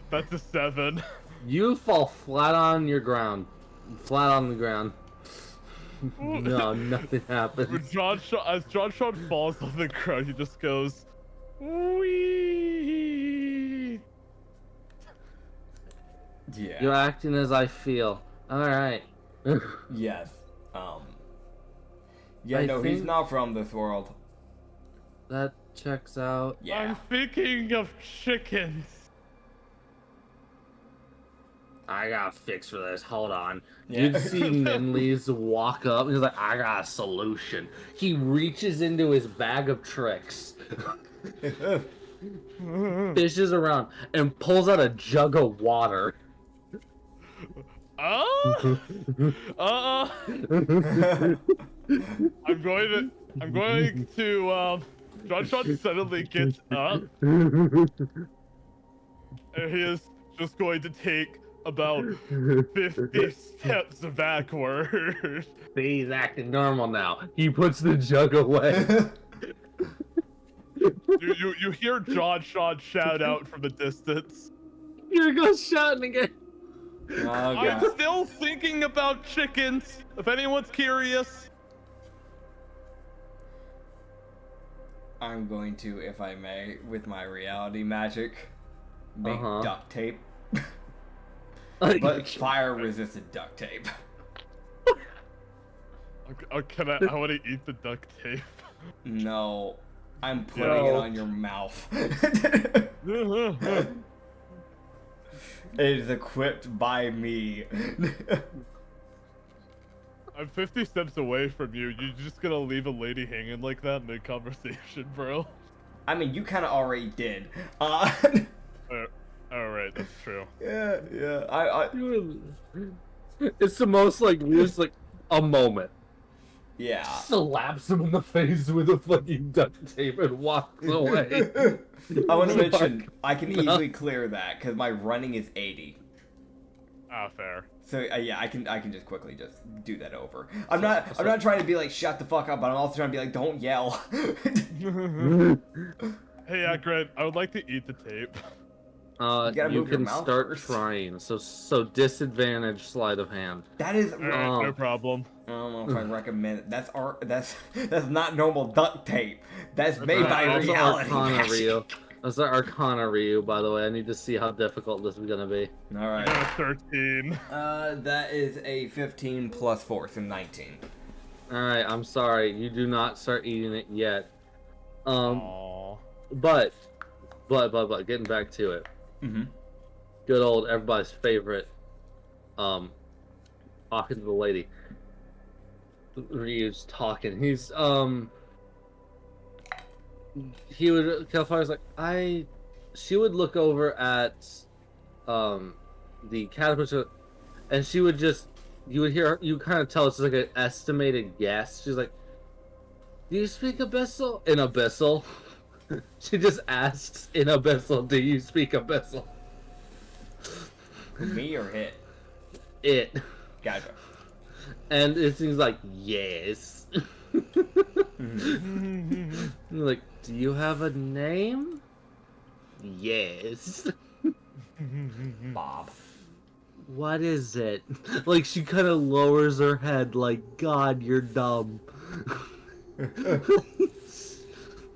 That's a 7. You fall flat on your ground. Flat on the ground. No, nothing happens. As John Sean falls on the ground, he just goes, wee. Yeah. You're acting as I feel. Alright. Yes. Yeah, I no, he's think- not from this world. That checks out. Yeah. I'm thinking of chickens. I got a fix for this. Hold on. Yeah. You'd see Ninley's walk up and he's like, I got a solution. He reaches into his bag of tricks, fishes around, and pulls out a jug of water. I'm going to John Sean suddenly gets up and he is just going to take about 50 steps backward. See, he's acting normal now. He puts the jug away. You hear John Sean shout out from the distance. Here goes shouting again. Oh, I'm God. still thinking about chickens, if anyone's curious. I'm going to, if I may, with my reality magic, make duct tape. But fire-resistant duct tape. Can I want to eat the duct tape. No, I'm putting it on your mouth. It is equipped by me. I'm 50 steps away from you. You're just gonna leave a lady hanging like that mid-conversation, bro? I mean, you kind of already did. Alright, that's true. Yeah. I It's the most like weirdest like a moment. yeah. Slaps him in the face with a fucking duct tape and walks away. I want to mention I can easily clear that because my running is 80. Ah, fair. So yeah, I can just quickly just do that over. I'm not trying to be like shut the fuck up, but I'm also trying to be like don't yell. Hey, Acrid, I would like to eat the tape. gotta You move your can mouth start first. trying. So disadvantage sleight of hand. That is. Alright, no problem. I don't know if I recommend it. That's not normal duct tape. That's made by That's the reality. Arcana magic. Ryu. That's the Arcana Ryu, by the way. I need to see how difficult this is gonna be. All I right. got a 13. That is a 15 plus 4, so 19. Alright, I'm sorry. You do not start eating it yet. Aww. But, getting back to it. Mm-hmm. Good old everybody's favorite, talking to the lady. Ryu's talking. He's, he would, Kelfire's like, she would look over at, the caterpillar, and she would just, you would hear her, you kind of tell it's like an estimated guess. She's like, do you speak Abyssal? In Abyssal. She just asks in Abyssal, do you speak Abyssal? Me or hit? It. Gotcha. And it seems like, yes. Like, do you have a name? Yes. Bob. What is it? Like, she kind of lowers her head like, God, you're dumb.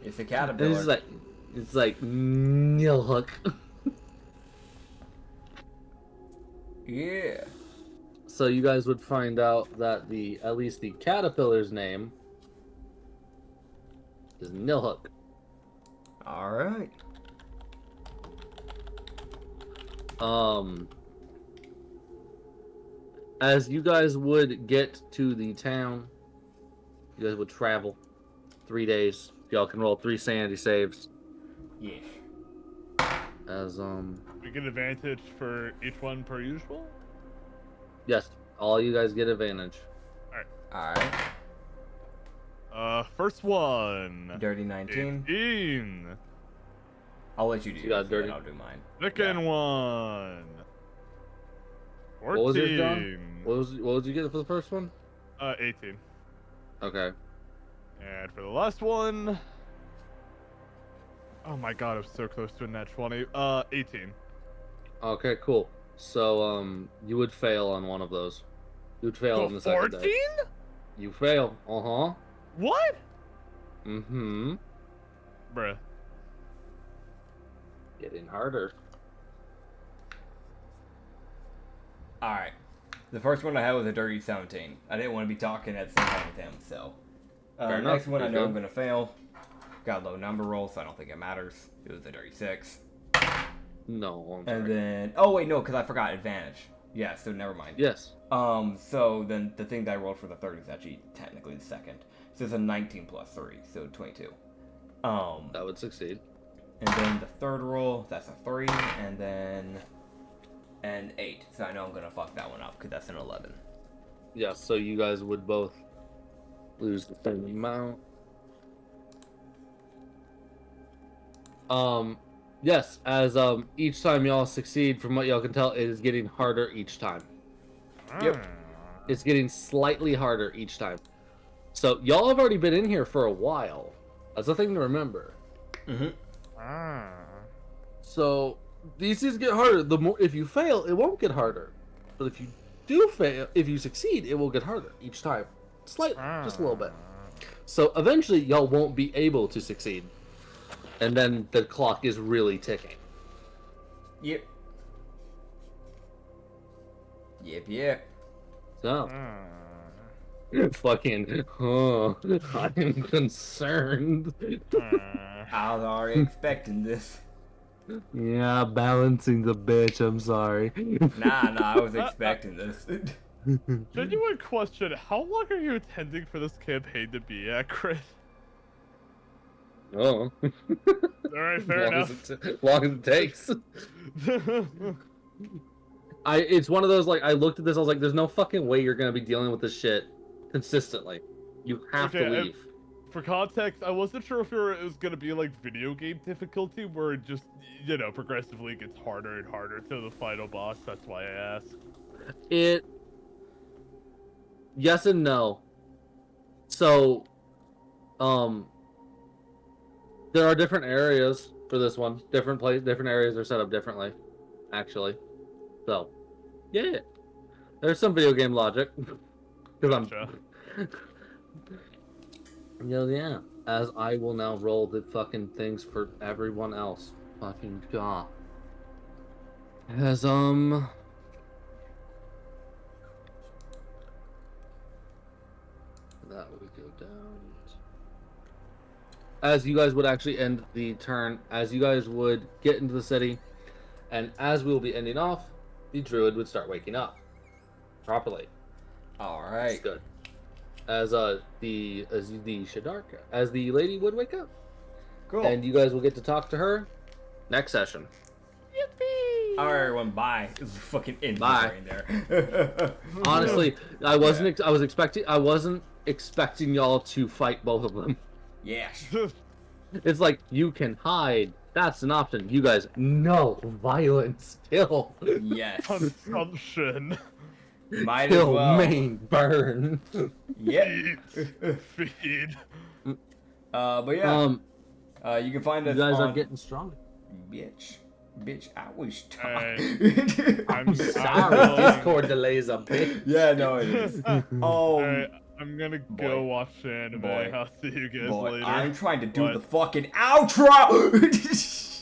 It's a And caterpillar. it's like, Nilhook. Yeah. So you guys would find out that at least the caterpillar's name is Nilhook. All right. As you guys would get to the town, you guys would travel 3 days. Y'all can roll 3 sanity saves. Yeah. As We get advantage for each one per usual. yes, all you guys get advantage. All right. First one. Dirty 19. 18. I'll let you do You got yours, dirty. and I'll do mine. Second one. 14. What was yours, John? What did you get for the first one? 18. Okay. And for the last one. Oh my god, I was so close to a nat 20. 18. Okay, cool. So you would fail on one of those. You would fail on the second 14? day. You fail. Uh-huh. What? Mm-hmm. Bruh. Getting harder. All right. The first one I had was a dirty 17. I didn't want to be talking at the same time with him, so. Fair Next enough. one I You're know good. I'm gonna fail. Got a low number roll, so I don't think it matters. It was a dirty 6. No, I'm And sorry. then, oh wait, no, because I forgot advantage. Yeah, so never mind. Yes. So then the thing that I rolled for the third is actually technically the second. So it's a 19 plus 3, so 22. That would succeed. And then the third roll, that's a 3, and then an 8. So I know I'm gonna fuck that one up because that's an 11. Yes, so you guys would both lose the same amount. Yes, as each time y'all succeed, from what y'all can tell, it is getting harder each time. Yep. It's getting slightly harder each time. So y'all have already been in here for a while. That's a thing to remember. Mm-hmm. So these things get harder. The more if you fail, it won't get harder. But if you do fail, if you succeed, it will get harder each time. Slightly, just a little bit. So eventually y'all won't be able to succeed. And then the clock is really ticking. Yep. Yep. So fucking I'm concerned. I was already expecting this. Yeah, balancing the bitch, I'm sorry. Nah, I was expecting this. Genuine question, how long are you intending for this campaign to be, Acrid? Oh. Alright, fair enough. Long as it takes. It's one of those, like, I looked at this, I was like, there's no fucking way you're gonna be dealing with this shit consistently. You have to leave. For context, I wasn't sure if it was gonna be like video game difficulty, where it just, you know, progressively gets harder and harder to the final boss. That's why I asked. Yes and no. So, there are different areas for this one. Different areas are set up differently, actually. So, yeah. There's some video game logic. Gotcha. Yeah. As I will now roll the fucking things for everyone else. Fucking god. As, that would go down. As you guys would actually end the turn, as you guys would get into the city, and as we will be ending off, the druid would start waking up properly. All That's right. good. As the Shadarka, as the lady would wake up, Cool. and you guys will get to talk to her next session. Yippee! All right, everyone. Bye. It was fucking in Bye. brain there. Honestly, I wasn't expecting y'all to fight both of them. Yes. It's like, you can hide. That's an option. You guys, no violence. Kill. Yes. Consumption. Might as Kill, well. main, burn. Yep. Eat. Feed. But yeah. You can find us You guys on... are getting stronger. Bitch, I was Hey, I'm Sorry, Discord delays a bit. Yeah, no, it is. Alright, I'm gonna boy. go watch anime. Boy. I'll see you guys Boy, later. I'm trying to do What? the fucking outro.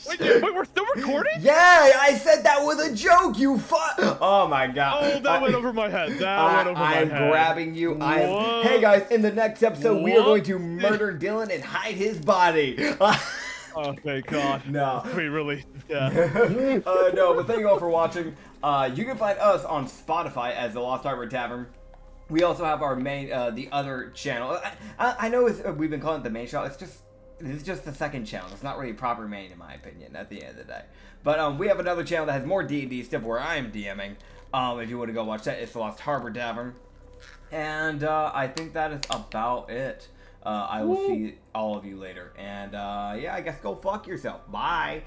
Wait, we're still recording? Yeah, I said that was a joke. You fuck. Oh my god. Oh, that went over my head. That went over my I am head. grabbing you. What? Hey guys, in the next episode, we are What? going to murder Dylan and hide his body. Oh, thank God. No. We really, yeah. No, but thank you all for watching. You can find us on Spotify as the Lost Harbor Tavern. We also have our main, the other channel. I know we've been calling it the main channel. It's this is just the second channel. It's not really proper main, in my opinion, at the end of the day. But we have another channel that has more D&D stuff where I am DMing. If you want to go watch that, it's the Lost Harbor Tavern. And I think that is about it. I will see all of you later. And yeah, I guess go fuck yourself. Bye.